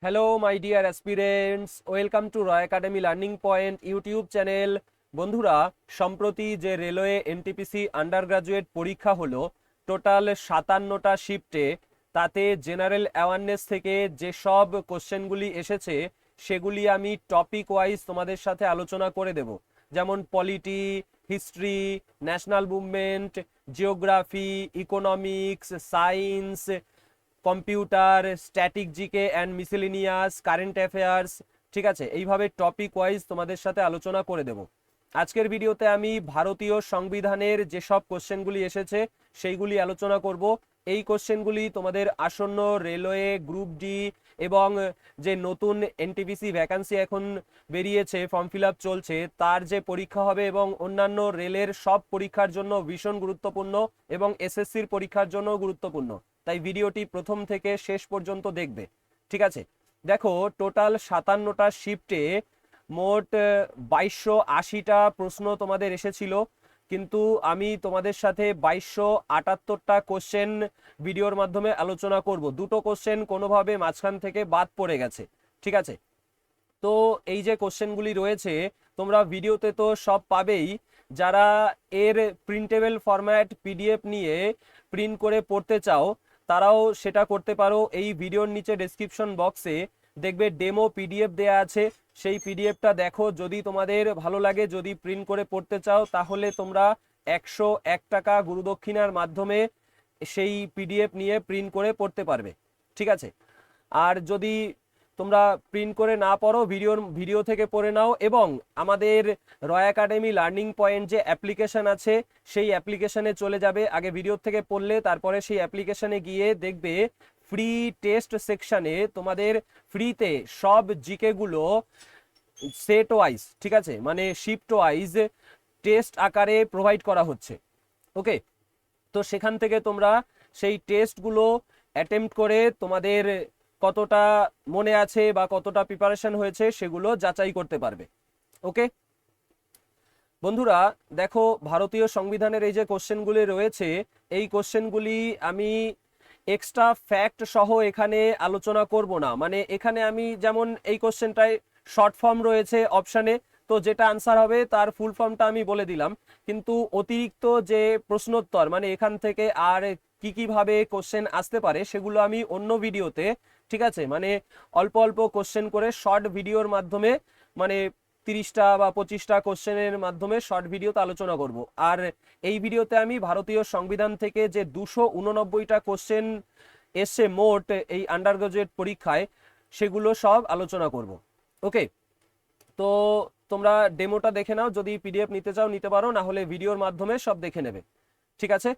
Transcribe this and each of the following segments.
Hello my dear aspirants, welcome to Roy academy learning point YouTube channel. বন্ধুরা, সম্প্রতি যে railway NTPC under graduate পরীক্ষা হলো total 57টা শিফটে, তাতে জেনারেল অ্যাওয়ারনেস থেকে যেসব কোশ্চেনগুলি এসেছে সেগুলি আমি টপিক ওয়াইজ তোমাদের সাথে আলোচনা করে দেব। যেমন polity, history, national movement, geography, economics, science, computer, static GK and miscellaneous, current affairs. ঠিক আছে, এইভাবে টপিক ওয়াইজ তোমাদের সাথে আলোচনা করে দেব। আজকের ভিডিওতে আমি ভারতীয় সংবিধানের যেসব কোশ্চেনগুলি এসেছে সেইগুলি আলোচনা করব। এই কোশ্চেনগুলি তোমাদের আসন্ন রেলওয়ে গ্রুপ ডি এবং যে নতুন এনটিপিসি ভ্যাকান্সি এখন বেরিয়েছে, ফর্ম ফিল আপ চলছে, তার যে পরীক্ষা হবে এবং অন্যান্য রেলের সব পরীক্ষার জন্য ভীষণ গুরুত্বপূর্ণ এবং এসএসসির পরীক্ষার জন্য গুরুত্বপূর্ণ। তাই ভিডিওটি প্রথম থেকে শেষ পর্যন্ত দেখবে। ঠিক আছে, দেখো টোটাল 57টা শিফটে মোট 2280টা প্রশ্ন তোমাদের এসেছিল, কিন্তু আমি তোমাদের সাথে 2278টা কোশ্চেন ভিডিওর মাধ্যমে আলোচনা করব। দুটো কোশ্চেন কোনোভাবে মাঝখান থেকে বাদ পড়ে গেছে। ঠিক আছে, তো এই যে কোশ্চেনগুলি রয়েছে তোমরা ভিডিওতে তো সব পাবেই। যারা এর প্রিন্টেবল ফরম্যাট পিডিএফ নিয়ে প্রিন্ট করে পড়তে চাও তারাও সেটা করতে পারো। এই ভিডিওর নিচে ডেসক্রিপশন বক্সে দেখবে ডেমো পিডিএফ দেয়া আছে, সেই পিডিএফটা দেখো। যদি তোমাদের ভালো লাগে, যদি প্রিন্ট করে পড়তে চাও, তাহলে তোমরা 101 টাকা গুরুদক্ষিণার মাধ্যমে সেই পিডিএফ নিয়ে প্রিন্ট করে পড়তে পারবে। ঠিক আছে, আর যদি তোমরা প্রিন্ট করে না পড়ো, ভিডিও থেকে পড়ে নাও এবং আমাদের রয় একাডেমি লার্নিং পয়েন্ট যে অ্যাপ্লিকেশন আছে সেই অ্যাপ্লিকেশনে চলে যাবে। আগে ভিডিও থেকে পড়লে তারপরে সেই অ্যাপ্লিকেশনে গিয়ে দেখবে ফ্রি টেস্ট সেকশনে তোমাদের ফ্রিতে সব জিকে গুলো সেট ওয়াইজ, ঠিক আছে, মানে শিফট ওয়াইজ টেস্ট আকারে প্রোভাইড করা হচ্ছে। ওকে, তো সেখান থেকে তোমরা সেই টেস্টগুলো অ্যাটেম্প্ট করে তোমাদের কতটা মনে আছে বা কতটা প্রিপারেশন হয়েছে সেগুলো যাচাই করতে পারবে। ওকে বন্ধুরা, দেখো ভারতীয় সংবিধানের এই যে কোশ্চেনগুলি রয়েছে, এই কোশ্চেনগুলি আমি এক্সট্রা ফ্যাক্ট সহ এখানে আলোচনা করব না। মানে এখানে আমি যেমন এই কোশ্চেনটায় শর্ট ফর্ম রয়েছে অপশানে, তো যেটা আনসার হবে তার ফুল ফর্মটা আমি বলে দিলাম, কিন্তু অতিরিক্ত যে প্রশ্নোত্তর মানে এখান থেকে আর কি কিভাবে কোশ্চেন আসতে পারে সেগুলো আমি অন্য ভিডিওতে, ঠিক আছে, মানে অল্প অল্প কোশ্চেন করে শর্ট ভিডিওর মাধ্যমে, মানে 30টা বা 25টা কোশ্চেনের মাধ্যমে শর্ট ভিডিওতে আলোচনা করব। আর এই ভিডিওতে আমি ভারতীয় সংবিধান থেকে যে 289টা কোশ্চেন এসছে মোট এই আন্ডার গ্রাজুয়েট পরীক্ষায়, সেগুলো সব আলোচনা করব। ওকে, তো তোমরা ডেমোটা দেখে নাও, যদি পিডিএফ নিতে চাও নিতে পারো, না হলে ভিডিওর মাধ্যমে সব দেখে নেবে। ঠিক আছে,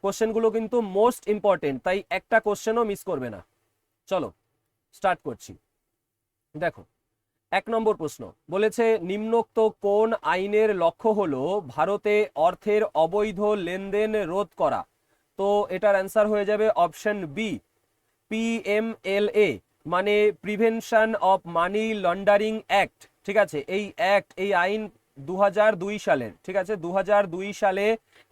কোশ্চেনগুলো কিন্তু মোস্ট ইম্পর্টেন্ট, তাই একটা কোশ্চেনও মিস করবে না। চলো স্টার্ট করছি। দেখো 1 নম্বর প্রশ্ন বলেছে, নিম্নোক্ত কোন আইনের লক্ষ্য হলো ভারতে অর্থের অবৈধ লেনদেন রোধ করা? তো এটার অ্যান্সার হয়ে যাবে অপশন বি, পিএমএলএ, মানে prevention of money laundering act. ঠিক আছে, এই অ্যাক্ট, এই আইন 2002 সালের। ঠিক আছে, 2002 সালে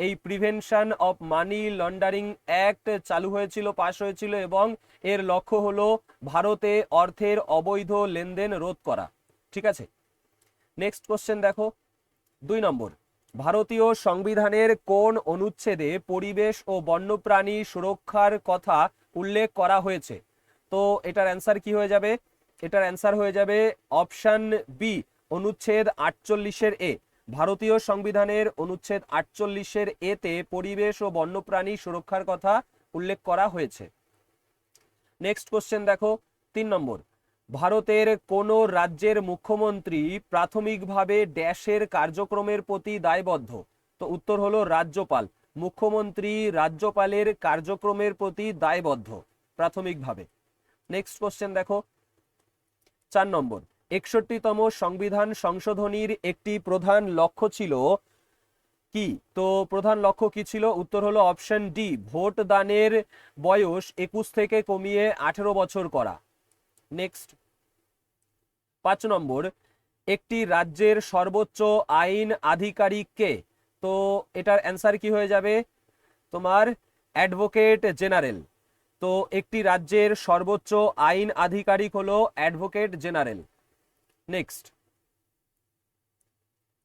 এই prevention of money laundering act চালু হয়েছিল, পাশ হয়েছিল, এবং এর লক্ষ্য হলো ভারতে অর্থের অবৈধ লেনদেন রোধ করা। ঠিক আছে, নেক্সট কোশ্চেন দেখো 2 নম্বর, ভারতীয় সংবিধানের কোন অনুচ্ছেদে পরিবেশ ও বন্যপ্রাণী সুরক্ষার কথা উল্লেখ করা হয়েছে? তো এটার অ্যান্সার কি হয়ে যাবে? এটার অ্যান্সার হয়ে যাবে অপশন বি, অনুচ্ছেদ 48-এর এ। ভারতীয় সংবিধানের অনুচ্ছেদ 48-এর এতে পরিবেশ ও বন্যপ্রাণী সুরক্ষার কথা উল্লেখ করা হয়েছে। নেক্সট কোশ্চেন দেখো 3 নম্বর, ভারতের কোন রাজ্যের মুখ্যমন্ত্রী প্রাথমিকভাবে ড্যাশের কার্যক্রমের প্রতি দায়বদ্ধ? তো উত্তর হলো রাজ্যপাল। মুখ্যমন্ত্রী রাজ্যপালের কার্যক্রমের প্রতি দায়বদ্ধ প্রাথমিকভাবে। নেক্সট কোশ্চেন দেখো 4 নম্বর, 61তম সংবিধান সংশোধনীর একটি প্রধান লক্ষ্য ছিল কি? তো প্রধান লক্ষ্য কি ছিল? উত্তর হলো অপশন ডি, ভোট দানের বয়স 21 থেকে কমিয়ে 18 বছর করা। নেক্সট 5 নম্বর, একটি রাজ্যের সর্বোচ্চ আইন আধিকারিক কে? তো এটার অ্যান্সার কি হয়ে যাবে তোমার? Advocate general. তো একটি রাজ্যের সর্বোচ্চ আইন আধিকারিক হলো অ্যাডভোকেট জেনারেল। নেক্সট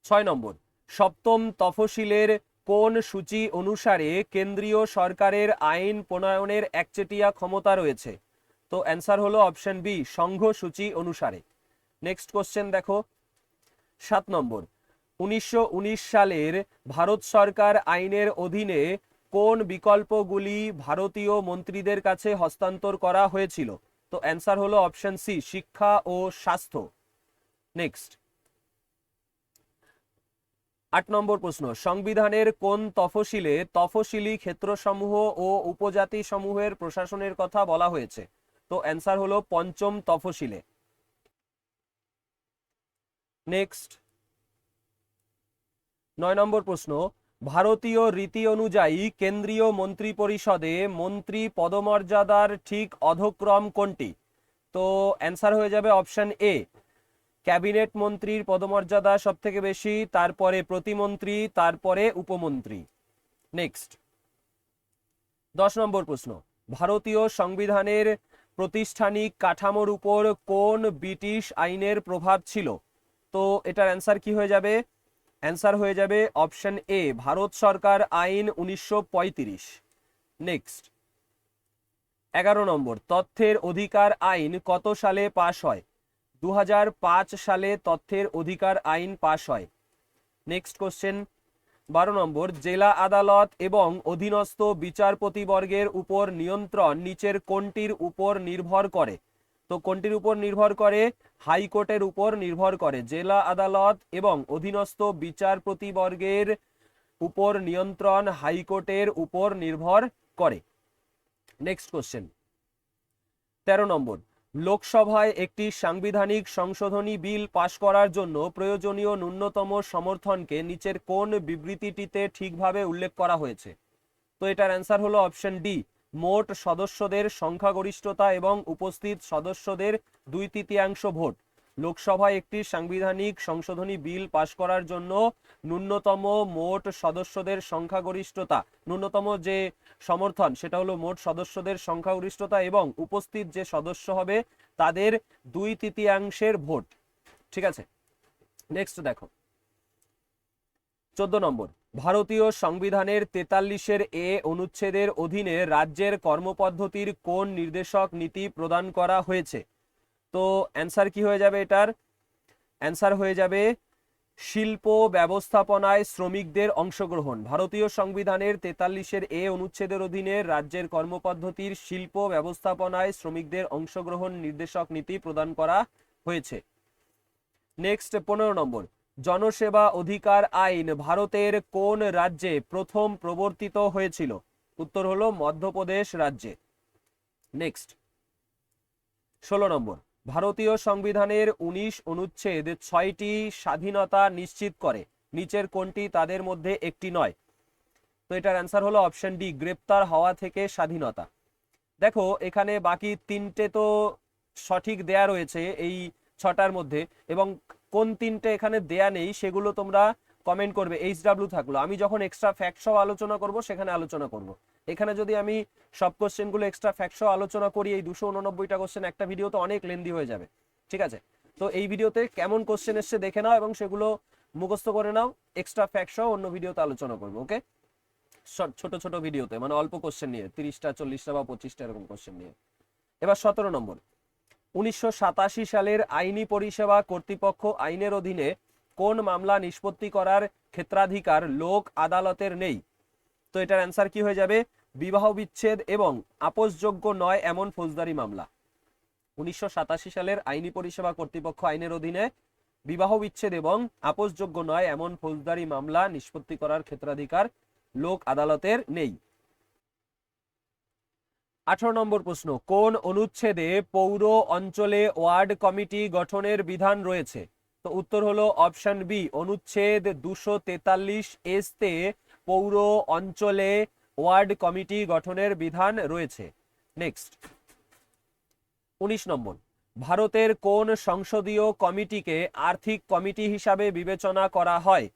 6 নম্বর, সপ্তম তফসিলের কোন সূচি অনুসারে কেন্দ্রীয় সরকারের আইন প্রণয়নের একচেটিয়া ক্ষমতা রয়েছে? তো অ্যান্সার হলো অপশন বি, সংঘ সূচি অনুসারে। নেক্সট কোশ্চেন দেখো 7 নম্বর, 1919 সালের ভারত সরকার আইনের অধীনে কোন বিকল্পগুলি ভারতীয় মন্ত্রীদের কাছে হস্তান্তর করা হয়েছিল? তো অ্যান্সার হলো অপশন সি, শিক্ষা ও স্বাস্থ্য। নেক্সট 8 নম্বর প্রশ্ন, সংবিধানের কোন তফসিলে তফসিলি ক্ষেত্রসমূহ ও উপজাতি সমূহের প্রশাসনের কথা বলা হয়েছে? তো অ্যান্সার হলো পঞ্চম তফসিলে। নেক্সট 9 নম্বর প্রশ্ন, ভারতীয় রীতি অনুযায়ী কেন্দ্রীয় মন্ত্রিপরিষদে মন্ত্রী পদমর্যাদার ঠিক অধক্রম কোনটি? তো অ্যান্সার হয়ে যাবে অপশন এ, ক্যাবিনেট মন্ত্রীর পদমর্যাদা সব থেকে বেশি, তারপরে প্রতিমন্ত্রী, তারপরে উপমন্ত্রী। নেক্সট 10 নম্বর প্রশ্ন, ভারতীয় সংবিধানের প্রাতিষ্ঠানিক কাঠামোর উপর কোন ব্রিটিশ আইনের প্রভাব ছিল? তো এটার অ্যান্সার কি হয়ে যাবে? অ্যান্সার হয়ে যাবে অপশন এ, ভারত সরকার আইন 1935। নেক্সট 11 নম্বর, তথ্যের অধিকার আইন কত সালে পাশ হয়? 2005 সালে তথ্যের অধিকার আইন পাশ হয়। নেক্সট কোশ্চেন 12 নম্বর, জেলা আদালত এবং অধীনস্থ বিচারপতিবর্গের উপর নিয়ন্ত্রণ নিচের কোনটির উপর নির্ভর করে? তো কোনটির উপর নির্ভর করে? হাইকোর্টের উপর নির্ভর করে। জেলা আদালত এবং অধীনস্থ বিচারপতিবর্গের উপর নিয়ন্ত্রণ হাইকোর্টের উপর নির্ভর করে। নেক্সট কোশ্চেন 13 নম্বর, লোকসভায় একটি সাংবিধানিক সংশোধনী বিল পাশ করার জন্য প্রয়োজনীয় ন্যূনতম সমর্থনকে নিচের কোন বিবৃতিটিতে ঠিকভাবে উল্লেখ করা হয়েছে? তো এটার অ্যান্সার হলো অপশন ডি, মোট সদস্যদের সংখ্যাগরিষ্ঠতা এবং উপস্থিত সদস্যদের 2/3 ভোট। লোকসভায় একটি সাংবিধানিক সংশোধনী বিল পাশ করার জন্য ন্যূনতম মোট সদস্যদের সংখ্যাগরিষ্ঠতা, ন্যূনতম যে সমর্থন সেটা হলো মোট সদস্যদের সংখ্যাগরিষ্ঠতা এবং উপস্থিত যে সদস্য হবে তাদের 2/3 ভোট। ঠিক আছে, নেক্সট দেখো 14 নম্বর, ভারতীয় সংবিধানের 43-এর এ অনুচ্ছেদের অধীনে রাজ্যের কর্মপদ্ধতির কোন নির্দেশক নীতি প্রদান করা হয়েছে? তো অ্যান্সার কি হয়ে যাবে? এটার অ্যান্সার হয়ে যাবে শিল্প ব্যবস্থাপনায় শ্রমিকদের অংশগ্রহণ। ভারতীয় সংবিধানের 43-এর এ অনুচ্ছেদের অধীনে রাজ্যের কর্মপদ্ধতির শিল্প ব্যবস্থাপনায় শ্রমিকদের অংশগ্রহণ নির্দেশক নীতি প্রদান করা হয়েছে। নেক্সট 15 নম্বর, জনসেবা অধিকার আইন ভারতের কোন রাজ্যে প্রথম প্রবর্তিত হয়েছিল? উত্তর হলো মধ্যপ্রদেশ রাজ্যে। নেক্সট 16 নম্বর, ভারতীয় সংবিধানের 19 অনুচ্ছেদ 6টি স্বাধীনতা নিশ্চিত করে, নিচের কোনটি তাদের মধ্যে একটি নয়? তো এটার অ্যান্সার হলো অপশন ডি, গ্রেপ্তার হওয়া থেকে স্বাধীনতা। দেখো এখানে বাকি 3টে তো সঠিক দেয়া রয়েছে এই 6টার মধ্যে, এবং কোন 3টে এখানে দেয়া নেই সেগুলো তোমরা কমেন্ট করবে, HW থাকলো। আমি যখন এক্সট্রা ফ্যাক্ট সহ আলোচনা করব সেখানে আলোচনা করব। এখানে যদি আমি সব কোশ্চেনগুলো এক্সট্রা ফ্যাক্ট সহ আলোচনা করি, এই 289টা কোশ্চেন একটা ভিডিও তো অনেক লেন্দি হয়ে যাবে। ঠিক আছে, তো এই ভিডিওতে কেমন কোশ্চেন এসছে দেখে নাও এবং সেগুলো মুখস্থ করে নাও, এক্সট্রা ফ্যাক্ট সহ অন্য ভিডিওতে আলোচনা করবো। ওকে, ছোট ছোট ভিডিওতে, মানে অল্প কোশ্চেন নিয়ে, 30টা 40টা বা 25টা এরকম কোশ্চেন নিয়ে। এবার 17 নম্বর, 1987 সালের আইনি পরিষেবা কর্তৃপক্ষ আইনের অধীনে কোন মামলা নিষ্পত্তি করার ক্ষেত্রাধিকার লোক আদালতের নেই? তো এটার অ্যান্সার কি হয়ে যাবে? বিবাহ বিচ্ছেদ এবং আপোষযোগ্য নয় এমন ফৌজদারি মামলা। 1987 সালের আইনি পরিষেবা কর্তৃপক্ষ আইনের অধীনে বিবাহ বিচ্ছেদ এবং আপোষযোগ্য নয় এমন ফৌজদারি মামলা নিষ্পত্তি করার ক্ষেত্রাধিকার লোক আদালতের নেই। 18 নম্বর প্রশ্ন, কোন অনুচ্ছেদে পৌর অঞ্চলে ওয়ার্ড কমিটি গঠনের বিধান রয়েছে? তো উত্তর হলো অপশন বি, অনুচ্ছেদ 243 তে পৌর অঞ্চলে ওয়ার্ড কমিটি গঠনের বিধান রয়েছে। নেক্সট 19 নম্বর, ভারতের কোন সংসদীয় কমিটিকে আর্থিক কমিটি হিসাবে বিবেচনা করা হয়?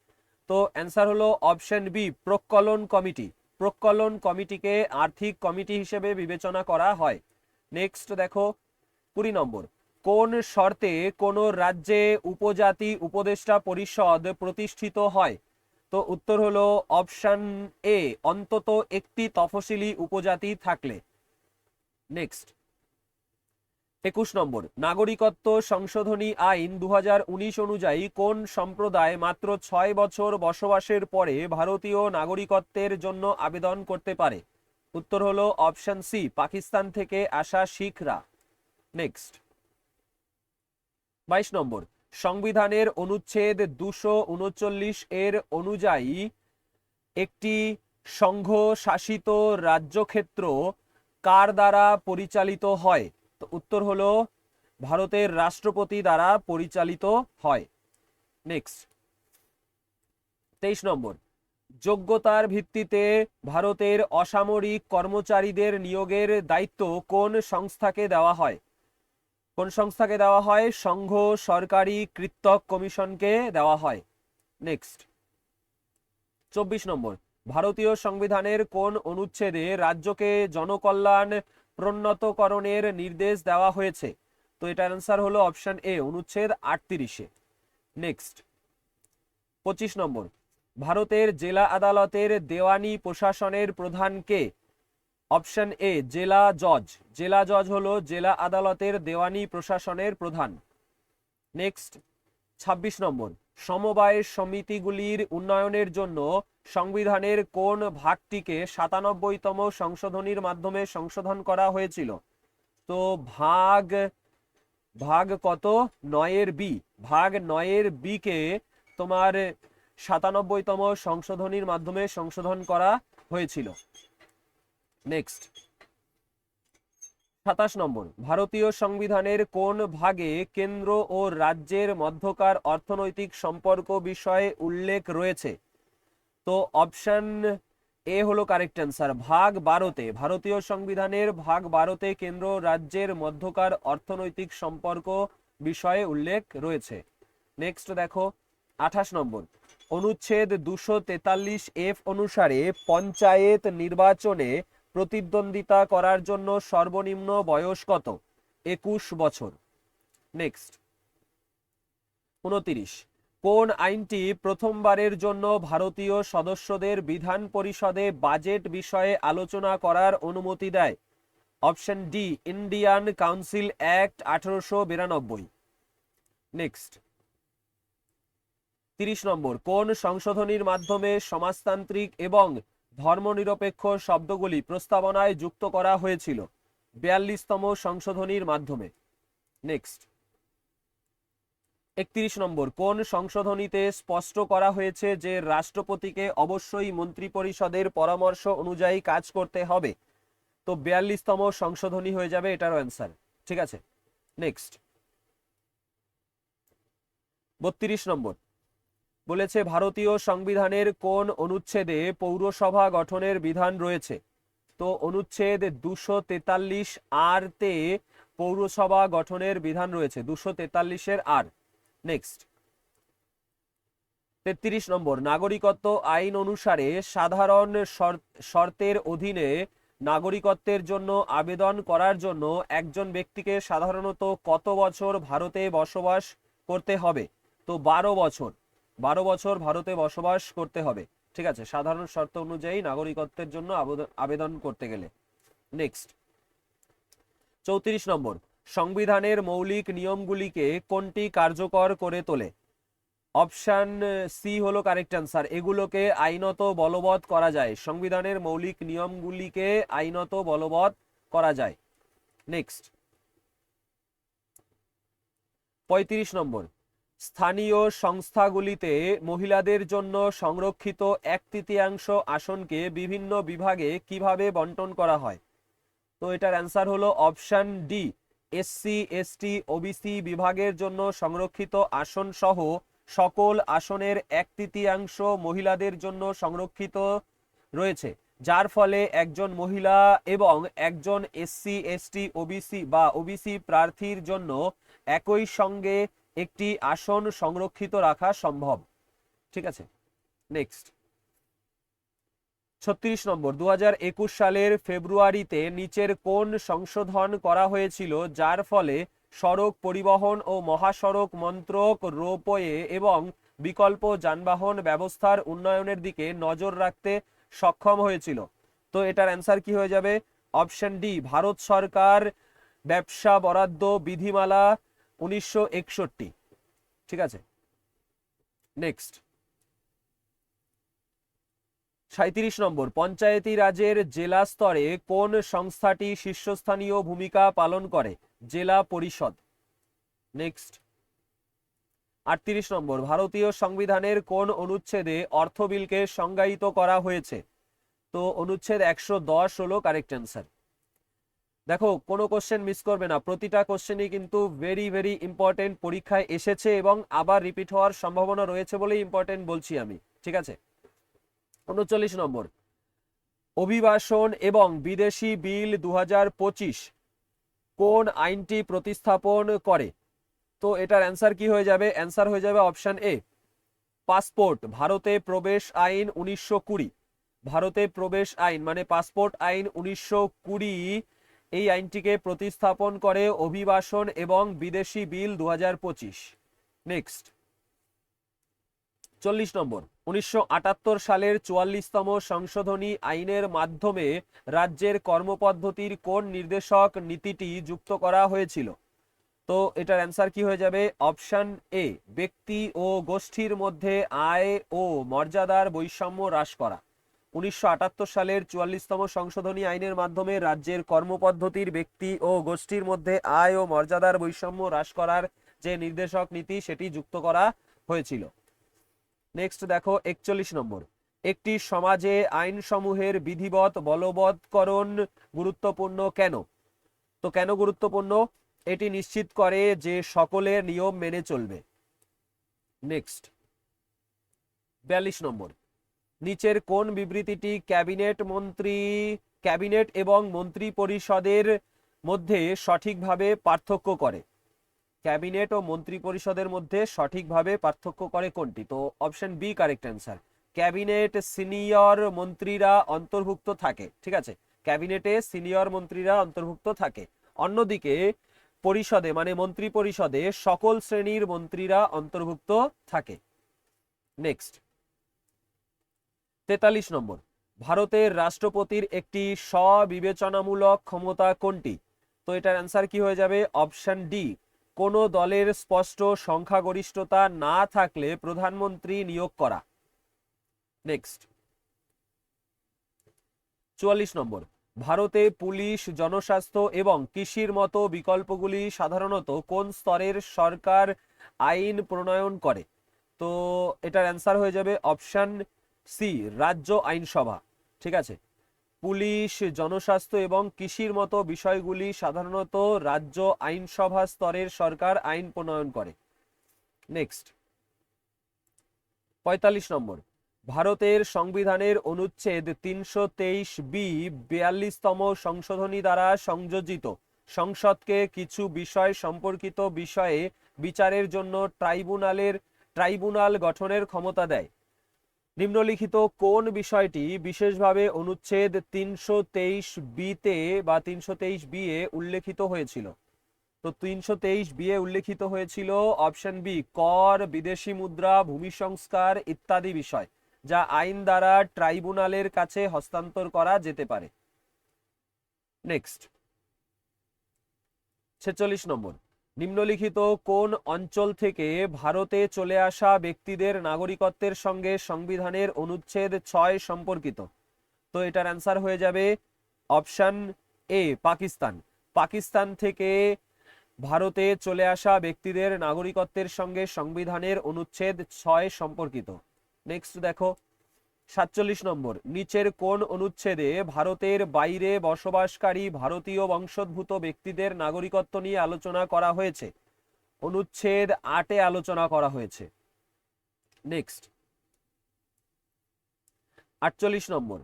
তো অ্যান্সার হলো অপশন বি, প্রক্কলন কমিটি। প্রকলন কমিটিকে আর্থিক কমিটি হিসেবে বিবেচনা করা হয়। নেক্সট দেখো 20 নম্বর, কোন শর্তে কোন রাজ্যে উপজাতি উপদেষ্টা পরিষদ প্রতিষ্ঠিত হয়? তো উত্তর হলো অপশন এ, অন্তত একটি তফসিলি উপজাতি থাকলে। নেক্সট 21 নম্বর, নাগরিকত্ব সংশোধনী আইন 2019 অনুযায়ী কোন সম্প্রদায় মাত্র 6 বছর বসবাসের পরে ভারতীয় নাগরিকত্বের জন্য আবেদন করতে পারে? উত্তর হলো অপশন সি, পাকিস্তান থেকে আসা শিখরা। নেক্সট 22 নম্বর, সংবিধানের অনুচ্ছেদ 239 এর অনুযায়ী একটি সংঘ শাসিত রাজ্যক্ষেত্র কার দ্বারা পরিচালিত হয়? তো উত্তর হলো ভারতের রাষ্ট্রপতি দ্বারা পরিচালিত হয়। নেক্সট 23 নম্বর, যোগ্যতার ভিত্তিতে ভারতের অসামরিক কর্মচারীদের নিয়োগের দায়িত্ব কোন সংস্থাকে দেওয়া হয়? কোন সংস্থাকে দেওয়া হয়? সংঘ সরকারি কৃত্তক কমিশনকে দেওয়া হয়। নেক্সট 24 নম্বর, ভারতীয় সংবিধানের কোন অনুচ্ছেদে রাজ্যকে জনকল্যাণ প্রোন্নতকরণের নির্দেশ দেওয়া হয়েছে? তো এটার অ্যান্সার হলো অপশন এ, অনুচ্ছেদ 38-এ। নেক্সট 25 নম্বর, ভারতের জেলা আদালতের দেওয়ানি প্রশাসনের প্রধান কে? অপশন এ, জেলা জজ। জেলা জজ হলো জেলা আদালতের দেওয়ানি প্রশাসনের প্রধান। নেক্সট 26 নম্বর, সমবায় সমিতিগুলির উন্নয়নের জন্য সংবিধানের কোন ভাগটিকে 97তম সংশোধনীর মাধ্যমে সংশোধন করা হয়েছিল? তো ভাগ কত? 9-এর বি। ভাগ 9-এর বি কে তোমার 97তম সংশোধনীর মাধ্যমে সংশোধন করা হয়েছিল। নেক্সট 27 নম্বর, ভারতীয় সংবিধানের কোন ভাগে কেন্দ্র ও রাজ্যের মধ্যকার অর্থনৈতিক সম্পর্ক বিষয়ে উল্লেখ রয়েছে? তো অপশন এ হলো কারেক্ট অ্যান্সার, ভাগ 12-তে। ভারতীয় সংবিধানের ভাগ 12-তে কেন্দ্র রাজ্যের মধ্যকার অর্থনৈতিক সম্পর্ক বিষয়ে উল্লেখ রয়েছে। নেক্সট দেখো 28 নম্বর, অনুচ্ছেদ 243F অনুসারে পঞ্চায়েত নির্বাচনে প্রতিদ্বন্দ্বিতা করার জন্য সর্বনিম্ন বয়স কত? 21 বছর। নেক্সট 29, কোন আইনটি প্রথমবারের জন্য ভারতীয় সদস্যদের বিধান পরিষদে বাজেট বিষয়ে আলোচনা করার অনুমতি দেয়? Option D, Indian council act 1892। Next 30 নম্বর, কোন সংশোধনীর মাধ্যমে সমাজতান্ত্রিক এবং ধর্মনিরপেক্ষ শব্দগুলি প্রস্তাবনায় যুক্ত করা হয়েছিল? 42তম সংশোধনীর মাধ্যমে। নেক্সট 31 নম্বর, কোন সংশোধনীতে স্পষ্ট করা হয়েছে যে রাষ্ট্রপতিকে অবশ্যই মন্ত্রিপরিষদের পরামর্শ অনুযায়ী কাজ করতে হবে? তো 42তম সংশোধনী হয়ে যাবে এটারও অ্যান্সার। ঠিক আছে। নেক্সট 32 নম্বর, বলেছে ভারতীয় সংবিধানের কোন অনুচ্ছেদে পৌরসভা গঠনের বিধান রয়েছে? তো অনুচ্ছেদ 243 তে পৌরসভা গঠনের বিধান রয়েছে, 243-এর আর। নেক্সট 33 নম্বর, নাগরিকত্ব আইন অনুসারে সাধারণ শর্তের অধীনে নাগরিকত্বের জন্য আবেদন করার জন্য একজন ব্যক্তিকে সাধারণত কত বছর ভারতে বসবাস করতে হবে? তো 12 বছর। 12 বছর ভারতে বসবাস করতে হবে। ঠিক আছে, সাধারণ শর্ত অনুযায়ী নাগরিকত্বের জন্য আবেদন করতে গেলে। নেক্সট 34 নম্বর, সংবিধানের মৌলিক নিয়মগুলিকে কোনটি কার্যকর করে তোলে? অপশন সি হলো কারেক্ট অ্যান্সার, এগুলোকে আইনত বলবৎ করা যায়। সংবিধানের মৌলিক নিয়মগুলিকে আইনত বলবৎ করা যায়। নেক্সট 35 নম্বর, স্থানীয় সংস্থাগুলিতে মহিলাদের জন্য সংরক্ষিত 1/3 আসনকে বিভিন্ন বিভাগে কিভাবে বন্টন করা হয়? তো এটার অ্যান্সার হলো option D, SC ST OBC বিভাগের জন্য সংরক্ষিত আসন সহ সকল আসনের 1/3 মহিলাদের জন্য সংরক্ষিত রয়েছে, যার ফলে একজন মহিলা এবং একজন এসসি এসটি ওবিসি বা ওবিসি প্রার্থীর জন্য একই সঙ্গে একটি আসন সংরক্ষিত রাখা সম্ভব। ঠিক আছে। নেক্সট 36 নম্বর, 2021 সালের ফেব্রুয়ারিতে নিচের কোন সংশোধন করা হয়েছিল যার ফলে সড়ক পরিবহন ও মহাসড়ক মন্ত্রক রোপওয়ে এবং বিকল্প যানবাহন ব্যবস্থার উন্নয়নের দিকে নজর রাখতে সক্ষম হয়েছিল? তো এটার অ্যান্সার কি হয়ে যাবে? অপশন ডি, ভারত সরকার ব্যবসা বরাদ্দ বিধিমালা 1961। ঠিক আছে, নেক্সট। 37 নম্বর, পঞ্চায়েতি রাজের জেলা স্তরে কোন সংস্থাটি শীর্ষস্থানীয় ভূমিকা পালন করে? জেলা পরিষদ। নেক্সট। 38 নম্বর, ভারতীয় সংবিধানের কোন অনুচ্ছেদে অর্থ বিলকে সংজ্ঞায়িত করা হয়েছে? তো অনুচ্ছেদ 110 হলো কারেক্ট অ্যান্সার। দেখো, কোনো কোশ্চেন মিস করবে না, প্রতিটা কোশ্চেনই কিন্তু ভেরি ভেরি ইম্পর্টেন্ট, পরীক্ষায় এসেছে এবং আবার রিপিট হওয়ার সম্ভাবনা রয়েছে বলেই ইম্পর্টেন্ট বলছি আমি। ঠিক আছে। 39 নম্বর, অভিবাসন এবং বিদেশি বিল 2025 কোন আইনটি প্রতিস্থাপন করে? তো এটার অ্যান্সার কি হয়ে যাবে? অ্যান্সার হয়ে যাবে অপশন এ, পাসপোর্ট ভারতে প্রবেশ আইন 1920। ভারতে প্রবেশ আইন মানে পাসপোর্ট আইন 1920, এই আইনটিকে প্রতিস্থাপন করে অভিবাসন এবং বিদেশি বিল 2025। নেক্সট। 40 নম্বর, 1978 সালের 44তম সংশোধনী আইনের মাধ্যমে রাজ্যের কর্মপদ্ধতির কোন নির্দেশক নীতিটি যুক্ত করা হয়েছিল? তো এটার অ্যান্সার কি হয়ে যাবে? অপশন এ, ব্যক্তি ও গোষ্ঠীর মধ্যে আয় ও মর্যাদার বৈষম্য হ্রাস করা। 1978 সালের 44তম সংশোধনী আইনের মাধ্যমে রাজ্যের কর্মপদ্ধতির ব্যক্তি ও গোষ্ঠীর মধ্যে আয় ও মর্যাদার বৈষম্য হ্রাস করার যে নির্দেশক নীতি সেটি যুক্ত করা হয়েছিল। নেক্সট দেখো, 41 নম্বর, একটি সমাজে আইনসমূহের বিধিবৎ বলবৎকরণ গুরুত্বপূর্ণ কেন? তো কেন গুরুত্বপূর্ণ? এটি নিশ্চিত করে যে সকলে নিয়ম মেনে চলবে। নেক্সট। 42 নম্বর, নিচের কোন বিবৃতিটি ক্যাবিনেট এবং মন্ত্রী পরিষদের মধ্যে সঠিকভাবে পার্থক্য করে? ক্যাবিনেট ও মন্ত্রী পরিষদের মধ্যে সঠিকভাবে পার্থক্য করে কোনটি? তো option B correct answer. Cabinet senior মন্ত্রীরা অন্তর্ভুক্ত থাকে। ঠিক আছে, ক্যাবিনেটে সিনিয়র মন্ত্রীরা অন্তর্ভুক্ত থাকে। অন্যদিকে পরিষদে মানে মন্ত্রী পরিষদে সকল শ্রেণীর মন্ত্রীরা অন্তর্ভুক্ত থাকে। নেক্সট। 43 নম্বর, ভারতের রাষ্ট্রপতির একটি স্ববিবেচনামূলক ক্ষমতা কোনটি? তো এটার অ্যান্সার কি হয়ে যাবে? অপশন ডি, কোন দলের স্পষ্ট সংখ্যাগরিষ্ঠতা না থাকলে প্রধানমন্ত্রী নিয়োগ করা। নেক্সট। 44 নম্বর, ভারতে পুলিশ, জনস্বাস্থ্য এবং কৃষির মতো বিকল্পগুলি সাধারণত কোন স্তরের সরকার আইন প্রণয়ন করে? তো এটার অ্যান্সার হয়ে যাবে অপশন সি, রাজ্য আইনসভা। ঠিক আছে, পুলিশ, জনস্বাস্থ্য এবং কৃষির মতো বিষয়গুলি সাধারণত রাজ্য আইনসভা স্তরের সরকার আইন প্রণয়ন করে। নেক্সট। 45 নম্বর, ভারতের সংবিধানের অনুচ্ছেদ 323B 42তম সংশোধনী দ্বারা সংযোজিত সংসদকে কিছু বিষয় সম্পর্কিত বিষয়ে বিচারের জন্য ট্রাইব্যুনাল গঠনের ক্ষমতা দেয়। নিম্নলিখিত কোন বিষয়টি বিশেষভাবে অনুচ্ছেদ 323B-তে বা 323B এ উল্লেখিত হয়েছিল? তো 323B এ উল্লেখিত হয়েছিল অপশন বি, কর, বিদেশি মুদ্রা, ভূমি সংস্কার ইত্যাদি বিষয়, যা আইন দ্বারা ট্রাইব্যুনালের কাছে হস্তান্তর করা যেতে পারে। নেক্সট। 46 নম্বর, নিম্নলিখিত কোন অঞ্চল থেকে ভারতে চলে আসা ব্যক্তিদের নাগরিকত্বের সঙ্গে সংবিধানের অনুচ্ছেদ 6 সম্পর্কিত? তো এটার অ্যান্সার হয়ে যাবে অপশন এ, পাকিস্তান। পাকিস্তান থেকে ভারতে চলে আসা ব্যক্তিদের নাগরিকত্বের সঙ্গে সংবিধানের অনুচ্ছেদ 6 সম্পর্কিত। নেক্সট দেখো, 47 নম্বর, নিচের কোন অনুচ্ছেদে ভারতের বাইরে বসবাসকারী ভারতীয় বংশোদ্ভূত ব্যক্তিদের নাগরিকত্ব নিয়ে আলোচনা করা হয়েছে? অনুচ্ছেদ 8-এ আলোচনা করা হয়েছে। নেক্সট। 48 নম্বর,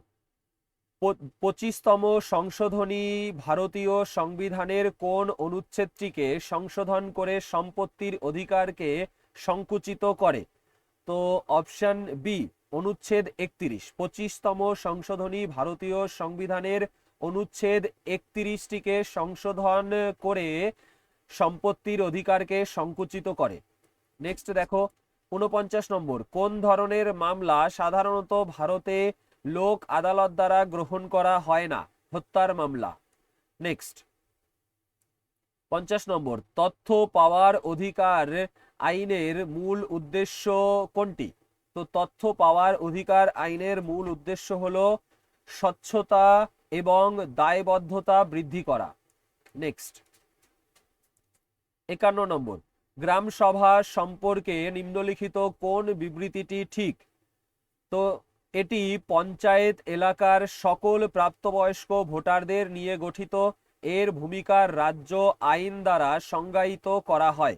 25তম সংশোধনী ভারতীয় সংবিধানের কোন অনুচ্ছেদটিকে সংশোধন করে সম্পত্তির অধিকারকে সংকুচিত করে? তো অপশন বি, অনুচ্ছেদ 31, 25তম সংশোধনী ভারতীয় সংবিধানের অনুচ্ছেদ 31টিকে সংশোধন করে সম্পত্তির অধিকারকে সংকুচিত করে। নেক্সট দেখো 49 নম্বর, কোন ধরনের মামলা সাধারণত ভারতে লোক আদালত দ্বারা গ্রহণ করা হয় না? হত্যার মামলা। নেক্সট 50 নম্বর, তথ্য পাওয়ার অধিকার আইনের মূল উদ্দেশ্য কোনটি? তো তথ্য পাওয়ার অধিকার আইনের মূল উদ্দেশ্য হলো স্বচ্ছতা এবং দায়বদ্ধতা বৃদ্ধি করা। নেক্সট 51 নম্বর, গ্রাম সভা সম্পর্কে নিম্নলিখিত কোন বিবৃতিটি ঠিক? তো এটি পঞ্চায়েত এলাকার সকল প্রাপ্তবয়স্ক ভোটারদের নিয়ে গঠিত। এর ভূমিকা রাজ্য আইন দ্বারা সংজ্ঞায়িত করা হয়।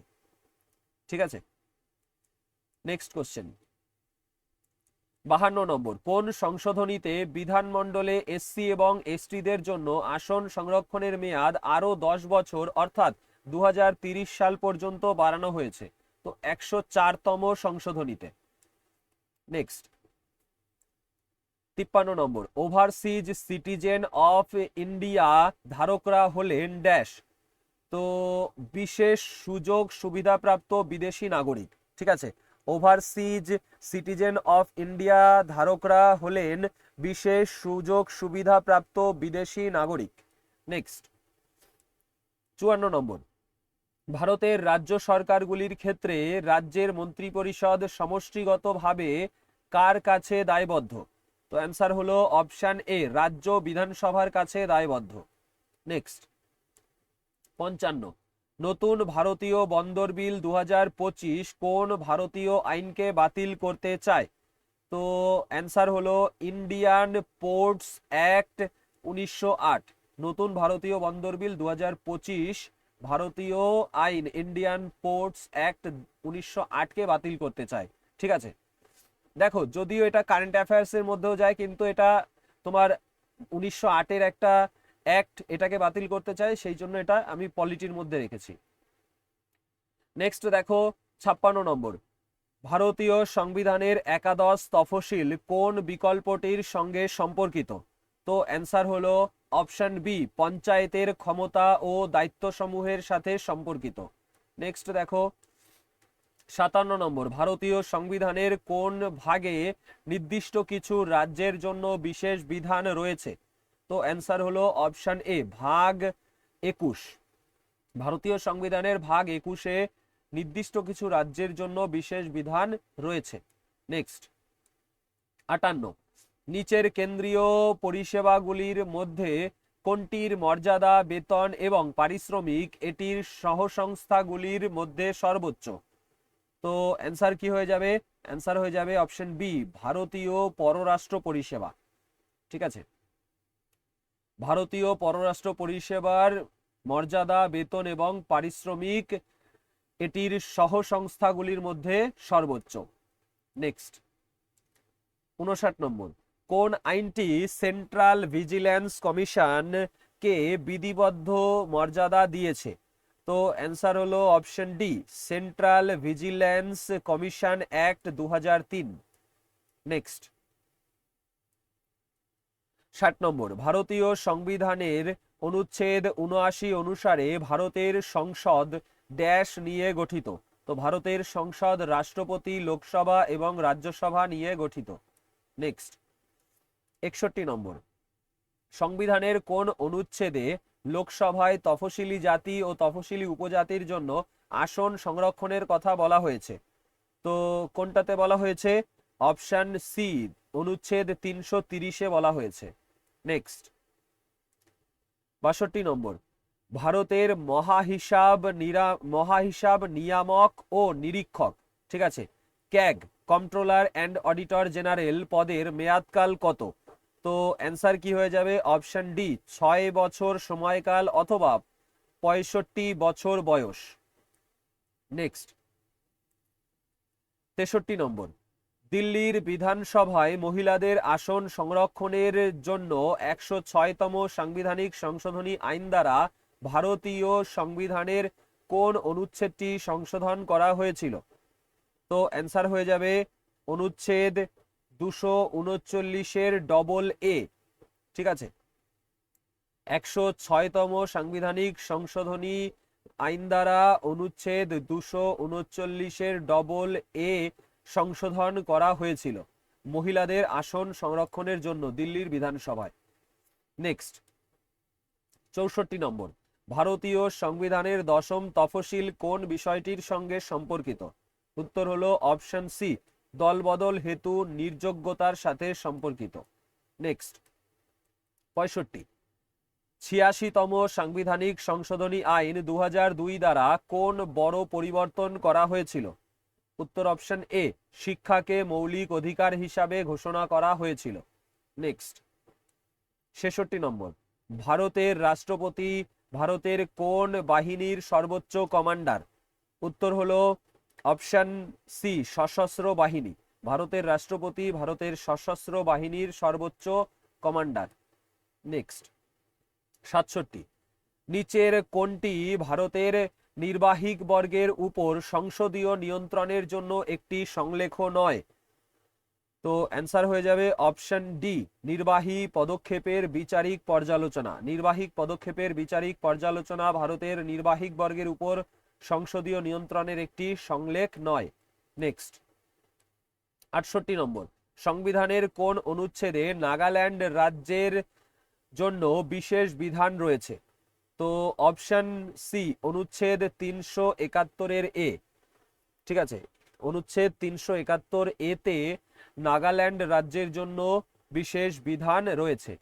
ঠিক আছে, নেক্সট কোশ্চেন 52 নম্বর, কোন সংশোধনীতে বিধানমণ্ডলে এসসি এবং এসটিদের জন্য আসন সংরক্ষণের মেয়াদ আরো 10 বছর অর্থাৎ 2030 সাল পর্যন্ত বাড়ানো হয়েছে? তো 104তম সংশোধনীতে। নেক্সট 53 নম্বর, ওভারসিজ সিটিজেন অফ ইন্ডিয়া ধারকরা হলেন ড্যাশ? তো বিশেষ সুযোগ সুবিধাপ্রাপ্ত বিদেশি নাগরিক। ঠিক আছে, ওভারসিজ সিটিজেন অফ ইন্ডিয়া ধারকরা হলেন বিশেষ সুযোগ সুবিধাপ্রাপ্ত বিদেশি নাগরিক। নেক্সট 54 নম্বর, ভারতের রাজ্য সরকারগুলির ক্ষেত্রে রাজ্যের মন্ত্রিপরিষদ সমষ্টিগতভাবে কার কাছে দায়বদ্ধ? তো অ্যান্সার হলো অপশন এ, রাজ্য বিধানসভার কাছে দায়বদ্ধ। নেক্সট 55, নতুন ভারতীয় বন্দর বিল 2025 কোন ভারতীয় আইনকে বাতিল করতে চায়? তো অ্যান্সার হলো ইন্ডিয়ান পোর্টস অ্যাক্ট 1908। নতুন ভারতীয় বন্দর বিল 2025 ভারতীয় আইন ইন্ডিয়ান পোর্টস অ্যাক্ট 1908কে বাতিল করতে চায়। ঠিক আছে, দেখো যদিও এটা কারেন্ট অ্যাফেয়ার্স এর মধ্যেও যায়, কিন্তু এটা তোমার 1908-এর একটা অ্যাক্ট এটাকে বাতিল করতে চায়, সেই জন্য এটা আমি পলিটির মধ্যে রেখেছি। নেক্সট দেখো 56 নম্বর, ভারতীয় সংবিধানের একাদশ তফসিল কোন বিকল্পটির সঙ্গে সম্পর্কিত? তো অ্যান্সার হলো অপশন বি, পঞ্চায়েতের ক্ষমতা ও দায়িত্ব সমূহের সাথে সম্পর্কিত। নেক্সট দেখো 57 নম্বর, ভারতীয় সংবিধানের কোন ভাগে নির্দিষ্ট কিছু রাজ্যের জন্য বিশেষ বিধান রয়েছে? তো অ্যান্সার হলো অপশন এ, ভাগ 21। ভারতীয় সংবিধানের ভাগ 21-এ নির্দিষ্ট কিছু রাজ্যের জন্য বিশেষ বিধান রয়েছে। নেক্সট 58, নিচের কেন্দ্রীয় পরিষেবাগুলির মধ্যে কোনটির মর্যাদা, বেতন এবং পারিশ্রমিক এটির সহসংস্থাগুলির মধ্যে সর্বোচ্চ? তো অ্যান্সার কি হয়ে যাবে? অ্যান্সার হয়ে যাবে অপশন বি, ভারতীয় পররাষ্ট্র পরিষেবা। ঠিক আছে, ভারতীয় পররাষ্ট্র পরিষেবার মর্যাদা, বেতন এবং পারিশ্রমিক এটির সহসংস্থাগুলির মধ্যে সর্বোচ্চ। নেক্সট 59 নম্বর, কোন আইনটি সেন্ট্রাল ভিজিল্যান্স কমিশন কে বিধিবদ্ধ মর্যাদা দিয়েছে? তো অ্যান্সার হলো option D, central vigilance commission act 2003। Next 60 নম্বর, ভারতীয় সংবিধানের অনুচ্ছেদ 79 অনুসারে ভারতের সংসদ ড্যাশ নিয়ে গঠিত? তো ভারতের সংসদ রাষ্ট্রপতি, লোকসভা এবং রাজ্যসভা নিয়ে গঠিত। নেক্সট 61 নম্বর, সংবিধানের কোন অনুচ্ছেদে লোকসভায় তফসিলি জাতি ও তফসিলি উপজাতির জন্য আসন সংরক্ষণের কথা বলা হয়েছে? তো কোনটাতে বলা হয়েছে? অপশন সি, অনুচ্ছেদ 330-এ বলা হয়েছে। নেক্সট 62 নম্বর, ভারতের মহাহিসাব নিয়ামক ও নিরীক্ষক, ঠিক আছে, CAG, controller and auditor general পদের মেয়াদকাল কত? তো অ্যান্সার কি হয়ে যাবে? অপশন ডি, 6 বছর সময়কাল অথবা 65 বছর বয়স। নেক্সট 63 নম্বর, দিল্লির বিধানসভায় মহিলাদের আসন সংরক্ষণের জন্য 106তম সাংবিধানিক সংশোধনী আইন দ্বারা ভারতীয় সংবিধানের কোন অনুচ্ছেদটি সংশোধন করা হয়েছিল? তো অ্যান্সার হয়ে যাবে অনুচ্ছেদ 239-এর ডবল এ, ঠিক আছে। 106তম সাংবিধানিক সংশোধনী আইন দ্বারা অনুচ্ছেদ 239-এর ডবল এ সংশোধন করা হয়েছিল মহিলাদের আসন সংরক্ষণের জন্য দিল্লির বিধানসভায়। নেক্সট 64 নম্বর, ভারতীয় সংবিধানের 10ম তফসিল কোন বিষয়টির সঙ্গে সম্পর্কিত? উত্তর হলো অপশন সি, দলবদল হেতু নির্যোগ্যতার সাথে সম্পর্কিত। নেক্সট 65, 86তম সাংবিধানিক সংশোধনী আইন 2002 দ্বারা কোন বড় পরিবর্তন করা হয়েছিল? উত্তর অপশন এ, শিক্ষাকে মৌলিক অধিকার হিসাবে ঘোষণা করা হয়েছিল। নেক্সট 66 নম্বর, ভারতের রাষ্ট্রপতি ভারতের কোন বাহিনীর সর্বোচ্চ কমান্ডার? উত্তর হলো অপশন সি, সশস্ত্র বাহিনী। ভারতের রাষ্ট্রপতি ভারতের সশস্ত্র বাহিনীর সর্বোচ্চ কমান্ডার। নেক্সট 67, নিচের কোনটি ভারতের নির্বাহী বর্গের উপর সংসদীয় নিয়ন্ত্রণের জন্য একটি সংলেখ নয়? তো অ্যান্সার হয়ে যাবে অপশন ডি, নির্বাহী পদক্ষেপের বিচারিক পর্যালোচনা। নির্বাহী পদক্ষেপের বিচারিক পর্যালোচনা ভারতের নির্বাহী বর্গের উপর সংসদীয় নিয়ন্ত্রণের একটি সংলেখ নয়। নেক্সট 68 নম্বর, সংবিধানের কোন অনুচ্ছেদে নাগাল্যান্ড রাজ্যের জন্য বিশেষ বিধান রয়েছে? তো অপশন সি, অনুচ্ছেদ 371-এর এ, ঠিক আছে। অনুচ্ছেদ 371 এতে নাগাল্যান্ড রাজ্যের জন্য বিশেষ বিধান রয়েছে।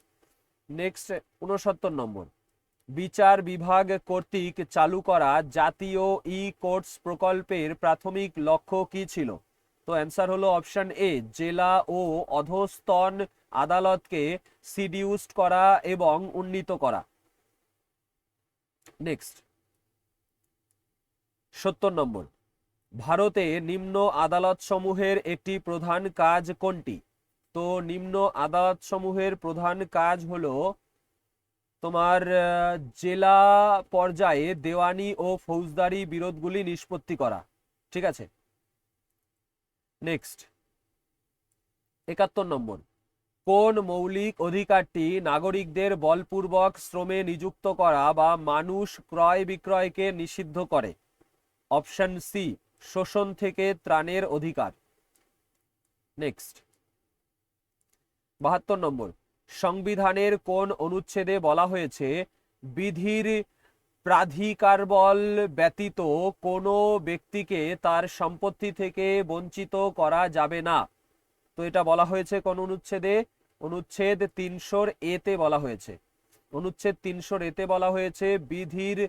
নেক্সট 69 নম্বর, বিচার বিভাগ কর্তৃক চালু করা জাতীয় ই কোর্টস প্রকল্পের প্রাথমিক লক্ষ্য কি ছিল? তো অ্যান্সার হলো অপশন এ, জেলা ও অধস্তন আদালতকে সিডিউসড করা এবং উন্নীত করা। নেক্সট 70 নম্বর, ভারতে নিম্ন আদালত সমূহের একটি প্রধান কাজ কোনটি? তো নিম্ন আদালত সমূহের প্রধান কাজ হলো তোমার জেলা পর্যায়ে দেওয়ানি ও ফৌজদারি বিরোধগুলি নিষ্পত্তি করা, ঠিক আছে। নেক্সট 71 নম্বর, কোন মৌলিক অধিকারটি নাগরিকদের বলপূর্বক শ্রমে নিযুক্ত করা বা মানুষ ক্রয় বিক্রয়কে নিষিদ্ধ করে? অপশন সি, শোষণ থেকে ত্রাণের অধিকার। নেক্সট 72 নম্বর, সংবিধানের কোন অনুচ্ছেদে বলা হয়েছে বিধির প্রাধিকারবল ব্যতীত কোনো ব্যক্তিকে তার সম্পত্তি থেকে বঞ্চিত করা যাবে না? তো এটা বলা হয়েছে কোন অনুচ্ছেদে? অনুচ্ছেদ 300 এতে বলা হয়েছে। অনুচ্ছেদ 300 এতে বলা হয়েছে বিধির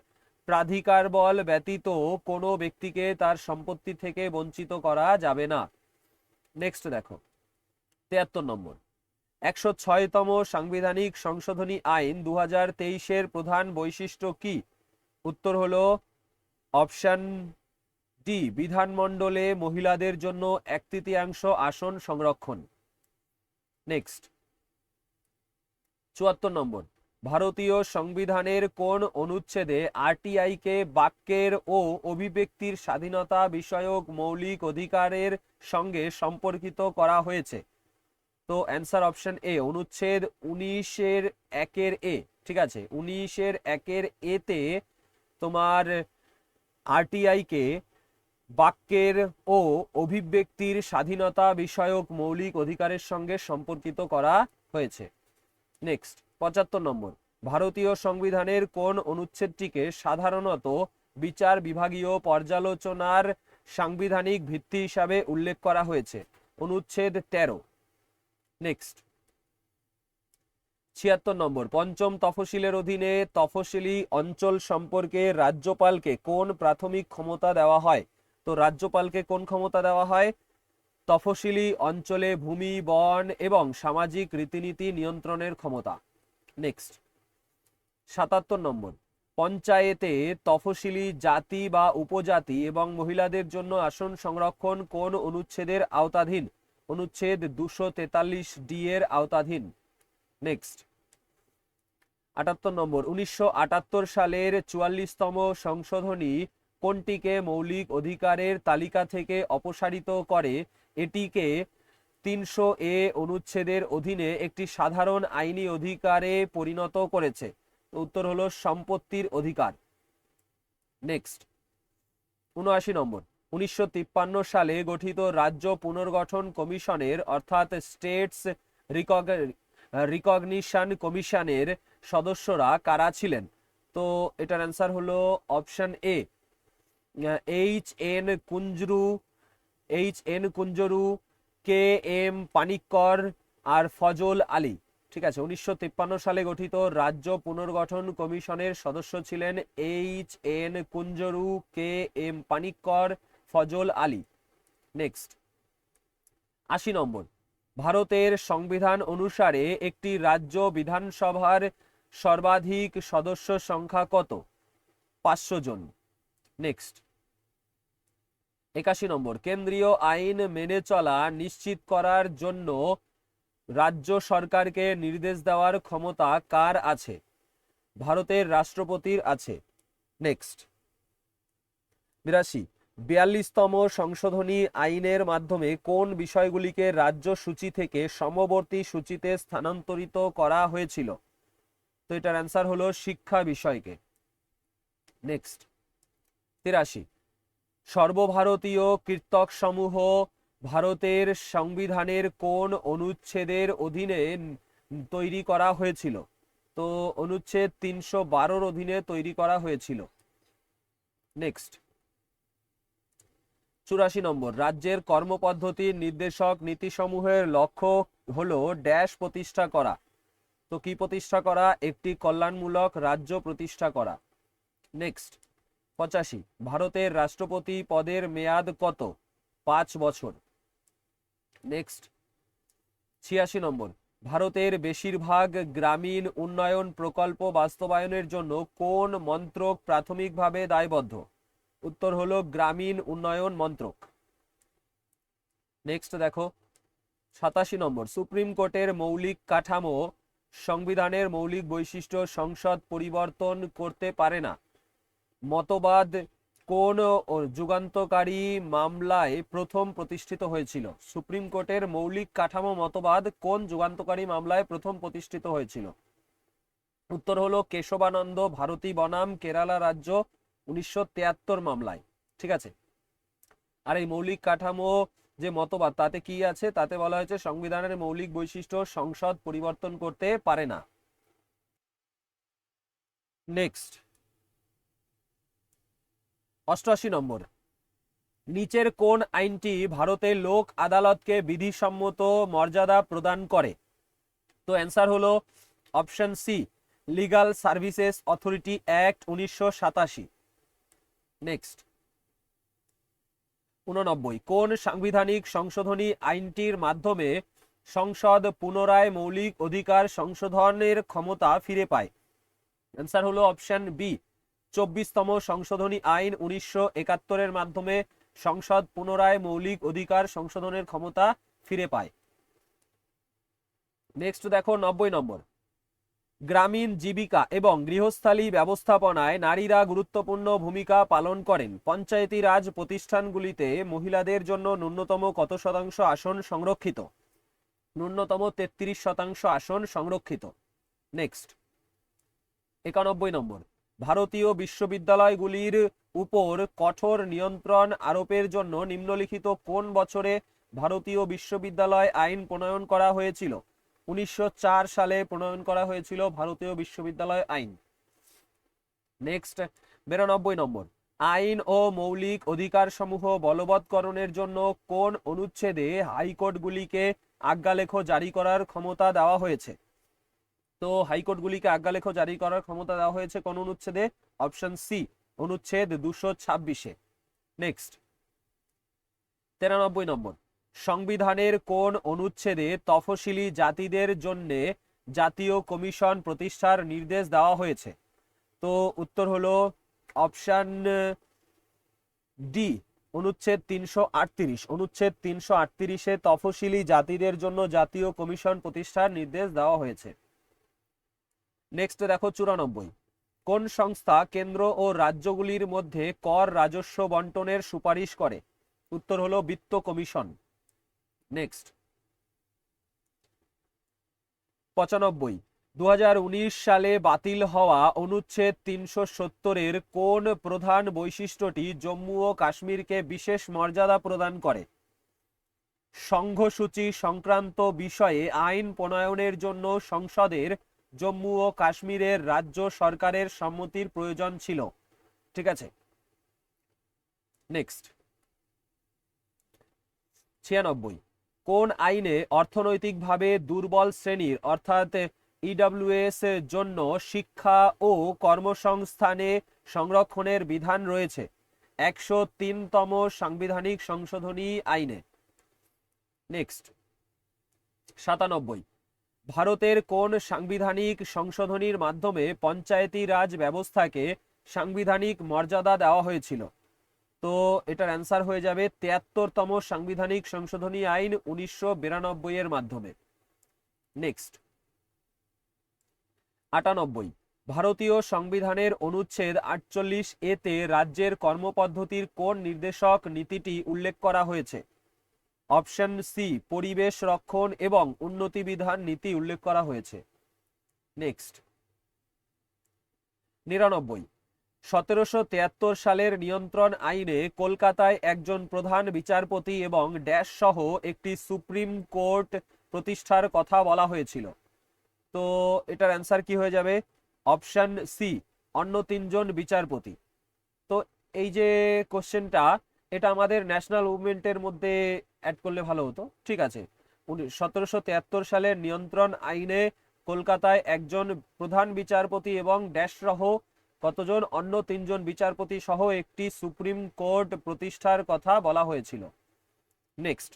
প্রাধিকার বল ব্যতীত কোনো ব্যক্তিকে তার সম্পত্তি থেকে বঞ্চিত করা যাবে না। নেক্সট দেখো 73 নম্বর, 106তম সাংবিধানিক সংশোধনী আইন 2023-এর প্রধান বৈশিষ্ট্য কি? উত্তর হলো অপশন ডি, বিধানমণ্ডলে মহিলাদের জন্য 1/3 আসন সংরক্ষণ। নেক্সট 74 নম্বর, ভারতীয় সংবিধানের কোন অনুচ্ছেদে আরটিআই কে বাক্যের ও অভিব্যক্তির স্বাধীনতা বিষয়ক মৌলিক অধিকারের সঙ্গে সম্পর্কিত করা হয়েছে? তো অ্যান্সার অপশন এ, অনুচ্ছেদ 19-এর 1-এর এ, ঠিক আছে। 19-এর 1-এর এতে তোমার আরটিআই কে বাক্যের ও অভিব্যক্তির স্বাধীনতা বিষয়ক মৌলিক অধিকারের সঙ্গে সম্পর্কিত করা হয়েছে। নেক্সট 75 নম্বর, ভারতীয় সংবিধানের কোন অনুচ্ছেদটিকে সাধারণত বিচার বিভাগীয় পর্যালোচনার সাংবিধানিক ভিত্তি হিসাবে উল্লেখ করা হয়েছে? অনুচ্ছেদ 13। নেক্সট 76 নম্বর, পঞ্চম তফসিলের অধীনে তফসিলি অঞ্চল সম্পর্কে রাজ্যপালকে কোন প্রাথমিক ক্ষমতা দেওয়া হয়? তো রাজ্যপালকে কোন ক্ষমতা দেওয়া হয়? তফসিলি অঞ্চলে ভূমি, বন এবং সামাজিক রীতিনীতি নিয়ন্ত্রণের ক্ষমতা। নেক্সট 77 নম্বর, পঞ্চায়েতে তফসিলি জাতি বা উপজাতি এবং মহিলাদের জন্য আসন সংরক্ষণ কোন অনুচ্ছেদের আওতাধীন? অনুচ্ছেদ 243D এর আওতাধীন। নেক্সট 78 নম্বর, 1978 সালের 44তম সংশোধনী কোনটিকে মৌলিক অধিকারের তালিকা থেকে অপসারিত করে এটিকে 300A অনুচ্ছেদের অধীনে একটি সাধারণ আইনি অধিকারে পরিণত করেছে? উত্তর হলো সম্পত্তির অধিকার। নেক্সট 79 নম্বর, 1953 সালে গঠিত রাজ্য পুনর্গঠন কমিশনের অর্থাৎ স্টেটস রিকগনিশন কমিশনের সদস্যরা কারা ছিলেন? তো এটার অ্যান্সার হলো option A, H N Kunzru, K M Panikkar আর ফজল আলী। ঠিক আছে, 1953 সালে গঠিত রাজ্য পুনর্গঠন কমিশনের সদস্য ছিলেন H N. Kunzru, K M Panikkar, Fazl Ali. Next 80 নম্বর, ভারতের সংবিধান অনুসারে একটি রাজ্য বিধানসভার সর্বাধিক সদস্য সংখ্যা কত? 500 জন। নেক্সট 81 নম্বর, কেন্দ্রীয় আইন মেনে চলা নিশ্চিত করার জন্য রাজ্য সরকারকে নির্দেশ দেওয়ার ক্ষমতা কার আছে? ভারতের রাষ্ট্রপতির আছে। নেক্সট 82, 42তম সংশোধনী আইনের মাধ্যমে কোন বিষয়গুলিকে রাজ্য সূচি থেকে সমবর্তী সূচিতে স্থানান্তরিত করা হয়েছিল? তো এটার অ্যান্সার হলো শিক্ষা বিষয়কে। নেক্সট 83, সর্বভারতীয় কীর্তক সমূহ ভারতের সংবিধানের কোন অনুচ্ছেদের অধীনে তৈরি করা হয়েছিল? তো অনুচ্ছেদ 312 অধীনে তৈরি করা হয়েছিল। নেক্সট 84 নম্বর, রাজ্যের কর্মপদ্ধতির নির্দেশক নীতিসমূহের লক্ষ্য হলো ড্যাশ প্রতিষ্ঠা করা। তো কি প্রতিষ্ঠা করা? একটি কল্যাণমূলক রাজ্য প্রতিষ্ঠা করা। নেক্সট 85, ভারতের রাষ্ট্রপতি পদের মেয়াদ কত? 5 বছর। নেক্সট 86 নম্বর, ভারতের বেশিরভাগ গ্রামীণ উন্নয়ন প্রকল্প বাস্তবায়নের জন্য কোন মন্ত্রক প্রাথমিকভাবে দায়বদ্ধ? উত্তর হলো গ্রামীণ উন্নয়ন মন্ত্রক। নেক্সট দেখো 87 নম্বর, সুপ্রিম কোর্টের মৌলিক কাঠামো সংবিধানের মৌলিক বৈশিষ্ট্য সংসদ পরিবর্তন করতে পারে না মতবাদ কোন যুগান্তকারী মামলায় প্রথম প্রতিষ্ঠিত হয়েছিল? সুপ্রিম কোর্টের মৌলিক কাঠামো মতবাদ কোন যুগান্তকারী মামলায় প্রথম প্রতিষ্ঠিত হয়েছিল? উত্তর হলো কেশবানন্দ ভারতী বনাম কেরালা রাজ্য 1973 মামলায়। ঠিক আছে, আর এই মৌলিক কাঠামো যে মতবাদ তাতে কি আছে? তাতে বলা হয়েছে সংবিধানের মৌলিক বৈশিষ্ট্য সংসদ পরিবর্তন করতে পারে না। নেক্সট 88 নম্বর, নিচের কোন আইনটি ভারতের লোক আদালতকে বিধিসম্মত মর্যাদা প্রদান করে? তো অ্যান্সার হলো option C, legal services authority act 1987। Next 89, কোন সাংবিধানিক সংশোধনী আইনটির মাধ্যমে সংসদ পুনরায় মৌলিক অধিকার সংশোধনের ক্ষমতা ফিরে পায়? অ্যান্সার হলো অপশন বি, 24তম সংশোধনী আইন 1971 মাধ্যমে সংসদ পুনরায় মৌলিক অধিকার সংশোধনের ক্ষমতা ফিরে পায়। নেক্সট দেখো 90 নম্বর, গ্রামীণ জীবিকা এবং গৃহস্থালী ব্যবস্থাপনায় নারীরা গুরুত্বপূর্ণ ভূমিকা পালন করেন। পঞ্চায়েতি রাজ প্রতিষ্ঠানগুলিতে মহিলাদের জন্য ন্যূনতম কত শতাংশ আসন সংরক্ষিত? ন্যূনতম 33% আসন সংরক্ষিত। নেক্সট 91 নম্বর, ভারতীয় বিশ্ববিদ্যালয়গুলির উপর কঠোর নিয়ন্ত্রণ আরোপের জন্য নিম্নলিখিত কোন বছরে ভারতীয় বিশ্ববিদ্যালয় আইন প্রণয়ন করা হয়েছিল? 1904 সালে প্রণয়ন করা হয়েছিল ভারতীয় বিশ্ববিদ্যালয় আইন। নেক্সট 92 নম্বর, আইন ও মৌলিক অধিকার সমূহ বলবৎকরণের জন্য কোন অনুচ্ছেদে হাইকোর্টগুলিকে আজ্ঞালেখ জারি করার ক্ষমতা দেওয়া হয়েছে? তো হাইকোর্টগুলিকে আজ্ঞালেখ জারি করার ক্ষমতা দেওয়া হয়েছে কোন অনুচ্ছেদে? অপশন সি, অনুচ্ছেদ 226-এ। নেক্সট 93 নম্বর, সংবিধানের কোন অনুচ্ছেদে তফসিলি জাতিদের জন্য জাতীয় কমিশন প্রতিষ্ঠার নির্দেশ দেওয়া হয়েছে? তো উত্তর হলো অপশন ডি, অনুচ্ছেদ 338। অনুচ্ছেদ 338-এ তফসিলি জাতিদের জন্য জাতীয় কমিশন প্রতিষ্ঠার নির্দেশ দেওয়া হয়েছে। নেক্সট দেখো 94, কোন সংস্থা কেন্দ্র ও রাজ্যগুলির মধ্যে কর রাজস্ব বন্টনের সুপারিশ করে? উত্তর হলো বিত্ত কমিশন। নেক্সট 95, 2019 সালে বাতিল হওয়া অনুচ্ছেদ 370-এর কোন প্রধান বৈশিষ্ট্যটি জম্মু ও কাশ্মীরকে বিশেষ মর্যাদা প্রদান করে? সংঘসূচি সংক্রান্ত বিষয়ে আইন প্রণয়নের জন্য সংসদের জম্মু ও কাশ্মীরের রাজ্য সরকারের সম্মতির প্রয়োজন ছিল। ঠিক আছে, নেক্সট। 96, কোন আইনে অর্থনৈতিকভাবে দুর্বল শ্রেণীর অর্থাৎ ইডব্লিউএস জন্য শিক্ষা ও কর্মসংস্থানে সংরক্ষণের বিধান রয়েছে? 103তম সাংবিধানিক সংশোধনী আইনে। নেক্সট। 97, ভারতের কোন সাংবিধানিক সংশোধনীর মাধ্যমে পঞ্চায়েতি রাজ ব্যবস্থাকে সাংবিধানিক মর্যাদা দেওয়া হয়েছিল? তো এটার অ্যান্সার হয়ে যাবে 73তম সাংবিধানিক সংশোধনী আইন 1992 এর মাধ্যমে। নেক্সট। 98, ভারতীয় সংবিধানের অনুচ্ছেদ 48 এতে রাজ্যের কর্মপদ্ধতির কোন নির্দেশক নীতিটি উল্লেখ করা হয়েছে? অপশন সি, পরিবেশ রক্ষণ এবং উন্নতি বিধান নীতি উল্লেখ করা হয়েছে। নেক্সট। 99, 1773 সালের নিয়ন্ত্রণ আইনে কলকাতায় একজন প্রধান বিচারপতি এবং ড্যাশ সহ একটি সুপ্রিম কোর্ট প্রতিষ্ঠার কথা বলা হয়েছিল। তো এটার অ্যান্সার কি হয়ে যাবে? অপশন সি, অন্য 3 জন বিচারপতি। তো এই যে কোশ্চেনটা, এটা আমাদের ন্যাশনাল মুভমেন্টের মধ্যে অ্যাড করলে ভালো হতো। ঠিক আছে, 1773 সালের নিয়ন্ত্রণ আইনে কলকাতায় একজন প্রধান বিচারপতি এবং ড্যাশ সহ কতজন? অন্য 3 জন বিচারপতি সহ একটি সুপ্রিম কোর্ট প্রতিষ্ঠার কথা বলা হয়েছিল। নেক্সট।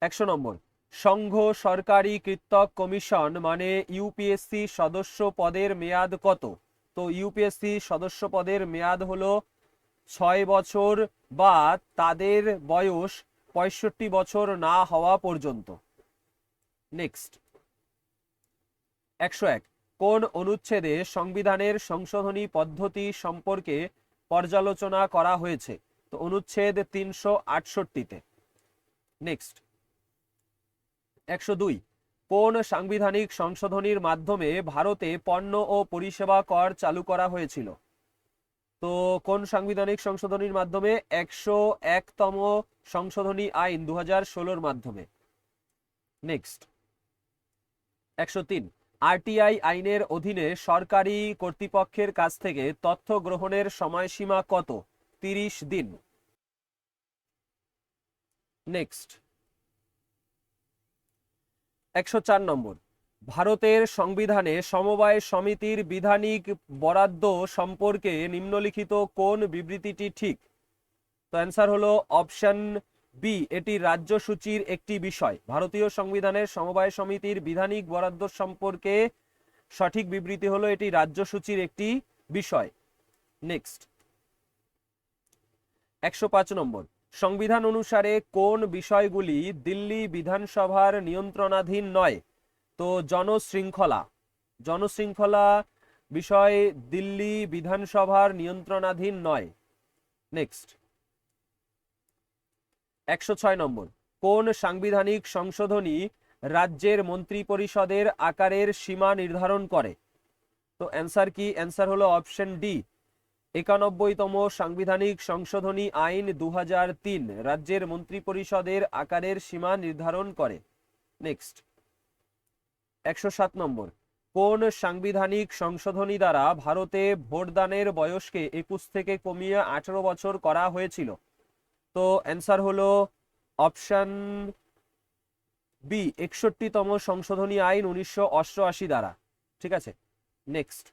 100 নম্বর, সংঘ সরকারি কৃতক কমিশন মানে ইউপিএসসি সদস্য পদের মেয়াদ কত? তো ইউপিএসসি সদস্য পদের মেয়াদ হলো 6 বছর বা তাদের বয়স 65 বছর না হওয়া পর্যন্ত। নেক্সট। 101, কোন অনুচ্ছেদে সংবিধানের সংশোধনী পদ্ধতি সম্পর্কে পর্যালোচনা করা হয়েছে? তো অনুচ্ছেদ 368-তে। নেক্সট। 102, কোন সাংবিধানিক সংশোধনীর মাধ্যমে ভারতে পণ্য ও পরিষেবা কর চালু করা হয়েছিল? তো কোন সাংবিধানিক সংশোধনীর মাধ্যমে? 101তম সংশোধনী আইন 2016-র মাধ্যমে। নেক্সট। 103, আরটিআই আইনের অধীনে সরকারি কর্তৃপক্ষের কাছ থেকে তথ্য গ্রহণের সময়সীমা কত? 30 দিন। নেক্সট। 104 নম্বর, ভারতের সংবিধানে সমবায় সমিতির বিধানিক বরাদ্দ সম্পর্কে নিম্নলিখিত কোন বিবৃতিটি ঠিক? তো অ্যান্সার হলো অপশন বি, এটি রাজ্য সূচির একটি বিষয়। ভারতীয় সংবিধানের সমবায় সমিতির বিধানিক বরাদ্দ সম্পর্কে সঠিক বিবৃতি হলো এটি রাজ্য সূচির একটি বিষয়। নেক্সট। 105 নম্বর, সংবিধান অনুসারে কোন বিষয়গুলি দিল্লি বিধানসভার নিয়ন্ত্রণাধীন নয়? তো জনশৃঙ্খলা বিষয় দিল্লি বিধানসভার নিয়ন্ত্রণাধীন নয়। নেক্সট। 106 নম্বর, কোন সাংবিধানিক সংশোধনী রাজ্যের মন্ত্রিপরিষদের আকারের সীমা নির্ধারণ করে? তো অ্যান্সার কি? অ্যান্সার হলো অপশন ডি, 91তম সাংবিধানিক সংশোধনী আইন 2003 রাজ্যের মন্ত্রিপরিষদের আকারের সীমা নির্ধারণ করে। নেক্সট। 107 নম্বর, কোন সাংবিধানিক সংশোধনী দ্বারা ভারতে ভোটদানের বয়সকে 21 থেকে কমিয়ে 18 বছর করা হয়েছিল? তো অ্যান্সার হলো অপশন বি, 61তম সংশোধনী আইন 1988 দ্বারা। ঠিক আছে, নেক্সট।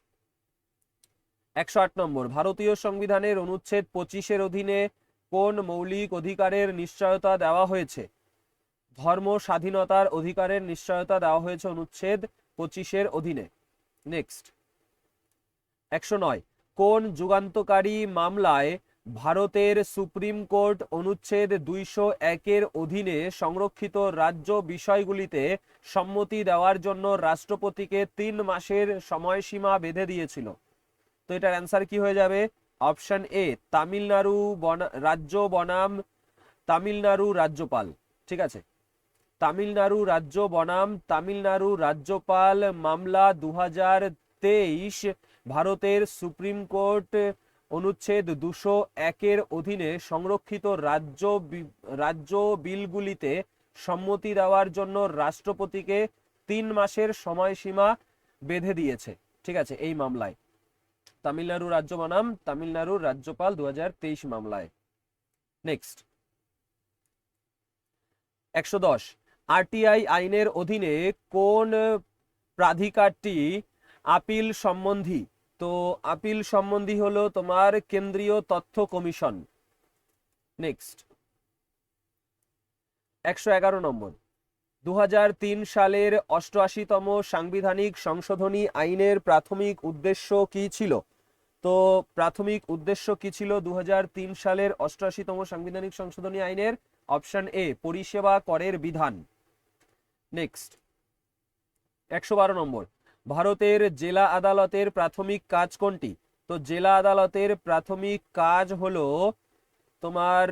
108 নম্বর, ভারতীয় সংবিধানের অনুচ্ছেদ 25-এর অধীনে কোন মৌলিক অধিকারের নিশ্চয়তা দেওয়া হয়েছে? ধর্ম স্বাধীনতার অধিকারের নিশ্চয়তা দেওয়া হয়েছে অনুচ্ছেদ 25-এর অধীনে। নেক্সট। 109, কোন যুগান্তকারী মামলায় ভারতের সুপ্রিম কোর্ট অনুচ্ছেদ 201-এর অধীনে সংরক্ষিত রাজ্য বিষয়গুলিতে সম্মতি দেওয়ার জন্য রাষ্ট্রপতিকে 3 মাসের সময়সীমা বেঁধে দিয়েছিল? তো এটার অ্যান্সার কি হয়ে যাবে? অপশন এ, তামিলনাড়ু রাজ্য বনাম তামিলনাড়ু রাজ্যপাল। ঠিক আছে, তামিলনাড়ু রাজ্য বনাম তামিলনাড়ু রাজ্যপাল মামলা 2023 ভারতের সুপ্রিম কোর্ট অনুচ্ছেদ 201-এর অধীনে সংরক্ষিত রাজ্য বিলগুলিতে সম্মতি দেওয়ার জন্য রাষ্ট্রপতিকে 3 মাসের সময়সীমা বেঁধে দিয়েছে। ঠিক আছে, এই মামলায় তামিলনাড়ু রাজ্য বনাম তামিলনাড়ুর রাজ্যপাল 2023 মামলায়। নেক্সট 110, আরটিআই আইনের অধীনে কোন প্রাধিকারটি আপিল সম্বন্ধী? তো আপিল সম্বন্ধী হলো তোমার কেন্দ্রীয় তথ্য কমিশন। নেক্সট 111 নম্বর, 2003 সালের 88তম সাংবিধানিক সংশোধনী আইনের প্রাথমিক উদ্দেশ্য কি ছিল? তো প্রাথমিক উদ্দেশ্য কি ছিল 2003 সালের 88তম সাংবিধানিক সংশোধনী আইনের? অপশন এ, পরিষেবা করের বিধান। নেক্সট 112 নম্বর, ভারতের জেলা আদালতের প্রাথমিক কাজ কোনটি? তো জেলা আদালতের প্রাথমিক কাজ হলো তোমার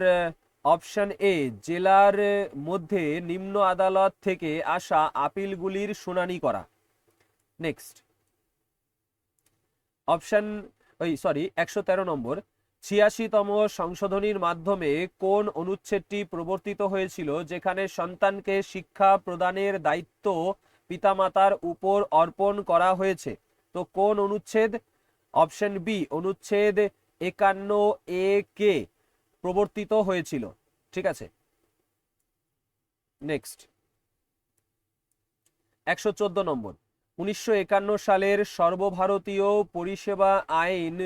অপশন এ, জেলার মধ্যে নিম্ন আদালত থেকে আসা আপিলগুলির শুনানি করা। নেক্সট অপশন 113 নম্বর, 86তম সংশোধনীর মাধ্যমে কোন অনুচ্ছেদটি প্রবর্তিত হয়েছিল যেখানে সন্তানকে শিক্ষা প্রদানের দায়িত্ব পিতামাতার উপর অর্পণ করা হয়েছে? তো কোন অনুচ্ছেদ? অপশন বি, অনুচ্ছেদ 51A কে প্রবর্তিত হয়েছিল। ঠিক আছে, নেক্সট 114 নম্বর, 1951 সালের সর্বভারতীয় পরিষেবা আইন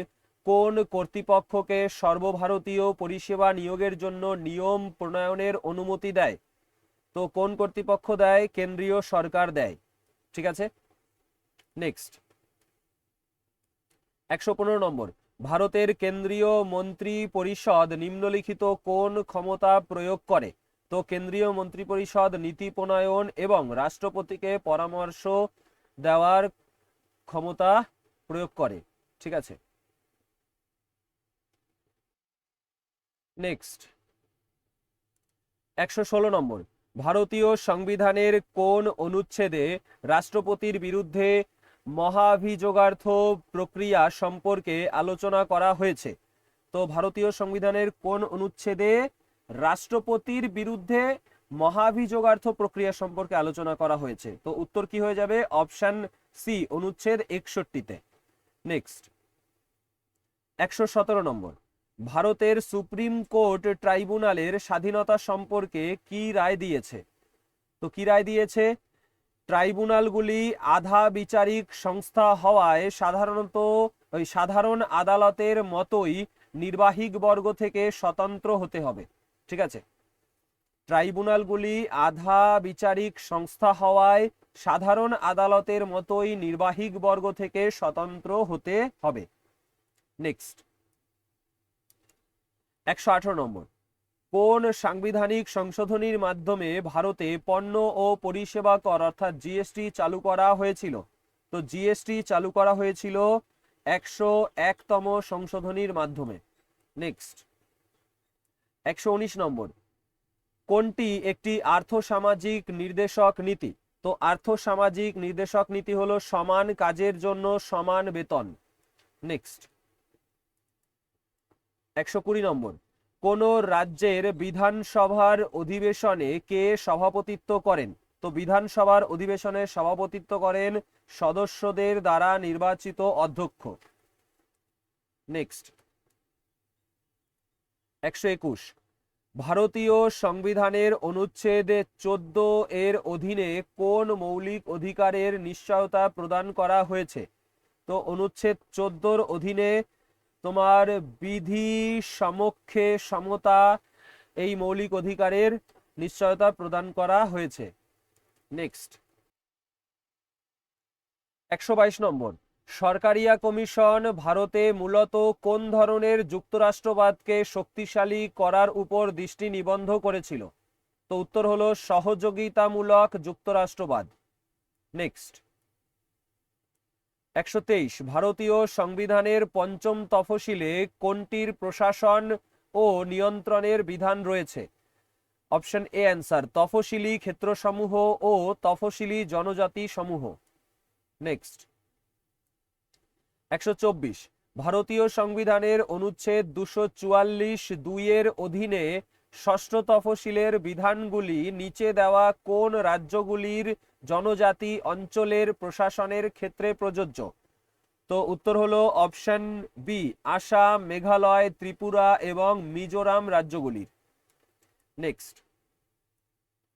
কোন কর্তৃপক্ষকে সর্বভারতীয় পরিষেবা নিয়োগের জন্য নিয়ম প্রণয়নের অনুমতি দেয়? তো কোন কর্তৃপক্ষ দেয়? কেন্দ্রীয় সরকার দেয়। ঠিক আছে, নেক্সট 115 নম্বর, ভারতের কেন্দ্রীয় মন্ত্রী পরিষদ নিম্নলিখিত কোন ক্ষমতা প্রয়োগ করে? তো কেন্দ্রীয় মন্ত্রী পরিষদ নীতি প্রণয়ন এবং রাষ্ট্রপতিকে পরামর্শ দেওয়ার ক্ষমতা প্রয়োগ করে। ঠিক আছে, নেক্সট 116 নম্বর, ভারতীয় সংবিধানের কোন অনুচ্ছেদে রাষ্ট্রপতির বিরুদ্ধে মহাভিযোগার্থ প্রক্রিয়া সম্পর্কে আলোচনা করা হয়েছে? তো ভারতীয় সংবিধানের কোন অনুচ্ছেদে রাষ্ট্রপতির বিরুদ্ধে মহাভিযোগার্থ প্রক্রিয়া সম্পর্কে আলোচনা করা হয়েছে? তো উত্তর কি হয়ে যাবে? অপশন সি, অনুচ্ছেদ 61-তে। নেক্সট 117 নম্বর, ভারতের সুপ্রিম কোর্ট ট্রাইব্যুনালের স্বাধীনতা সম্পর্কে কি রায় দিয়েছে? তো কি রায় দিয়েছে? ট্রাইব্যুনালগুলি আধা বিচারিক সংস্থা হওয়ায় সাধারণ আদালতের মতোই নির্বাহী বর্গ থেকে স্বতন্ত্র হতে হবে। ঠিক আছে, ট্রাইব্যুনালগুলি আধা বিচারিক সংস্থা হওয়ায় সাধারণ আদালতের মতোই নির্বাহী বর্গ থেকে স্বতন্ত্র হতে হবে। নেক্সট 118 নম্বর, কোন সাংবিধানিক সংশোধনীর মাধ্যমে ভারতে পণ্য ও পরিষেবা কর অর্থাৎ জিএসটি চালু করা হয়েছিল? তো জিএসটি চালু করা হয়েছিল 101তম সংশোধনীর মাধ্যমে। নেক্সট 119 নম্বর, কোনটি একটি আর্থসামাজিক নির্দেশক নীতি? তো আর্থসামাজিক নির্দেশক নীতি হলো সমান কাজের জন্য সমান বেতন। নেক্সট 120 নম্বর, কোন রাজ্যের বিধানসভার অধিবেশনে কে সভাপতিত্ব করেন? তো বিধানসভার অধিবেশনে সভাপতিত্ব করেন সদস্যদের দ্বারা নির্বাচিত অধ্যক্ষ। নেক্সট 121, ভারতীয় সংবিধানের অনুচ্ছেদ 14 এর অধীনে কোন মৌলিক অধিকারের নিশ্চয়তা প্রদান করা হয়েছে? তো অনুচ্ছেদ 14-র অধীনে তোমার বিধি সমক্ষে সমতা এই মৌলিক অধিকারের নিশ্চয়তা প্রদান করা হয়েছে। নেক্সট 122 নম্বর, সরকারিয়া কমিশন ভারতে মূলত কোন ধরনের যুক্তরাষ্ট্রবাদকে শক্তিশালী করার উপর দৃষ্টি নিবদ্ধ করেছিল? তো উত্তর হলো সহযোগিতামূলক যুক্তরাষ্ট্রবাদ। নেক্সট 123, ভারতীয় সংবিধানের 5ম তফসিলে কোনটির প্রশাসন ও নিয়ন্ত্রণের বিধান রয়েছে? অপশন এ অ্যান্সার তফসিলি ক্ষেত্রসমূহ ও তফসিলি জনজাতি সমূহ। নেক্সট 124, ভারতীয় সংবিধানের অনুচ্ছেদ 244(2) এর অধীনে ষষ্ঠ তফসিলের বিধানগুলি নিচে দেওয়া কোন রাজ্যগুলির জনজাতি অঞ্চলের প্রশাসনের ক্ষেত্রে প্রযোজ্য? তো উত্তর হলো অপশন বি আসাম, মেঘালয়, ত্রিপুরা এবং মিজোরাম রাজ্যগুলির। নেক্সট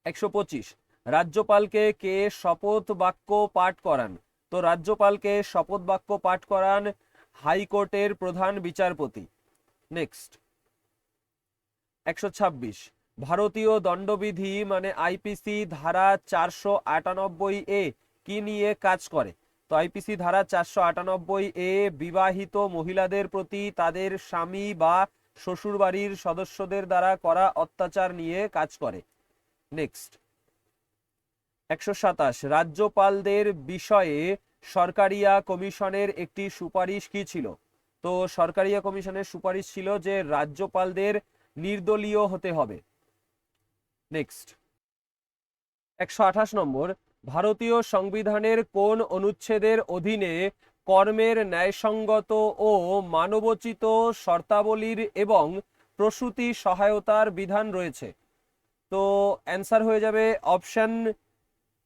125, রাজ্যপালকে কে শপথ বাক্য পাঠ করান? তো রাজ্যপালকে শপথ বাক্য পাঠ করান হাইকোর্টের প্রধান বিচারপতি। নেক্সট 126, ভারতীয় দণ্ডবিধি মানে আইপিসি ধারা 498 কি নিয়ে কাজ করে? তো আইপিসি ধারা 498 বিবাহিত মহিলাদের প্রতি তাদের স্বামী বা শ্বশুরবাড়ির সদস্যদের দ্বারা করা অত্যাচার নিয়ে কাজ করে। নেক্সট 127, রাজ্যপালদের বিষয়ে সরকারিয়া কমিশনের একটি সুপারিশ কি ছিল? তো সরকারিয়া কমিশনের সুপারিশ ছিল যে রাজ্যপালদের নির্দলীয় হতে হবে। নেক্সট 128 নম্বর, ভারতীয় সংবিধানের কোন অনুচ্ছেদের অধীনে কর্মের ন্যায়সঙ্গত ও মানবোচিত শর্তাবলীর এবং প্রসূতি সহায়তার বিধান রয়েছে? তো অ্যান্সার হয়ে যাবে অপশন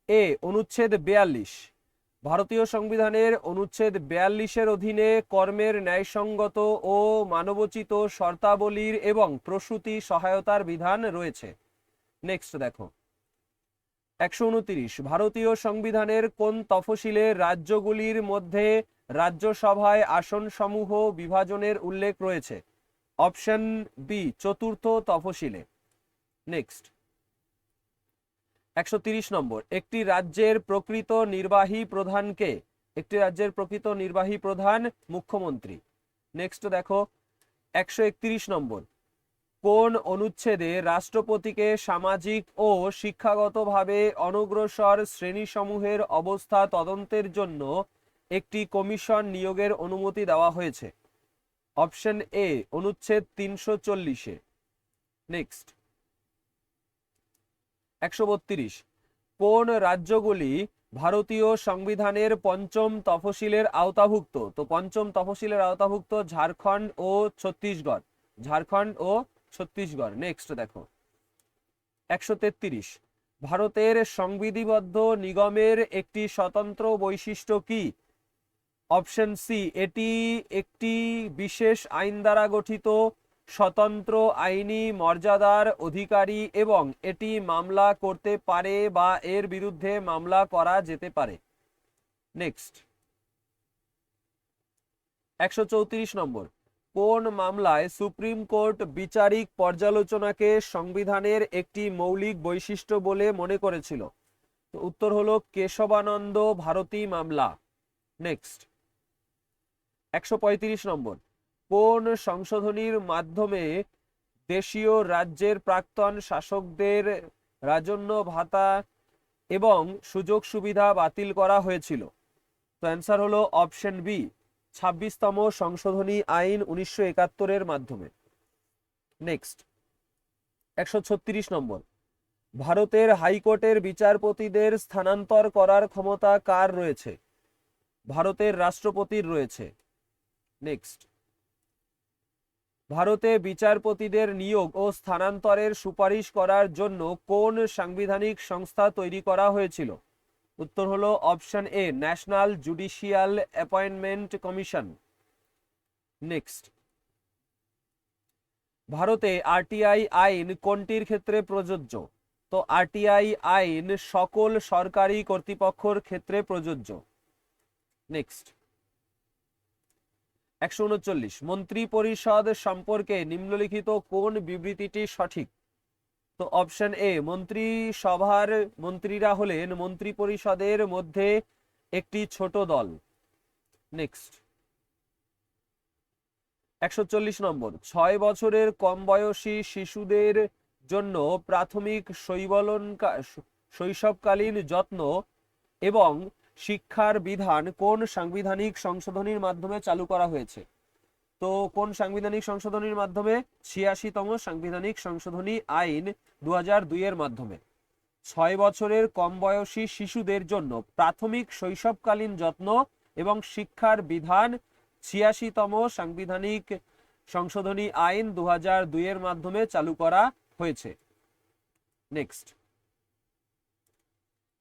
এ অনুচ্ছেদ 42। ভারতীয় সংবিধানের অনুচ্ছেদ 42-এর অধীনে কর্মের ন্যায়সঙ্গত ও মানবোচিত শর্তাবলীর এবং প্রসূতি সহায়তার বিধান রয়েছে। নেক্সট দেখো 129, ভারতীয় সংবিধানের কোন তফসিলে রাজ্যগুলির মধ্যে রাজ্যসভায় আসনসমূহ বিভাজনের উল্লেখ রয়েছে? অপশন বি চতুর্থ তফসিলে। নেক্সট 130 নম্বর, একটি রাজ্যের প্রকৃত নির্বাহী প্রধানকে? একটি রাজ্যের প্রকৃত নির্বাহী প্রধান মুখ্যমন্ত্রী। নেক্সট দেখো 131 নম্বর, কোন অনুচ্ছেদে রাষ্ট্রপতিকে সামাজিক ও শিক্ষাগতভাবে অনগ্রসর শ্রেণীসমূহের অবস্থা তদন্তের জন্য একটি কমিশন নিয়োগের অনুমতি দেওয়া হয়েছে? অপশন এ অনুচ্ছেদ 340-এ। নেক্সট 132, কোন রাজ্যগুলি ভারতীয় সংবিধানের পঞ্চম তফসিলের আওতাভুক্ত? তো পঞ্চম তফসিলের আওতাভুক্ত ঝাড়খণ্ড ও ছত্তিশগড়। ঝাড়খণ্ড ও ছত্তিশগড়। নেক্সট দেখো 133, ভারতের সংবিধিবদ্ধ নিগমের একটি স্বতন্ত্র বৈশিষ্ট্য কি? অপশন সি এটি একটি বিশেষ আইন দ্বারা গঠিত স্বতন্ত্র আইনি মর্যাদার অধিকারী এবং এটি মামলা করতে পারে বা এর বিরুদ্ধে মামলা করা যেতে পারে। নেক্সট 134 নম্বর, কোন মামলায় সুপ্রিম কোর্ট বিচারিক পর্যালোচনাকে সংবিধানের একটি মৌলিক বৈশিষ্ট্য বলে মনে করেছিল? তো উত্তর হলো কেশবানন্দ ভারতী মামলা। নেক্সট 135 নম্বর, কোন সংশোধনীর মাধ্যমে দেশীয় রাজ্যের প্রাক্তন শাসকদের রাজন্য ভাতা এবং সুযোগ সুবিধা বাতিল করা হয়েছিল? তো অ্যান্সার হলো অপশন বি 26তম সংশোধনী আইন 1971-এর মাধ্যমে। নেক্সট 136 নম্বর, ভারতের হাইকোর্টের বিচারপতিদের স্থানান্তর করার ক্ষমতা কার রয়েছে? ভারতের রাষ্ট্রপতির রয়েছে। নেক্সট, ভারতে বিচারপতিদের নিয়োগ ও স্থানান্তরের সুপারিশ করার জন্য কোন সাংবিধানিক সংস্থা তৈরি করা হয়েছিল? উত্তর হলো option a national judicial appointment commission. Next, ভারতে আরটিআই আইন কোনটির ক্ষেত্রে প্রযোজ্য? তো আরটিআই আইন সকল সরকারি কর্তৃপক্ষের ক্ষেত্রে প্রযোজ্য। নেক্সট 139, মন্ত্রী পরিষদ সম্পর্কে নিম্নলিখিত কোন বিবৃতিটি সঠিক? তো অপশন এ মন্ত্রিসভার মন্ত্রীরা হলেন মন্ত্রী পরিষদের মধ্যে একটি ছোট দল। নেক্সট 140 নম্বর, 6 বছরের কম বয়সী শিশুদের জন্য প্রাথমিক শৈশবকালীন যত্ন এবং শিক্ষার বিধান কোন সাংবিধানিক সংশোধনীর মাধ্যমে চালু করা হয়েছে? তো তো কোন সাংবিধানিক সংশোধনীর মাধ্যমে? 86তম সাংবিধানিক সংশোধনী আইন 2002 এর মাধ্যমে। 6 বছরের কম বয়সী শিশুদের জন্য প্রাথমিক শৈশবকালীন যত্ন এবং শিক্ষার বিধান 86তম সাংবিধানিক সংশোধনী আইন 2002 এর মাধ্যমে চালু করা হয়েছে। নেক্সট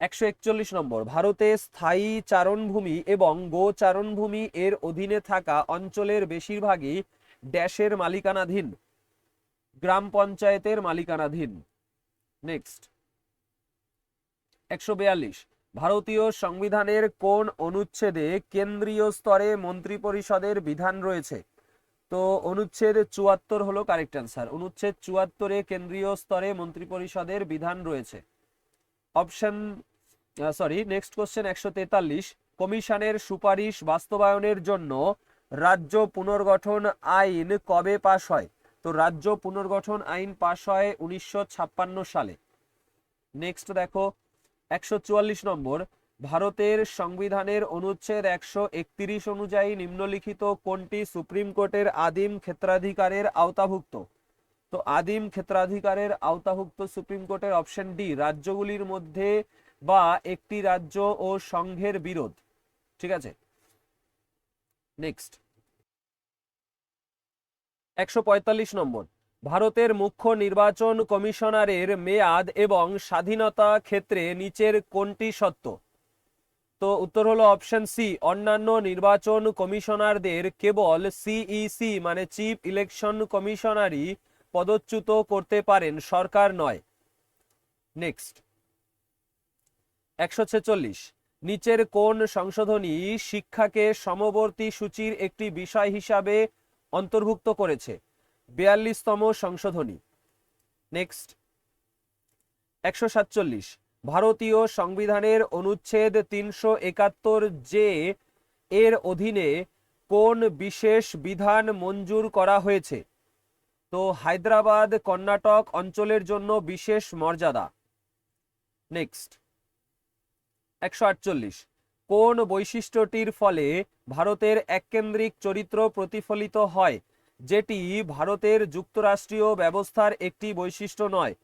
141 নম্বর, ভারতে স্থায়ী চারণভূমি এবং গোচারণভূমি এর অধীনে থাকা অঞ্চলের বেশিরভাগই ড্যাশের মালিকানাধীন? গ্রাম পঞ্চায়েতের মালিকানাধীন। নেক্সট 142, ভারতীয় সংবিধানের কোন অনুচ্ছেদে কেন্দ্রীয় স্তরে মন্ত্রিপরিষদের বিধান রয়েছে? তো অনুচ্ছেদ 74 হলো কারেক্ট অ্যান্সার। অনুচ্ছেদ 74-এ কেন্দ্রীয় স্তরে মন্ত্রিপরিষদের বিধান রয়েছে। অপশন নেক্সট কোশ্চেন 143, কমিশনের সুপারিশ বাস্তবায়নের জন্য রাজ্য পুনর্গঠন আইন কবে পাশ হয়? তো রাজ্য পুনর্গঠন আইন পাশ হয় 1956 সালে। নেক্সট দেখো 144 নম্বর, ভারতের সংবিধানের অনুচ্ছেদ 131 অনুযায়ী নিম্নলিখিত কোনটি সুপ্রিম কোর্টের আদিম ক্ষেত্রাধিকারের আওতাভুক্ত? তো আদিম ক্ষেত্রাধিকারের আওতাভুক্ত সুপ্রিম কোর্টের অপশন ডি, রাজ্যগুলির মধ্যে বা একটি রাজ্য ও সংঘের বিরোধ। ঠিক আছে। নেক্সট 145 নম্বর, ভারতের মুখ্য নির্বাচন কমিশনারের মেয়াদ এবং স্বাধীনতা ক্ষেত্রে নিচের কোনটি সত্য? তো উত্তর হলো অপশন সি, অন্যান্য নির্বাচন কমিশনারদের কেবল সিইসি মানে চিফ ইলেকশন কমিশনারই পদচ্যুত করতে পারেন, সরকার নয়। নেক্সট 146, নিচের কোন সংশোধনী শিক্ষাকে সমবর্তী সূচির একটি বিষয় হিসাবে অন্তর্ভুক্ত করেছে? 42তম সংশোধনী। নেক্সট 147, ভারতীয় সংবিধানের অনুচ্ছেদ 371 যে এর অধীনে কোন বিশেষ বিধান মঞ্জুর করা হয়েছে? তো হায়দ্রাবাদ কর্ণাটক অঞ্চলের জন্য বিশেষ মর্যাদা। নেক্সট 148, কোন বৈশিষ্ট্যটির ফলে ভারতের এককেন্দ্রিক চরিত্র প্রতিফলিত হয়, যেটি ভারতের যুক্তরাষ্ট্রীয় ব্যবস্থার একটি বৈশিষ্ট্য নয়?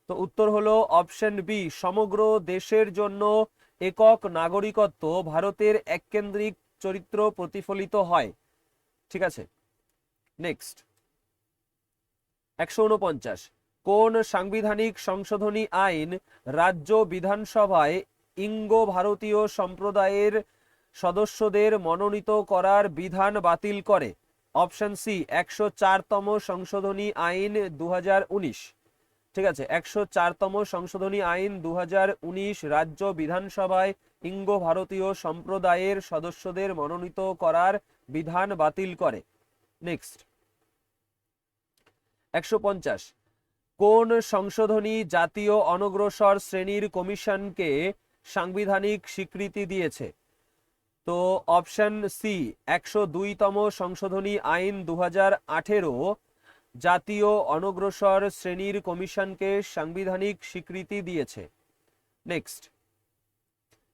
তো উত্তর হলো অপশন বি, সমগ্র দেশের জন্য একক নাগরিকত্ব ভারতের এককেন্দ্রিক চরিত্র প্রতিফলিত হয়। ঠিক আছে। নেক্সট 149, কোন সাংবিধানিক সংশোধনী আইন রাজ্য বিধানসভায় ইঙ্গো ভারতীয় সম্প্রদায়ের সদস্যদের মনোনীত করার বিধান বাতিল করে? অপশন সি, 104তম সংশোধনী আইন 2019। ঠিক আছে, 104তম সংশোধনী আইন 2019 রাজ্য বিধানসভায় ইঙ্গো ভারতীয় সম্প্রদায়ের সদস্যদের মনোনীত করার বিধান বাতিল করে। নেক্সট 150, কোন সংশোধনী জাতীয় অনগ্রসর শ্রেণীর কমিশনকে সাংবিধানিক স্বীকৃতি দিয়েছে? তো অপশন সি, 102তম সংশোধনী আইন 2018 জাতীয় অনগ্রসর শ্রেণীর কমিশনকে সাংবিধানিক স্বীকৃতি দিয়েছে। নেক্সট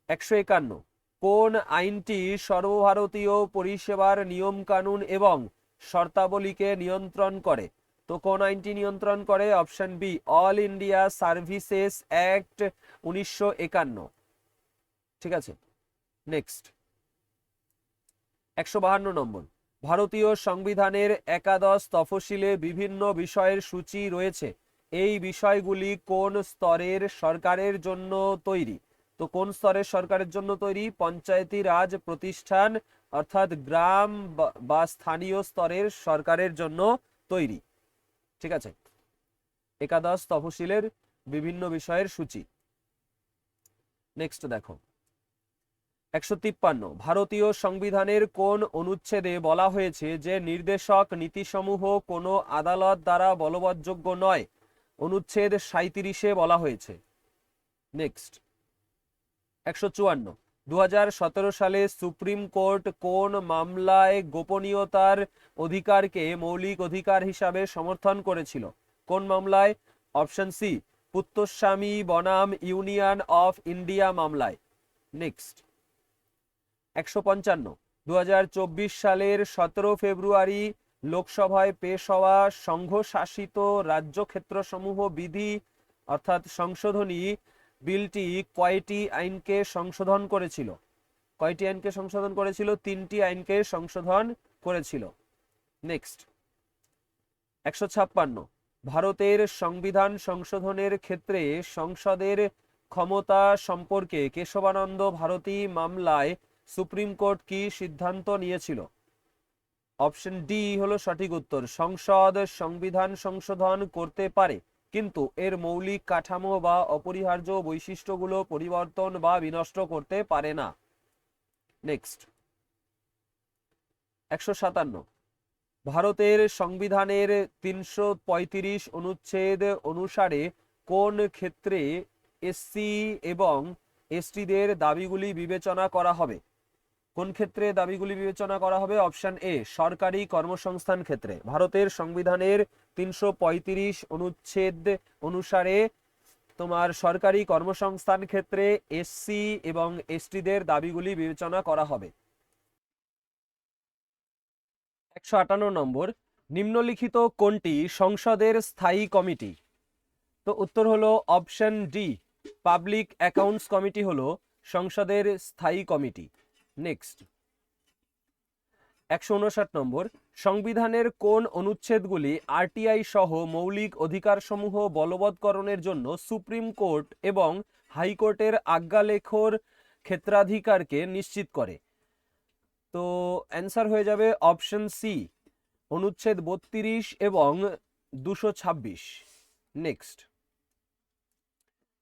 151, কোন আইনটি সর্বভারতীয় পরিষেবার নিয়ম কানুন এবং শর্তাবলীকে নিয়ন্ত্রণ করে? তো কোন আইনটি নিয়ন্ত্রণ করে? Option B, all India services act 1951। ঠিক আছে। নেক্সট 152 নম্বর, ভারতীয় সংবিধানের একাদশ তফসিলে বিভিন্ন বিষয়ের সূচি রয়েছে, এই বিষয়গুলি কোন স্তরের সরকারের জন্য তৈরি? তো কোন স্তরের সরকারের জন্য তৈরি? পঞ্চায়েতি রাজ প্রতিষ্ঠান অর্থাৎ গ্রাম বা স্থানীয় স্তরের সরকারের জন্য তৈরি। ঠিক আছে, একাদশ তফসিলের বিভিন্ন বিষয়ের সূচি। নেক্সট দেখো 153, ভারতীয় সংবিধানের কোন অনুচ্ছেদে বলা হয়েছে যে নির্দেশক নীতিসমূহ কোনো আদালত দ্বারা বলবৎযোগ্য নয়? অনুচ্ছেদ 37-এ বলা হয়েছে। নেক্সট 154, 2017 সালে সুপ্রিম কোর্ট কোন মামলায় গোপনীয়তার অধিকারকে মৌলিক অধিকার হিসাবে সমর্থন করেছিল? কোন মামলায়? অপশন সি, পুত্তস্বামী বনাম ইউনিয়ন অফ ইন্ডিয়া মামলায়। নেক্সট 155, 2024 সালের 17 ফেব্রুয়ারি লোকসভায় পেশ হওয়া সংঘশাসিত রাজ্যক্ষেত্রসমূহ বিধি অর্থাৎ সংশোধনী বিলটি কয়টি আইনকে সংশোধন করেছিল? কয়টি আইনকে সংশোধন করেছিল? 3টি আইনকে সংশোধন করেছিল। নেক্সট 156, ভারতের সংবিধান সংশোধনের ক্ষেত্রে সংসদের ক্ষমতা সম্পর্কে কেশবানন্দ ভারতী মামলায় সুপ্রিম কোর্ট কি সিদ্ধান্ত নিয়েছিল? অপশন ডি হলো সঠিক উত্তর। সংসদ সংবিধান সংশোধন করতে পারে, কিন্তু এর মৌলিক কাঠামো বা অপরিহার্য বৈশিষ্ট্যগুলো পরিবর্তন বা বিনষ্ট করতে পারে না। নেক্সট 157, ভারতের সংবিধানের 335 অনুচ্ছেদ অনুসারে কোন ক্ষেত্রে এসসি এবং এসটিদের দাবিগুলি বিবেচনা করা হবে? কোন ক্ষেত্রে দাবিগুলি বিবেচনা করা হবে? অপশন এ, সরকারি কর্মসংস্থান ক্ষেত্রে। ভারতের সংবিধানের 335 অনুচ্ছেদ অনুসারে তোমার সরকারি কর্মসংস্থান ক্ষেত্রে এসসি এবং এসটিদের দাবিগুলি বিবেচনা করা হবে। 158 নম্বর, নিম্নলিখিত কোনটি সংসদের স্থায়ী কমিটি? তো উত্তর হলো option D, public accounts committee হলো সংসদের স্থায়ী কমিটি। নেক্সট 159 নম্বর, সংবিধানের কোন অনুচ্ছেদগুলি আরটিআই সহ মৌলিক অধিকারসমূহ বলবৎকরণের জন্য সুপ্রিম কোর্ট এবং হাইকোর্টের আজ্ঞালেখর ক্ষেত্রাধিকারকে নিশ্চিত করে? তো অ্যান্সার হয়ে যাবে অপশন সি, অনুচ্ছেদ 32 এবং 226। নেক্সট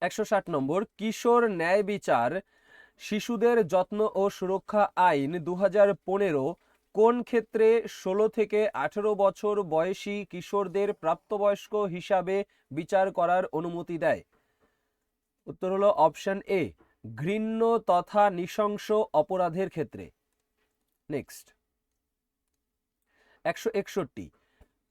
160 নম্বর, কিশোর ন্যায় বিচার শিশুদের যত্ন ও সুরক্ষা আইন 2015 কোন ক্ষেত্রে 16 থেকে 18 বছর বয়সী কিশোরদের প্রাপ্তবয়স্ক হিসাবে বিচার করার অনুমতি দেয়? উত্তর হলো অপশন এ, ঘৃণ্য তথা নৃশংস অপরাধের ক্ষেত্রে। নেক্সট 161,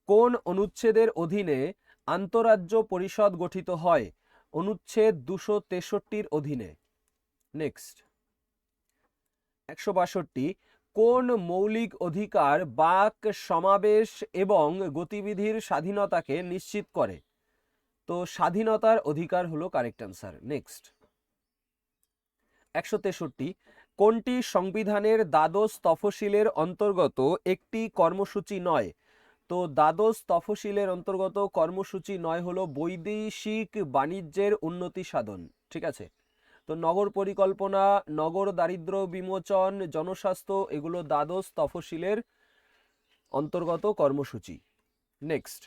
কোন অনুচ্ছেদের অধীনে আন্তঃরাজ্য পরিষদ গঠিত হয়? অনুচ্ছেদ 263 অধীনে। নেক্সট 162, কোন মৌলিক অধিকার বাক সমাবেশ এবং গতিবিধির স্বাধীনতাকে নিশ্চিত করে? তো স্বাধীনতার অধিকার হলো কারেক্ট অ্যান্সার। নেক্সট 163, কোনটি সংবিধানের দ্বাদশ তফসিলের অন্তর্গত একটি কর্মসূচি নয়? তো দ্বাদশ তফসিলের অন্তর্গত কর্মসূচি নয় হলো বৈদেশিক বাণিজ্যের উন্নতি সাধন। ঠিক আছে, তো নগর পরিকল্পনা, নগর দারিদ্র বিমোচন, জনস্বাস্থ্য এগুলো দ্বাদশ তফসিলের অন্তর্গত কর্মসূচি। নেক্সট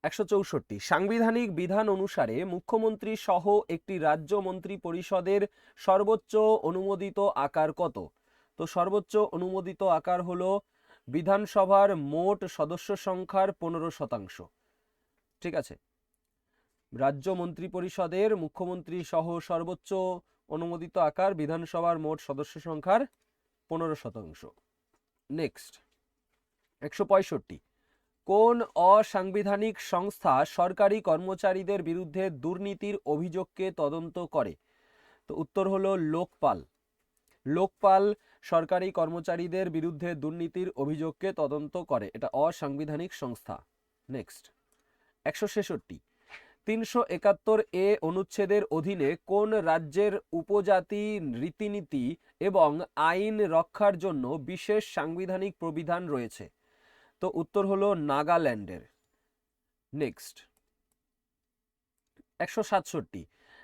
164, সাংবিধানিক বিধান অনুসারে মুখ্যমন্ত্রী সহ একটি রাজ্য মন্ত্রী পরিষদের সর্বোচ্চ অনুমোদিত আকার কত? তো সর্বোচ্চ অনুমোদিত আকার হলো বিধানসভার মোট সদস্য সংখ্যার 15%। ঠিক আছে, রাজ্য মন্ত্রী পরিষদের মুখ্যমন্ত্রী সহ সর্বোচ্চ অনুমোদিত আকার বিধানসভার মোট সদস্য সংখ্যার 15%। নেক্সট 165, কোন অসাংবিধানিক সংস্থা সরকারি কর্মচারীদের বিরুদ্ধে দুর্নীতির অভিযোগকে তদন্ত করে? তো উত্তর হলো লোকপাল। লোকপাল সরকারি কর্মচারীদের বিরুদ্ধে দুর্নীতির অভিযোগকে তদন্ত করে, এটা অসাংবিধানিক সংস্থা। নেক্সট 166, 371 এ অনুচ্ছেদের অধীনে কোন রাজ্যের উপজাতি রীতিনীতি এবং আইন রক্ষার জন্য বিশেষ সাংবিধানিক প্রবিধান রয়েছে? তো উত্তর হলো নাগাল্যান্ডের। নেক্সট 167,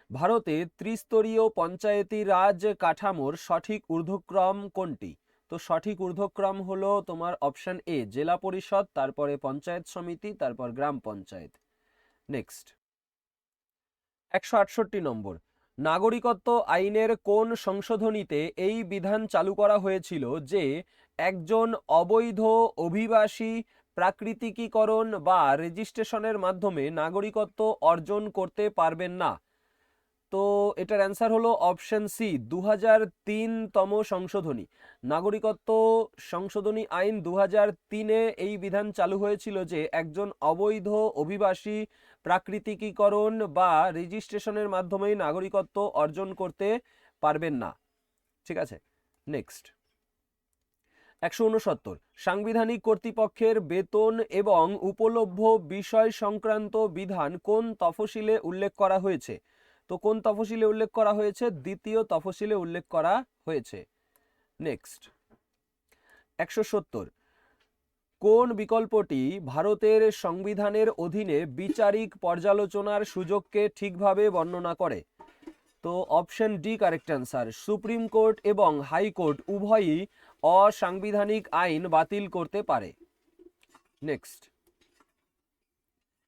ভারতে ত্রিস্তরীয় পঞ্চায়েতি রাজ কাঠামোর সঠিক ঊর্ধ্বক্রম কোনটি? তো সঠিক ঊর্ধ্বক্রম হলো তোমার অপশন এ, জেলা পরিষদ, তারপরে পঞ্চায়েত সমিতি, তারপর গ্রাম পঞ্চায়েত। নেক্সট 168 নম্বর, নাগরিকত্ব আইনের কোন সংশোধনীতে এই বিধান চালু করা হয়েছিল যে একজন অবৈধ অভিবাসী প্রাকৃতিকীকরণ বা রেজিস্ট্রেশনের মাধ্যমে নাগরিকত্ব অর্জন করতে পারবেন না? তো এটার অ্যান্সার হলো অপশন সি, 2003তম সংশোধনী। নাগরিকত্ব সংশোধনী আইন 2003-এ এই বিধান চালু হয়েছিল যে একজন অবৈধ অভিবাসী প্রাকৃতিকীকরণ বা রেজিস্ট্রেশনের মাধ্যমেই নাগরিকত্ব অর্জন করতে পারবেন না। ঠিক আছে, নেক্সট 169 সাংবিধানিক কর্তৃপক্ষের বেতন এবং উপলভ্য বিষয় সংক্রান্ত বিধান কোন তফসিলে উল্লেখ করা হয়েছে? তো কোন তফসিলে উল্লেখ করা হয়েছে? দ্বিতীয় তফসিলে উল্লেখ করা হয়েছে। নেক্সট 170 কোন বিকল্পটি ভারতের সংবিধানের অধীনে বিচারিক পর্যালোচনার সুযোগকে ঠিকভাবে বর্ণনা করে? তো option D correct answer. Supreme court এবং হাইকোর্ট উভয়ই অসাংবিধানিক আইন বাতিল করতে পারে। নেক্সট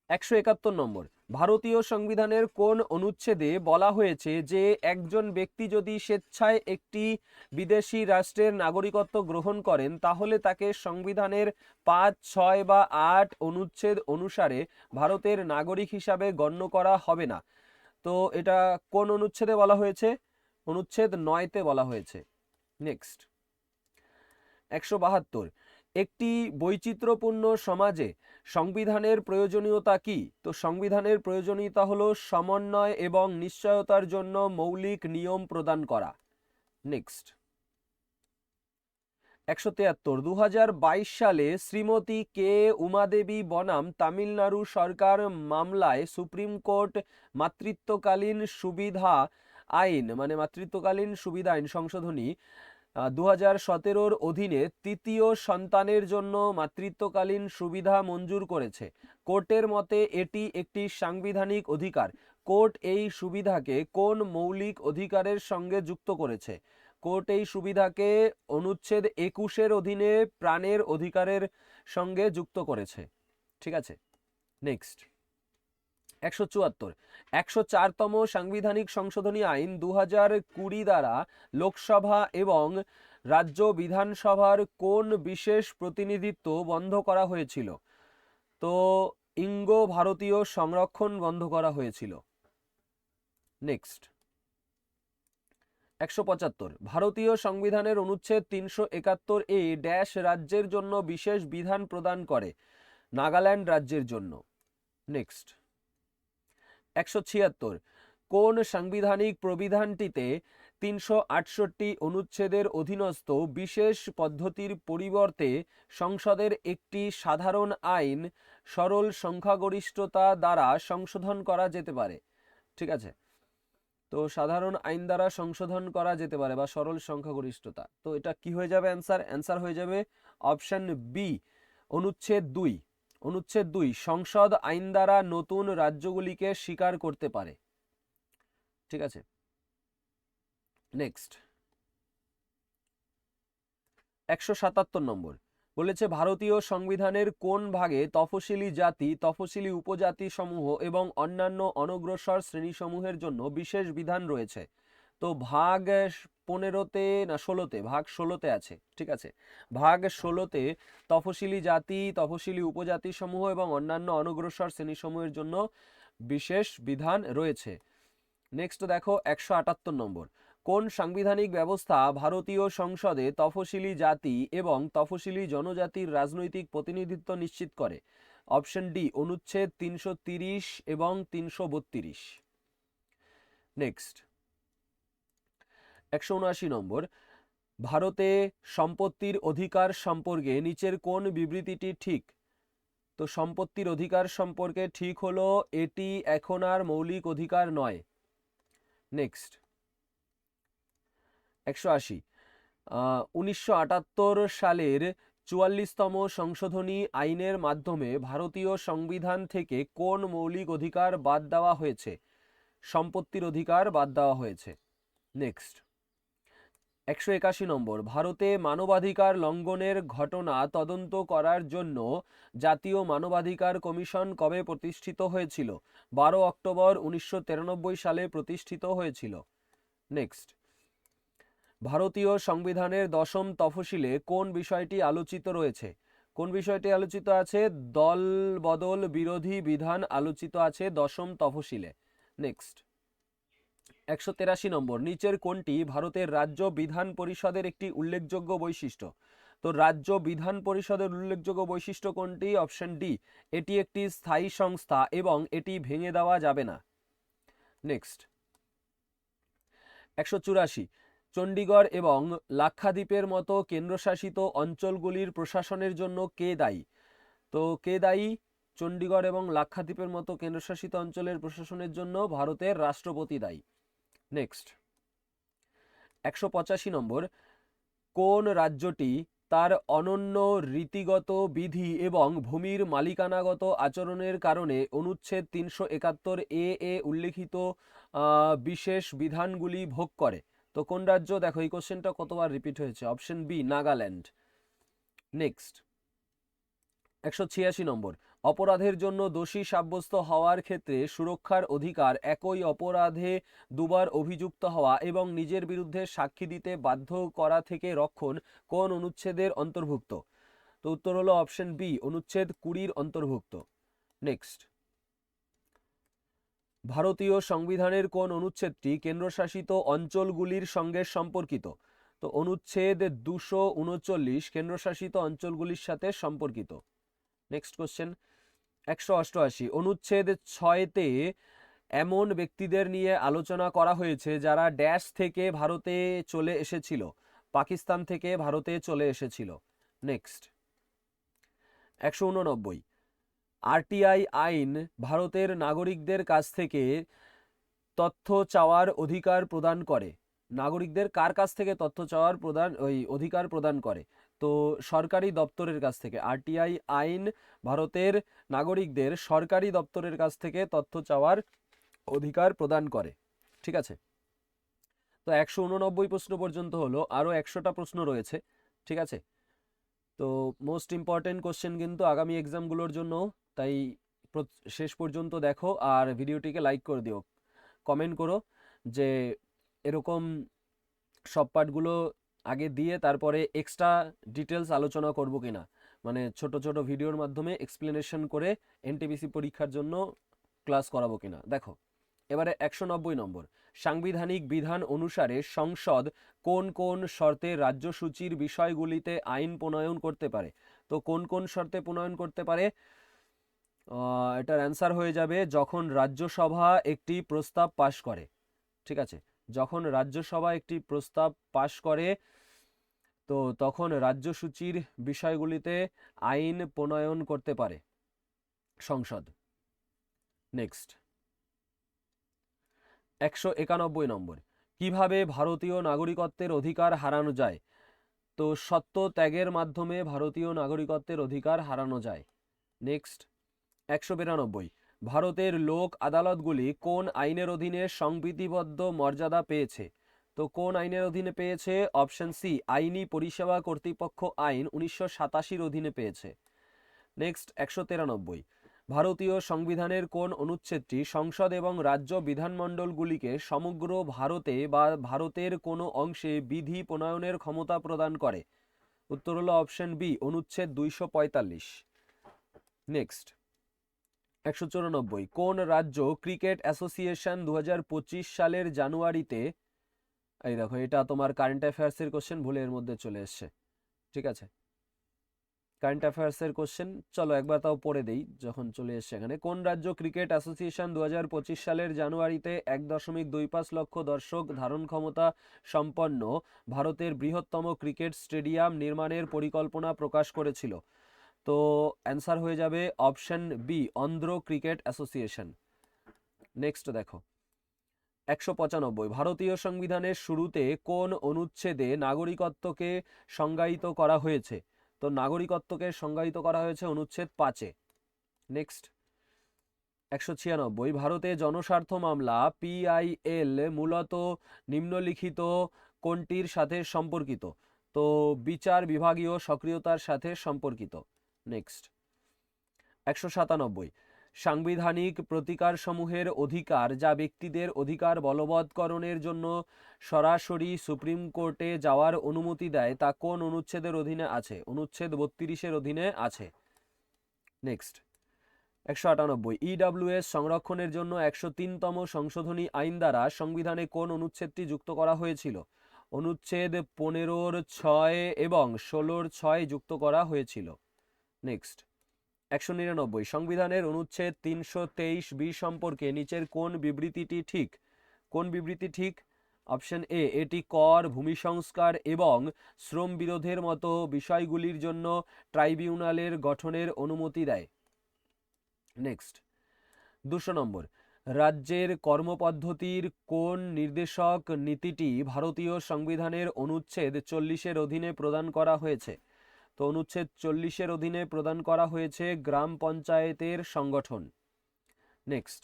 171 নম্বর ভারতীয় সংবিধানের কোন অনুচ্ছেদে বলা হয়েছে যে একজন ব্যক্তি যদি স্বেচ্ছায় একটি বিদেশি রাষ্ট্রের নাগরিকত্ব গ্রহণ করেন তাহলে তাকে সংবিধানের 5, 6 বা 8 অনুচ্ছেদ অনুসারে ভারতের নাগরিক হিসাবে গণ্য করা হবে না? তো এটা কোন অনুচ্ছেদে বলা হয়েছে? অনুচ্ছেদ 9-তে বলা হয়েছে। নেক্সট 172 একটি বৈচিত্র্যপূর্ণ সমাজে সংবিধানের প্রয়োজনীয়তা কি? তো সংবিধানের প্রয়োজনীয়তা হলো সমন্বয় এবং নিশ্চয়তার জন্য মৌলিক নিয়ম প্রদান করা। নেক্সট 173 2022 সালে শ্রীমতী কে উমাদেবী বনাম তামিলনাড়ু সরকার মামলায় সুপ্রিম কোর্ট মাতৃত্বকালীন সুবিধা আইন মাতৃত্বকালীন সুবিধা আইন সংশোধনী 2017-র অধীনে তৃতীয় সন্তানের জন্য মাতৃত্বকালীন সুবিধা মঞ্জুর করেছে। কোর্টের মতে এটি একটি সাংবিধানিক অধিকার। কোর্ট এই সুবিধাকে কোন মৌলিক অধিকারের সঙ্গে যুক্ত করেছে? কোর্ট এই সুবিধাকে অনুচ্ছেদ 21-এর অধীনে প্রাণের অধিকারের সঙ্গে যুক্ত করেছে। ঠিক আছে। নেক্সট 174 104তম সাংবিধানিক সংশোধনী আইন 2020 দ্বারা লোকসভা এবং রাজ্য বিধানসভার কোন বিশেষ প্রতিনিধিত্ব বন্ধ করা হয়েছিল? তো ইঙ্গো ভারতীয় সংরক্ষণ বন্ধ করা হয়েছিল। নেক্সট 175 ভারতীয় সংবিধানের অনুচ্ছেদ 371 ড্যাশ রাজ্যের জন্য বিশেষ বিধান প্রদান করে? নাগাল্যান্ড রাজ্যের জন্য। নেক্সট 176 কোন সাংবিধানিক প্রবিধানটিতে 368 অনুচ্ছেদের অধীনস্থ বিশেষ পদ্ধতির পরিবর্তে সংসদের একটি সাধারণ আইন সরল সংখ্যাগরিষ্ঠতা দ্বারা সংশোধন করা যেতে পারে? ঠিক আছে, তো সাধারণ আইন দ্বারা সংশোধন করা যেতে পারে বা সরল সংখ্যাগরিষ্ঠতা। তো এটা কি হয়ে যাবে অ্যান্সার? অ্যান্সার হয়ে যাবে অপশন বি, অনুচ্ছেদ 2। অনুচ্ছেদ 2 সংসদ আইন দ্বারা নতুন রাজ্যগুলিকে স্বীকার করতে পারে। ঠিক আছে। নেক্সট 177 নম্বর বলেছে ভারতীয় সংবিধানের কোন ভাগে তফসিলি জাতি, তফসিলি উপজাতি সমূহ এবং অন্যান্য অনগ্রসর শ্রেণীসমূহের জন্য বিশেষ বিধান রয়েছে? তো ভাগ 15-তে না 16-তে, ভাগ 16-তে আছে। ঠিক আছে, ভাগ 16-তে তফসিলি জাতি, তফসিলি উপজাতি সমূহ এবং অন্যান্য অনগ্রসর শ্রেণীসমূহের জন্য বিশেষ বিধান রয়েছে। নেক্সট দেখো 178 নম্বর কোন সাংবিধানিক ব্যবস্থা ভারতীয় সংসদে তফসিলি জাতি এবং তফসিলি জনজাতির রাজনৈতিক প্রতিনিধিত্ব নিশ্চিত করে? অপশন ডি, অনুচ্ছেদ 330 এবং 332। নেক্সট 179 নম্বর ভারতে সম্পত্তির অধিকার সম্পর্কে নিচের কোন বিবৃতিটি ঠিক? তো সম্পত্তির অধিকার সম্পর্কে ঠিক হলো এটি এখন আর মৌলিক অধিকার নয়। নেক্সট 180 1978 সালের 44তম সংশোধনী আইনের মাধ্যমে ভারতীয় সংবিধান থেকে কোন মৌলিক অধিকার বাদ দেওয়া হয়েছে? সম্পত্তির অধিকার বাদ দেওয়া হয়েছে। নেক্সট 181 নম্বর ভারতে মানবাধিকার লঙ্ঘনের ঘটনা তদন্ত করার জন্য জাতীয় মানবাধিকার কমিশন কবে প্রতিষ্ঠিত হয়েছিল? 12 অক্টোবর 1993 সালে প্রতিষ্ঠিত হয়েছিল। নেক্সট ভারতীয় সংবিধানের 10ম তফসিলে কোন বিষয়টি আলোচিত রয়েছে? কোন বিষয়টি আলোচিত আছে? দল বদল বিরোধী বিধান আলোচিত আছে 10ম তফসিলে। নেক্সট 183 নম্বর নিচের কোনটি ভারতের রাজ্য বিধান পরিষদের একটি উল্লেখযোগ্য বৈশিষ্ট্য? তো রাজ্য বিধান পরিষদের উল্লেখযোগ্য বৈশিষ্ট্য কোনটি? অপশন ডি, এটি একটি স্থায়ী সংস্থা এবং এটি ভেঙে দেওয়া যাবে না। নেক্সট 184 চণ্ডীগড় এবং লাক্ষাদ্বীপের মতো কেন্দ্রশাসিত অঞ্চলগুলির প্রশাসনের জন্য কে দায়ী? তো কে দায়ী চণ্ডীগড় এবং লাক্ষাদ্বীপের মতো কেন্দ্রশাসিত অঞ্চলের প্রশাসনের জন্য? ভারতের রাষ্ট্রপতি দায়ী। নেক্সট 185 নম্বর, কোন রাজ্যটি তার অনন্য রীতিগত বিধি এবং ভূমির মালিকানাগত আচরণের কারণে অনুচ্ছেদ 371 এ উল্লিখিত বিশেষ বিধানগুলি ভোগ করে? তো কোন রাজ্য? দেখো এই কোশ্চেনটা কতবার রিপিট হয়েছে। Option B, Nagaland. Next 186 number, অপরাধের জন্য দোষী সাব্যস্ত হওয়ার ক্ষেত্রে সুরক্ষার অধিকার একই অপরাধে দুবার অভিযুক্ত হওয়া এবং নিজের বিরুদ্ধে সাক্ষী দিতে বাধ্য করা থেকে রক্ষণ কোন অনুচ্ছেদের অন্তর্ভুক্ত? তো উত্তর হলো অপশন বি, অনুচ্ছেদ 20 অন্তর্ভুক্ত। নেক্সট, ভারতীয় সংবিধানের কোন অনুচ্ছেদটি কেন্দ্রশাসিত অঞ্চলগুলির সঙ্গে সম্পর্কিত? তো অনুচ্ছেদ 239 কেন্দ্রশাসিত অঞ্চলগুলির সাথে সম্পর্কিত। নেক্সট কোশ্চেন 188, অনুচ্ছেদ 6-তে এমন ব্যক্তিদের নিয়ে আলোচনা করা হয়েছে যারা ড্যাশ থেকে ভারতে চলে এসেছিল? পাকিস্তান থেকে ভারতে চলে এসেছিল। নেক্সট 189, আরটিআই আইন ভারতের নাগরিকদের কাছ থেকে তথ্য চাওয়ার অধিকার প্রদান করে। নাগরিকদের কার কাছ থেকে তথ্য চাওয়ার অধিকার প্রদান করে? তো সরকারি দপ্তরের কাছ থেকে। আরটিআই আইন ভারতের নাগরিকদের সরকারি দপ্তরের কাছ থেকে তথ্য চাওয়ার অধিকার প্রদান করে। ঠিক আছে, তো 189 প্রশ্ন পর্যন্ত হলো, আরও 100টা প্রশ্ন রয়েছে। ঠিক আছে, তো মোস্ট ইম্পর্টেন্ট কোশ্চেন কিন্তু আগামী এক্সামগুলোর জন্য, তাই শেষ পর্যন্ত দেখো আর ভিডিওটিকে লাইক করে দিও, কমেন্ট করো যে এরকম সব পার্টগুলো আগে দিয়ে তারপরে এক্সট্রা ডিটেলস আলোচনা করব কিনা, মানে ছোট ছোট ভিডিওর মাধ্যমে এক্সপ্লেনেশন করে এনটিপিসি পরীক্ষার জন্য ক্লাস করাবো কিনা। দেখো এবারে 190 নম্বর, সাংবিধানিক বিধান অনুসারে সংসদ কোন কোন শর্তে রাজ্যসূচির বিষয়গুলিতে আইন প্রণয়ন করতে পারে? তো কোন কোন শর্তে প্রণয়ন করতে পারে? এটার অ্যান্সার হয়ে যাবে যখন রাজ্যসভা একটি প্রস্তাব পাশ করে। ঠিক আছে, যখন রাজ্যসভা একটি প্রস্তাব পাশ করে তো তখন রাজ্যসূচির বিষয়গুলিতে আইন প্রণয়ন করতে পারে সংসদ। নেক্সট 191 নম্বর, কিভাবে ভারতীয় নাগরিকত্বের অধিকার হারানো যায়? তো সত্য ত্যাগের মাধ্যমে ভারতীয় নাগরিকত্বের অধিকার হারানো যায়। নেক্সট 192, ভারতের লোক আদালতগুলি কোন আইনের অধীনে সংবিধিবদ্ধ মর্যাদা পেয়েছে? তো কোন আইনের অধীনে পেয়েছে? অপশন সি, আইনি পরিষেবা কর্তৃপক্ষ আইন 1987 অধীনে পেয়েছে। নেক্সট 193, ভারতীয় সংবিধানের কোন অনুচ্ছেদটি সংসদ এবং রাজ্য বিধানমণ্ডলগুলিকে সমগ্র ভারতে বা ভারতের কোনো অংশে বিধি প্রণয়নের ক্ষমতা প্রদান করে? উত্তর হলো অপশন বি, অনুচ্ছেদ 245। নেক্সট 194, কোন রাজ্য ক্রিকেট অ্যাসোসিয়েশন 2025 সালের জানুয়ারিতে, এই দেখো এটা তোমার কারেন্ট অ্যাফেয়ার্সের কোশ্চেন, ভুলে এর মধ্যে চলে এসছে। ঠিক আছে, কারেন্ট অ্যাফেয়ার্সের কোশ্চেন চলো একবার তাও পড়ে দেই যখন চলে এসছে এখানে। কোন রাজ্য ক্রিকেট অ্যাসোসিয়েশন 2025 সালের জানুয়ারিতে 1.25 লক্ষ দর্শক ধারণ ক্ষমতা সম্পন্ন ভারতের বৃহত্তম ক্রিকেট স্টেডিয়াম নির্মাণের পরিকল্পনা প্রকাশ করেছিল? তো অ্যান্সার হয়ে যাবে option B, Andhra cricket association. Next দেখো 195, ভারতীয় সংবিধানের শুরুতে কোন অনুচ্ছেদে নাগরিকত্বকে সংজ্ঞায়িত করা হয়েছে? তো নাগরিকত্বকে সংজ্ঞায়িত করা হয়েছে অনুচ্ছেদ 5-এ। নেক্সট 196, ভারতে জনস্বার্থ মামলা পিআইএল মূলত নিম্নলিখিত কোনটির সাথে সম্পর্কিত? তো বিচার বিভাগীয় সক্রিয়তার সাথে সম্পর্কিত। নেক্সট 197, সাংবিধানিক প্রতিকারসমূহের অধিকার যা ব্যক্তিদের অধিকার বলবৎকরণের জন্য সরাসরি সুপ্রিম কোর্টে যাওয়ার অনুমতি দেয় তা কোন অনুচ্ছেদের অধীনে আছে? অনুচ্ছেদ 32-এর অধীনে আছে। নেক্সট 198, ইডব্লিউএস সংরক্ষণের জন্য 103তম সংশোধনী আইন দ্বারা সংবিধানে কোন অনুচ্ছেদটি যুক্ত করা হয়েছিল? অনুচ্ছেদ 15-র 6 এবং 16-র 6 যুক্ত করা হয়েছিল। নেক্সট 199, সংবিধানের অনুচ্ছেদ 323B সম্পর্কে নিচের কোন বিবৃতিটি ঠিক? কোন বিবৃতি ঠিক? অপশন এ, এটি কর, ভূমি সংস্কার এবং শ্রম বিরোধের মতো বিষয়গুলির জন্য ট্রাইব্যুনালের গঠনের অনুমতি দেয়। নেক্সট 200 নম্বর, রাজ্যের কর্মপদ্ধতির কোন নির্দেশক নীতিটি ভারতীয় সংবিধানের অনুচ্ছেদ 40-এর অধীনে প্রদান করা হয়েছে? তো অনুচ্ছেদ 40-এর অধীনে প্রদান করা হয়েছে গ্রাম পঞ্চায়েতের সংগঠন। নেক্সট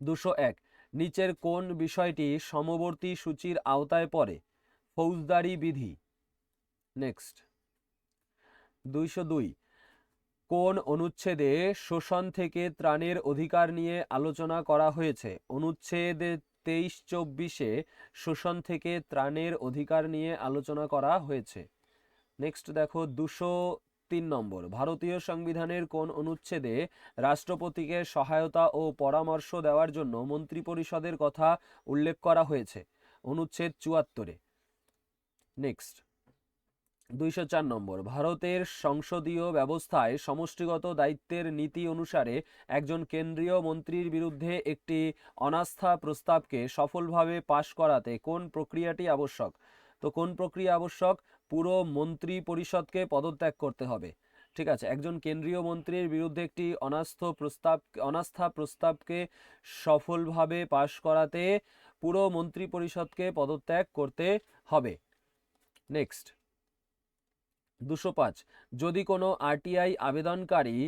201, নিচের কোন বিষয়টি সমবর্তী সূচির আওতায় পড়ে? ফৌজদারি বিধি। নেক্সট 202, কোন অনুচ্ছেদে শোষণ থেকে ত্রাণের অধিকার নিয়ে আলোচনা করা হয়েছে? অনুচ্ছেদ 23-24-এ শোষণ থেকে ত্রাণের অধিকার নিয়ে আলোচনা করা হয়েছে। নেক্সট দেখো 203 নম্বর, ভারতীয় সংবিধানের কোন অনুচ্ছেদে রাষ্ট্রপতিকে সহায়তা ও পরামর্শ দেওয়ার জন্য মন্ত্রিপরিষদের কথা উল্লেখ করা হয়েছে? অনুচ্ছেদ 74-এ। নেক্সট 204 নম্বর, ভারতের সংসদীয় ব্যবস্থায় সমষ্টিগত দায়িত্বের নীতি অনুসারে একজন কেন্দ্রীয় মন্ত্রীর বিরুদ্ধে একটি অনাস্থা প্রস্তাবকে সফলভাবে পাশ করাতে কোন প্রক্রিয়াটি আবশ্যক? তো কোন প্রক্রিয়া আবশ্যক? পুরো মন্ত্রী পরিষদকে পদত্যাগ করতে হবে। ঠিক আছে, একজন কেন্দ্রীয় মন্ত্রীর বিরুদ্ধে একটি অনাস্থা প্রস্তাবকে সফলভাবে পাশ করাতে পুরো মন্ত্রী পরিষদকে পদত্যাগ করতে হবে। নেক্সট 205, যদি কোনো আরটিআই আবেদনকারী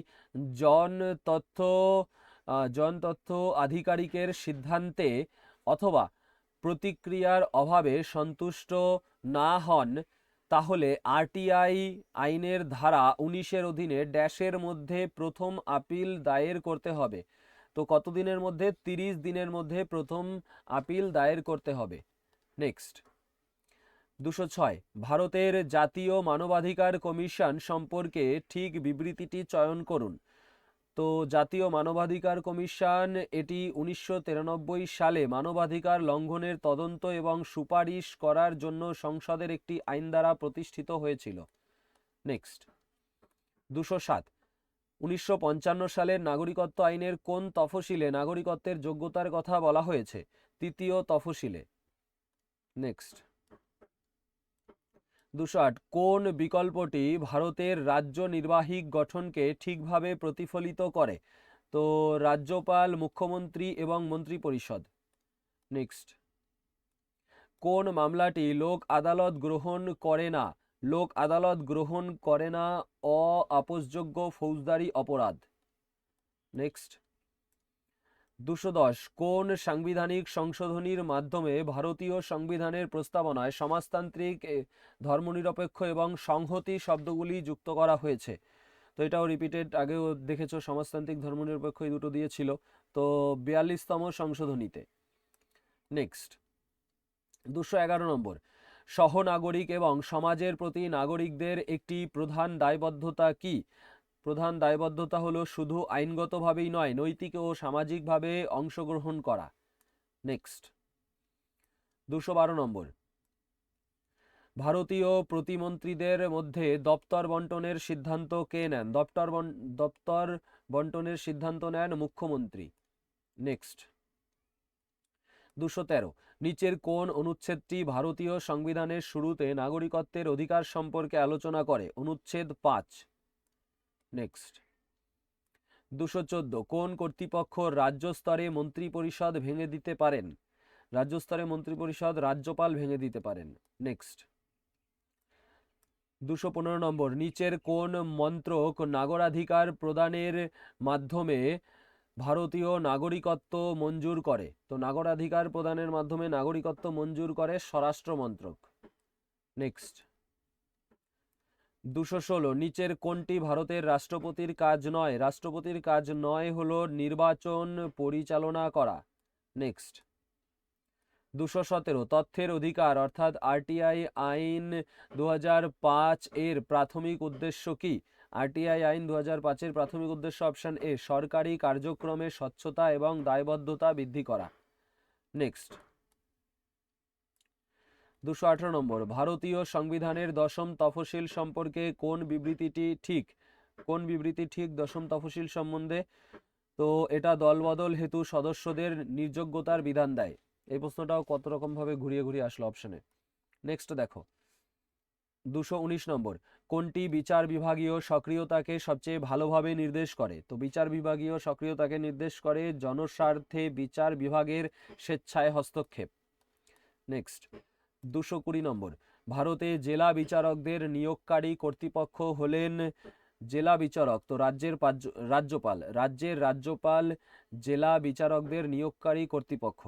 জন তথ্য আধিকারিকের সিদ্ধান্তে অথবা প্রতিক্রিয়ার অভাবে সন্তুষ্ট না হন, তাহলে আরটিআই আইনের ধারা 19-এর অধীনে ড্যাশের মধ্যে প্রথম আপিল দায়ের করতে হবে। তো কত দিনের মধ্যে? 30 দিনের মধ্যে প্রথম আপিল দায়ের করতে হবে। নেক্সট 206, ভারতের জাতীয় মানবাধিকার কমিশন সম্পর্কে ঠিক বিবৃতিটি চয়ন করুন। তো জাতীয় মানবাধিকার কমিশন এটি 1993 সালে মানবাধিকার লঙ্ঘনের তদন্ত এবং সুপারিশ করার জন্য সংসদের একটি আইন দ্বারা প্রতিষ্ঠিত হয়েছিল। নেক্সট 207, 1955 সালের নাগরিকত্ব আইনের কোন তফসিলে নাগরিকত্বের যোগ্যতার কথা বলা হয়েছে? 3য় তফসিলে। নেক্সট 208, কোন বিকল্পটি ভারতের রাজ্য নির্বাহী গঠনকে ঠিকভাবে প্রতিফলিত করে? তো রাজ্যপাল, মুখ্যমন্ত্রী এবং মন্ত্রিপরিষদ। নেক্সট, কোন মামলাটি লোক আদালত গ্রহণ করে না? লোক আদালত গ্রহণ করে না অআপসযোগ্য ফৌজদারি অপরাধ। নেক্সট 210, কোন সাংবিধানিক সংশোধনীর মাধ্যমে ভারতীয় সংবিধানের প্রস্তাবনায় সমাজতান্ত্রিক, ধর্মনিরপেক্ষ এবং সংহতি শব্দগুলি যুক্ত করা হয়েছে? তো এটাও রিপিটেড, আগেও দেখেছো, সমাজতান্ত্রিক, ধর্মনিরপেক্ষ এই দুটো দিয়েছিল, তো 42তম সংশোধনীতে। নেক্সট 211 নম্বর, সহনাগরিক এবং সমাজের প্রতি নাগরিকদের একটি প্রধান দায়বদ্ধতা কি? প্রধান দায়বদ্ধতা হলো শুধু আইনগতভাবেই নয়, নৈতিক ও সামাজিকভাবে অংশগ্রহণ করা। নেক্সট 212 নম্বর, ভারতীয় প্রতিমন্ত্রীদের মধ্যে দপ্তর বন্টনের সিদ্ধান্ত কে নেন? দপ্তর বন্টনের সিদ্ধান্ত নেন মুখ্যমন্ত্রী। নেক্সট 213, নিচের কোন অনুচ্ছেদটি ভারতীয় সংবিধানের শুরুতে নাগরিকত্বের অধিকার সম্পর্কে আলোচনা করে? অনুচ্ছেদ 5। নেক্সট 214, কোন কর্তৃপক্ষ রাজ্য স্তরে মন্ত্রিপরিষদ ভেঙে দিতে পারেন? রাজ্য স্তরে মন্ত্রিপরিষদ রাজ্যপাল ভেঙে দিতে পারেন। নেক্সট 215 নম্বর, নিচের কোন মন্ত্রক নাগরাধিকার প্রদানের মাধ্যমে ভারতীয় নাগরিকত্ব মঞ্জুর করে? তো নাগরাধিকার প্রদানের মাধ্যমে নাগরিকত্ব মঞ্জুর করে স্বরাষ্ট্র মন্ত্রক। নেক্সট 216, নিচের কোনটি ভারতের রাষ্ট্রপতির কাজ নয়? রাষ্ট্রপতির কাজ নয় হলো নির্বাচন পরিচালনা করা। নেক্সট 217, তথ্যের অধিকার অর্থাৎ আরটিআই আইন 2005 এর প্রাথমিক উদ্দেশ্য কি? আরটিআই আইন 2005 এর প্রাথমিক উদ্দেশ্য অপশন এ, সরকারি কার্যক্রমে স্বচ্ছতা এবং দায়বদ্ধতা বৃদ্ধি করা। নেক্সট 218 নম্বর, ভারতীয় সংবিধানের 10ম তফসিল সম্পর্কে কোন বিবৃতিটি ঠিক? কোন বিবৃতি ঠিক 10ম তফসিল সম্বন্ধে? তো এটা দলবদল হেতু সদস্যদের নির্যোগ্যতার বিধান দেয়। এই প্রশ্নটাও কত রকম ভাবে ঘুরিয়ে ঘুরিয়ে আসলো অপশনে। নেক্সট দেখো 219 নম্বর, কোনটি বিচার বিভাগীয় সক্রিয়তাকে সবচেয়ে ভালোভাবে নির্দেশ করে? তো বিচার বিভাগীয় সক্রিয়তাকে নির্দেশ করে জনস্বার্থে বিচার বিভাগের স্বেচ্ছায় হস্তক্ষেপ। নেক্সট 220 নম্বর, ভারতে জেলা বিচারকদের নিয়োগকারী কর্তৃপক্ষ হলেন জেলা বিচারক, তো রাজ্যপাল, রাজ্যের রাজ্যপাল জেলা বিচারকদের নিয়োগকারী কর্তৃপক্ষ।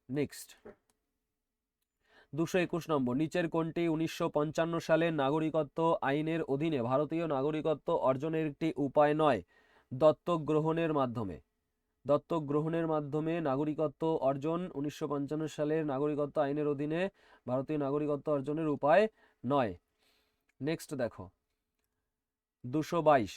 নেক্সট 221 নম্বর, নিচের কোনটি 1955 সালের নাগরিকত্ব আইনের অধীনে ভারতীয় নাগরিকত্ব অর্জনের একটি উপায় নয়? দত্তক গ্রহণের মাধ্যমে। দত্তক গ্রহণের মাধ্যমে নাগরিকত্ব অর্জন 1955 সালের নাগরিকত্ব আইনের অধীনে ভারতীয় নাগরিকত্ব অর্জনের উপায় নয়। নেক্সট দেখো 222,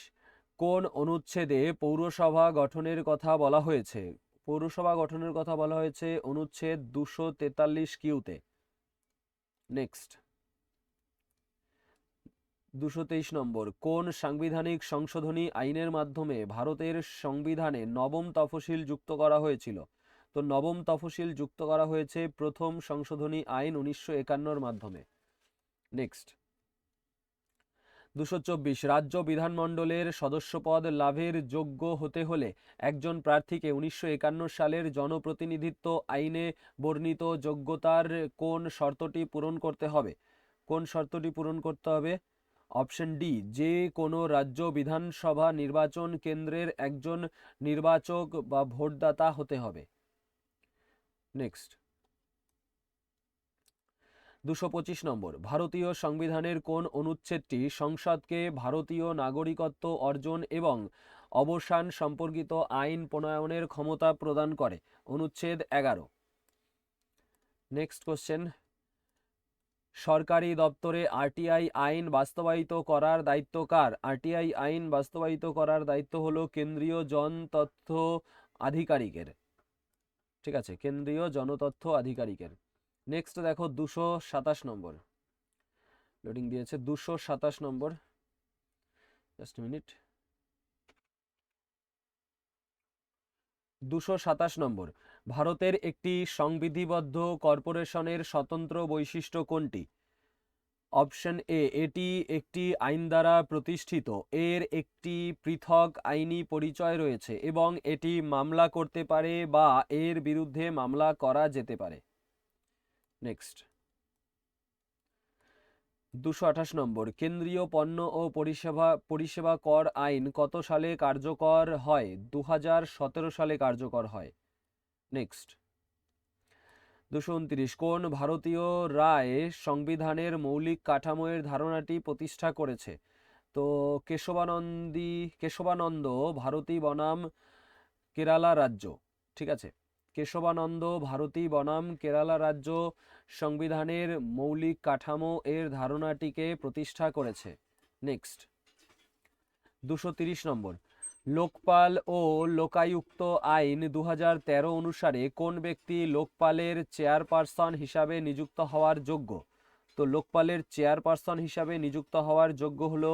কোন অনুচ্ছেদে পৌরসভা গঠনের কথা বলা হয়েছে? পৌরসভা গঠনের কথা বলা হয়েছে অনুচ্ছেদ 243 কিউতে। নেক্সট 223 নম্বর, কোন সাংবিধানিক সংশোধনী আইনের মাধ্যমে ভারতের সংবিধানে নবম তফসিল যুক্ত করা হয়েছিল? তো নবম তফসিল যুক্ত করা হয়েছে প্রথম সংশোধনী আইন 1951 মাধ্যমে। নেক্সট 224, রাজ্য বিধানমণ্ডলের সদস্যপদ লাভের যোগ্য হতে হলে একজন প্রার্থীকে 1951 সালের জনপ্রতিনিধিত্ব আইনে বর্ণিত যোগ্যতার কোন শর্তটি পূরণ করতে হবে? কোন শর্তটি পূরণ করতে হবে? অপশন ডি, যে কোনো রাজ্য বিধানসভা নির্বাচন কেন্দ্রের একজন নির্বাচক বা ভোটদাতা হতে হবে। নেক্সট 225 নম্বর, ভারতীয় সংবিধানের কোন অনুচ্ছেদটি সংসদকে ভারতীয় নাগরিকত্ব অর্জন এবং অবসান সম্পর্কিত আইন প্রণয়নের ক্ষমতা প্রদান করে? অনুচ্ছেদ 11। নেক্সট কোশ্চেন, সরকারি দপ্তরে আরটিআই আইন বাস্তবায়িত করার দায়িত্ব কার? আরটিআই আইন বাস্তবায়িত করার দায়িত্ব হলো কেন্দ্রীয় জনতথ্য আধিকারিকের। ঠিক আছে, কেন্দ্রীয় জনতথ্য আধিকারিকের। নেক্সট দেখো 227 নম্বর, লোডিং দিয়েছে 227 নম্বর, জাস্ট মিনিট। 227 নম্বর, ভারতের একটি সংবিধিবদ্ধ কর্পোরেশনের স্বতন্ত্র বৈশিষ্ট্য কোনটি? অপশন এ, এটি একটি আইন দ্বারা প্রতিষ্ঠিত, এর একটি পৃথক আইনি পরিচয় রয়েছে এবং এটি মামলা করতে পারে বা এর বিরুদ্ধে মামলা করা যেতে পারে। নেক্সট 228 নম্বর, কেন্দ্রীয় পণ্য ও পরিষেবা কর আইন কত সালে কার্যকর হয়? 2017 সালে কার্যকর হয়। নেক্সট 229, কোন ভারতীয় রায় সংবিধানের মৌলিক কাঠামোর ধারণাটি প্রতিষ্ঠা করেছে? তো কেশবানন্দ ভারতী বনাম কেরালা রাজ্য। ঠিক আছে, কেশবানন্দ ভারতী বনাম কেরালা রাজ্য সংবিধানের মৌলিক কাঠামো এর ধারণাটিকে প্রতিষ্ঠা করেছে। নেক্সট 230 নম্বর, লোকপাল ও লোকায়ুক্ত আইন 2013 অনুসারে কোন ব্যক্তি লোকপালের চেয়ারপারসন হিসাবে নিযুক্ত হওয়ার যোগ্য? তো লোকপালের চেয়ারপারসন হিসাবে নিযুক্ত হওয়ার যোগ্য হলো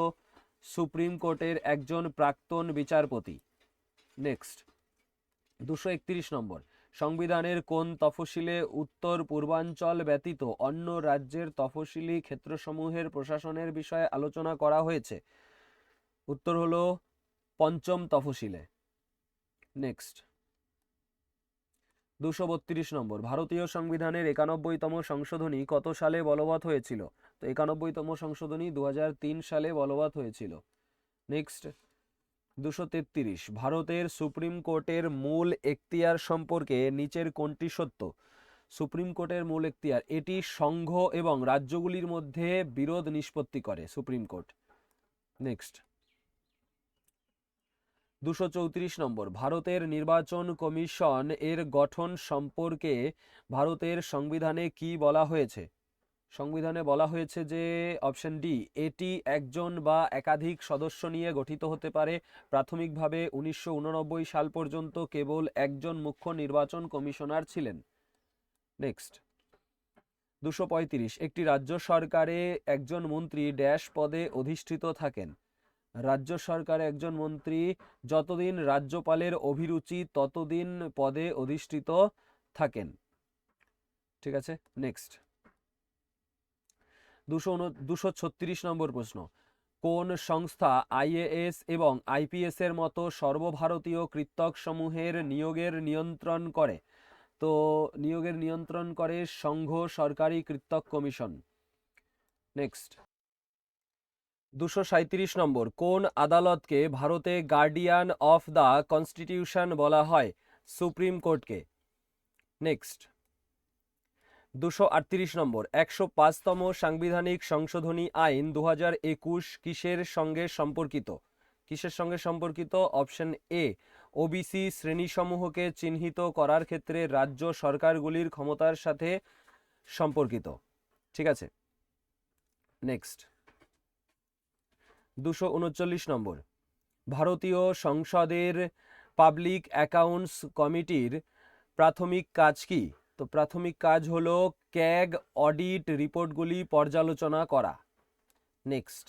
সুপ্রিম কোর্টের একজন প্রাক্তন বিচারপতি। নেক্সট 231 নম্বর, সংবিধানের কোন তফসিলে উত্তর পূর্বাঞ্চল ব্যতীত অন্য রাজ্যের তফসিলি ক্ষেত্রসমূহের প্রশাসনের বিষয়ে আলোচনা করা হয়েছে? উত্তর হলো পঞ্চম তফসিলে। নেক্সট 232 নম্বর, ভারতীয় সংবিধানের 91তম সংশোধনী কত সালে বলবৎ হয়েছিল? তো 91তম সংশোধনী 2003 সালে বলবৎ হয়েছিল। নেক্সট 233, ভারতের সুপ্রিম কোর্টের মূল এখতিয়ার সম্পর্কে নিচের কোনটি সত্য? সুপ্রিম কোর্টের মূল এখতিয়ার, এটি সংঘ এবং রাজ্যগুলির মধ্যে বিরোধ নিষ্পত্তি করে সুপ্রিম কোর্ট। নেক্সট 234 নম্বর, ভারতের নির্বাচন কমিশন এর গঠন সম্পর্কে ভারতের সংবিধানে কি বলা হয়েছে? সংবিধানে বলা হয়েছে যে অপশন ডি, এটি একজন বা একাধিক সদস্য নিয়ে গঠিত হতে পারে। প্রাথমিকভাবে 1989 সাল পর্যন্ত কেবল একজন মুখ্য নির্বাচন কমিশনার ছিলেন। নেক্সট 235, একটি রাজ্য সরকারে একজন মন্ত্রী ড্যাশ পদে অধিষ্ঠিত থাকেন। রাজ্য সরকারে একজন মন্ত্রী যতদিন রাজ্যপালের অভিরুচি ততদিন পদে অধিষ্ঠিত থাকেন। ঠিক আছে, নেক্সট 236 নম্বর প্রশ্ন, কোন সংস্থা আইএএস এবং আইপিএস এর মতো সর্বভারতীয় কৃত্তক সমূহের নিয়োগের নিয়ন্ত্রণ করে? তো নিয়োগের নিয়ন্ত্রণ করে সংঘ সরকারি কৃত্তক কমিশন। নেক্সট 237 নম্বর, কোন আদালতকে ভারতে গার্ডিয়ান অফ দ্য কনস্টিটিউশন বলা হয়? সুপ্রিম কোর্টকে। নেক্সট 238 নম্বর, 105তম সাংবিধানিক সংশোধনী আইন 2021 কিসের সঙ্গে সম্পর্কিত? কিসের সঙ্গে সম্পর্কিত? অপশন এ, ওবিসি শ্রেণীসমূহকে চিহ্নিত করার ক্ষেত্রে রাজ্য সরকারগুলির ক্ষমতার সাথে সম্পর্কিত। ঠিক আছে, নেক্সট 239 নম্বর, ভারতীয় সংসদের পাবলিক অ্যাকাউন্টস কমিটির প্রাথমিক কাজ কি? তো প্রাথমিক কাজ হলো ক্যাগ অডিট রিপোর্টগুলি পর্যালোচনা করা। নেক্সট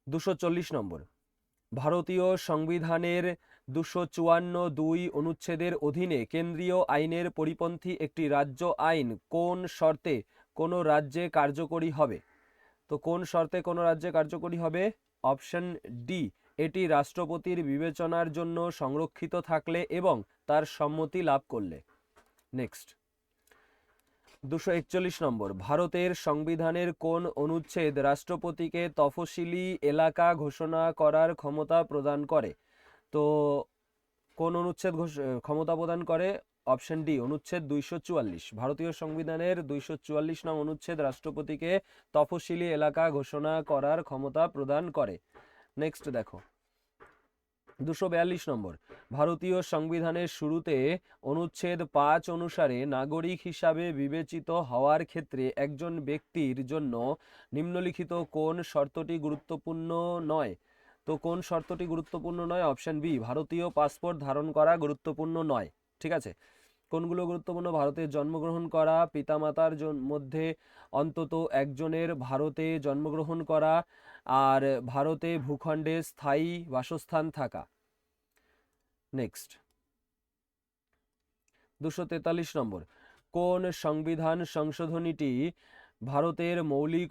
240 নম্বর, ভারতীয় সংবিধানের 254(2) অনুচ্ছেদের অধীনে কেন্দ্রীয় আইনের পরিপন্থী একটি রাজ্য আইন কোন শর্তে কোনো রাজ্যে কার্যকরী হবে? তো কোন শর্তে কোনো রাজ্যে কার্যকরী হবে? অপশন ডি, এটি রাষ্ট্রপতির বিবেচনার জন্য সংরক্ষিত থাকলে এবং তার সম্মতি লাভ করলে। নেক্সট 241 নম্বর, ভারতের সংবিধানের কোন অনুচ্ছেদ রাষ্ট্রপতিকে তফসিলি এলাকা ঘোষণা করার ক্ষমতা প্রদান করে? তো কোন অনুচ্ছেদ ক্ষমতা প্রদান করে? অপশন ডি, অনুচ্ছেদ 244। ভারতীয় সংবিধানের 244 নং অনুচ্ছেদ রাষ্ট্রপতিকে তফসিলি এলাকা ঘোষণা করার ক্ষমতা প্রদান করে। নেক্সট দেখো 242 নম্বর, ভারতীয় সংবিধানের শুরুতে অনুচ্ছেদ 5 অনুসারে নাগরিক হিসাবে বিবেচিত হওয়ার ক্ষেত্রে একজন ব্যক্তির জন্য নিম্নলিখিত কোন শর্তটি গুরুত্বপূর্ণ নয়? তো কোন শর্তটি গুরুত্বপূর্ণ নয়? অপশন বি, ভারতীয় পাসপোর্ট ধারণ করা গুরুত্বপূর্ণ নয়। ঠিক আছে, কোনগুলো গুরুত্বপূর্ণ? ভারতে জন্মগ্রহণ করা, পিতামাতার মধ্যে অন্তত একজনের ভারতে জন্মগ্রহণ করা, আর ভারতে ভূখণ্ডে স্থায়ী বাসস্থান থাকা। নেক্সট 243 নম্বর, কোন সংবিধান সংশোধনীটি ভারতের মৌলিক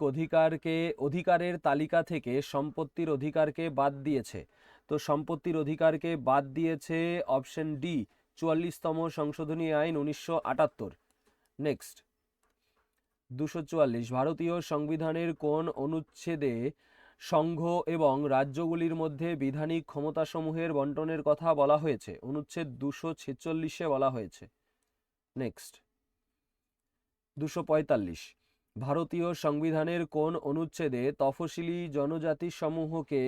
অধিকারের তালিকা থেকে সম্পত্তির অধিকারকে বাদ দিয়েছে? তো সম্পত্তির অধিকারকে বাদ দিয়েছে অপশন ডি, 44তম সংশোধনী আইন 1978। নেক্সট 244, ভারতীয় সংবিধানের কোন অনুচ্ছেদে সংঘ এবং রাজ্যগুলির মধ্যে বিধানিক ক্ষমতাসমূহের বন্টনের কথা বলা হয়েছে? অনুচ্ছেদ 246-এ বলা হয়েছে। নেক্সট 245, ভারতীয় সংবিধানের কোন অনুচ্ছেদে তফসিলি জনজাতি সমূহকে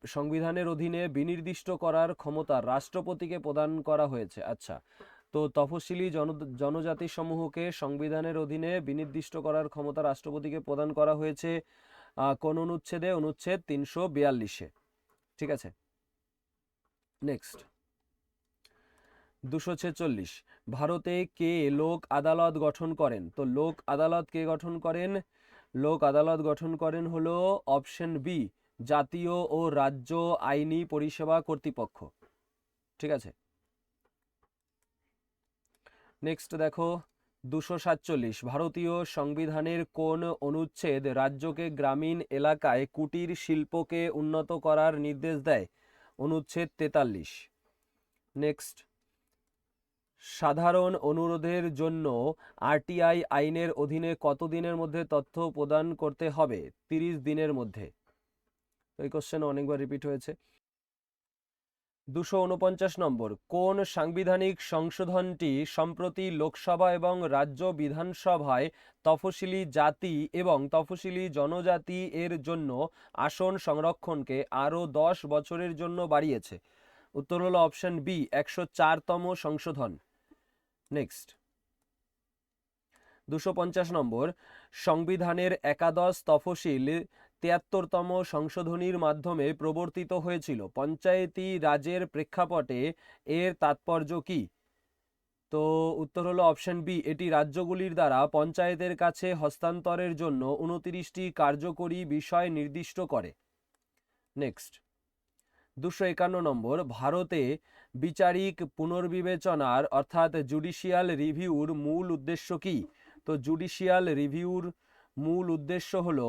সংবিধানের অধীনে বিনির্দিষ্ট করার ক্ষমতা রাষ্ট্রপতিকে প্রদান করা হয়েছে? আচ্ছা, তো তফসিলি জনজাতি সমূহকে সংবিধানের অধীনে বিনির্দিষ্ট করার ক্ষমতা রাষ্ট্রপতিকে প্রদান করা হয়েছে কোন অনুচ্ছেদে? অনুচ্ছেদ 342-এ। ঠিক আছে, নেক্সট 246, ভারতে কে লোক আদালত গঠন করেন? তো লোক আদালত কে গঠন করেন? লোক আদালত গঠন করেন হলো অপশন বি, জাতীয় ও রাজ্য আইনি পরিষেবা কর্তৃপক্ষ। ঠিক আছে, নেক্সট দেখো 247, ভারতীয় সংবিধানের কোন অনুচ্ছেদ রাজ্যকে গ্রামীণ এলাকায় কুটির শিল্পকে উন্নত করার নির্দেশ দেয়? অনুচ্ছেদ 43। নেক্সট, সাধারণ অনুরোধের জন্য আরটিআই আইনের অধীনে কত দিনের মধ্যে তথ্য প্রদান করতে হবে? 30 দিনের মধ্যে। এই কোশ্চেন অনেকবার রিপিট হয়েছে। 249 নম্বর, কোন সাংবিধানিক সংশোধনটি সম্প্রতি লোকসভা এবং রাজ্য বিধানসভায় তফসিলি জাতি এবং তফসিলি জনজাতি এর জন্য আসন সংরক্ষণকে আরও 10 বছরের জন্য বাড়িয়েছে? উত্তর হলো অপশন বি, 104তম সংশোধন। নেক্সট 250 নম্বর, সংবিধানের একাদশ তফসিল 73তম সংশোধনীর মাধ্যমে প্রবর্তিত হয়েছিল। পঞ্চায়েতি রাজের প্রেক্ষাপটে এর তাৎপর্য কি? তো উত্তর হলো অপশন বি, এটি রাজ্যগুলির দ্বারা পঞ্চায়েতের কাছে হস্তান্তরের জন্য 29টি কার্যকরী বিষয় নির্দিষ্ট করে। নেক্সট 251 নম্বর, ভারতে বিচারিক পুনর্বিবেচনার অর্থাৎ জুডিশিয়াল রিভিউর মূল উদ্দেশ্য কি? তো জুডিশিয়াল রিভিউর মূল উদ্দেশ্য হলো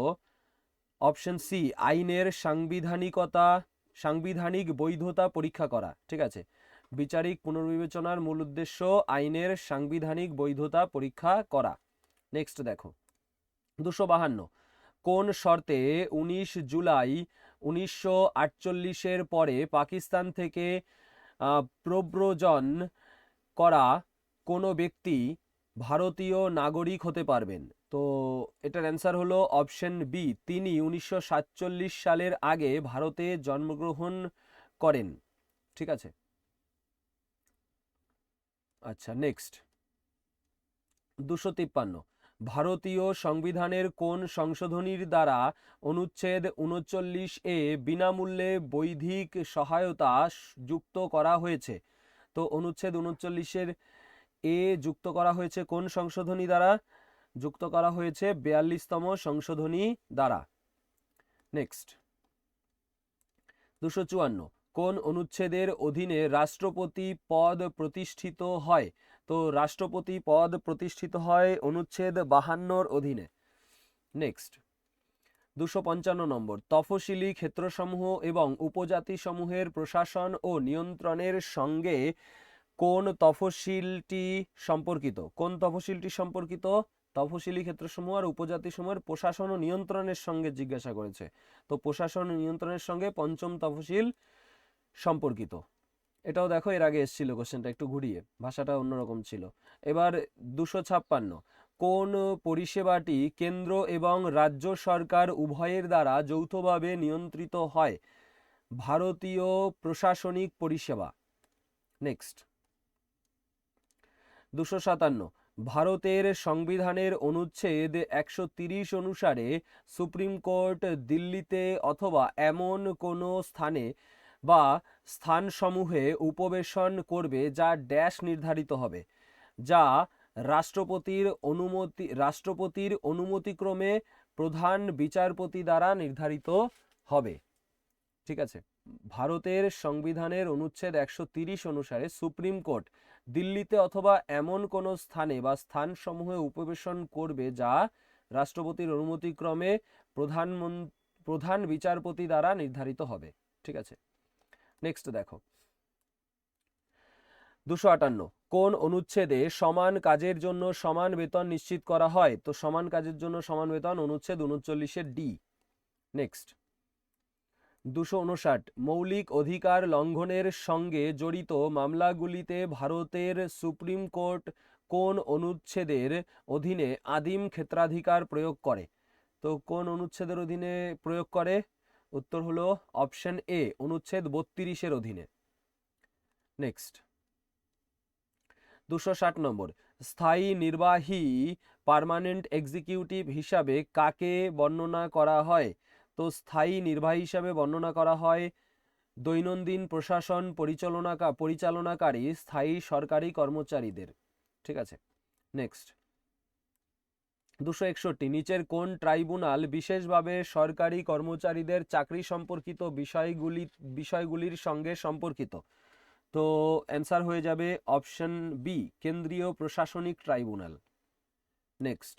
অপশন সি, আইনের সাংবিধানিক বৈধতা পরীক্ষা করা। ঠিক আছে, বিচারিক পুনর্বিবেচনার মূল উদ্দেশ্য আইনের সাংবিধানিক বৈধতা পরীক্ষা করা। নেক্সট দেখো 252, কোন শর্তে 19 জুলাই 1948-এর পরে পাকিস্তান থেকে প্রব্রজন করা কোনো ব্যক্তি ভারতীয় নাগরিক হতে পারবেন? তো এটার অ্যান্সার হলো অপশন বি, তিনি 1947 সালের আগে ভারতে জন্মগ্রহণ করেন। ঠিক আছে, আচ্ছা নেক্সট 253, ভারতীয় সংবিধানের কোন সংশোধনীর দ্বারা অনুচ্ছেদ 39 বিনামূল্যে বৈধিক সহায়তা যুক্ত করা হয়েছে? তো অনুচ্ছেদ 39 যুক্ত করা হয়েছে কোন সংশোধনী দ্বারা? যুক্ত করা হয়েছে 42তম সংশোধনী দ্বারা। নেক্সট 254, কোন অনুচ্ছেদের অধীনে রাষ্ট্রপতি পদ প্রতিষ্ঠিত হয়? তো রাষ্ট্রপতি পদ প্রতিষ্ঠিত হয় অনুচ্ছেদ 52 অধীনে। নেক্সট 255 নম্বর, তফসিলি ক্ষেত্রসমূহ এবং উপজাতি সমূহের প্রশাসন ও নিয়ন্ত্রণের সঙ্গে কোন তফসিলটি সম্পর্কিত? কোন তফসিলটি সম্পর্কিত? তফসিলি ক্ষেত্রসমূহ আর উপজাতি সমূহের প্রশাসন ও নিয়ন্ত্রণের সঙ্গে জিজ্ঞাসা করেছে। তো প্রশাসন ও নিয়ন্ত্রণের সঙ্গে পঞ্চম তফসিল সম্পর্কিত। এটাও দেখো এর আগে এসেছিল কোশ্চেনটা, একটু ঘুরিয়ে, ভাষাটা অন্যরকম ছিল। এবার 256, কোন পরিষেবাটি কেন্দ্র এবং রাজ্য সরকার উভয়ের দ্বারা যৌথভাবে নিয়ন্ত্রিত হয়? ভারতীয় প্রশাসনিক পরিষেবা। নেক্সট 257, ভারতের সংবিধানের অনুচ্ছেদ 130 অনুসারে সুপ্রিম কোর্ট দিল্লিতে অথবা এমন কোনো স্থানে বা স্থানসমূহে উপবেশন করবে যা ড্যাশ নির্ধারিত হবে, যা রাষ্ট্রপতির অনুমতিক্রমে প্রধান বিচারপতি দ্বারা নির্ধারিত হবে। ঠিক আছে, ভারতের সংবিধানের অনুচ্ছেদ 130 অনুসারে সুপ্রিম কোর্ট দিল্লিতে অথবা এমন কোনো স্থানে বা স্থানসমূহে উপবেশন করবে যা রাষ্ট্রপতির অনুমতিক্রমে প্রধান বিচারপতি দ্বারা নির্ধারিত হবে। ঠিক আছে, নেক্সট দেখো 258, কোন অনুচ্ছেদে সমান কাজের জন্য সমান বেতন নিশ্চিত করা হয়? তো সমান কাজের জন্য সমান বেতন অনুচ্ছেদ 39 ডি। নেক্সট 259, মৌলিক অধিকার লঙ্ঘনের সঙ্গে জড়িত মামলাগুলিতে ভারতের সুপ্রিম কোর্ট কোন অনুচ্ছেদের অধীনে আদিম ক্ষেত্রাধিকার প্রয়োগ করে? তো কোন অনুচ্ছেদের অধীনে প্রয়োগ করে? উত্তর হলো অপশন এ, অনুচ্ছেদ 32 অধীনে। নেক্সট 260 নম্বর, স্থায়ী নির্বাহী পার্মানেন্ট এক্সিকিউটিভ হিসাবে কাকে বর্ণনা করা হয়? তো স্থায়ী নির্বাহী হিসাবে বর্ণনা করা হয় দৈনন্দিন প্রশাসন পরিচালনাকারী স্থায়ী সরকারি কর্মচারীদের। ঠিক আছে, নেক্সট 261, নিচের কোন ট্রাইব্যুনাল বিশেষভাবে সরকারি কর্মচারীদের চাকরি সম্পর্কিত বিষয়গুলির সঙ্গে সম্পর্কিত? তো অ্যান্সার হয়ে যাবে অপশন বি, কেন্দ্রীয় প্রশাসনিক ট্রাইব্যুনাল। নেক্সট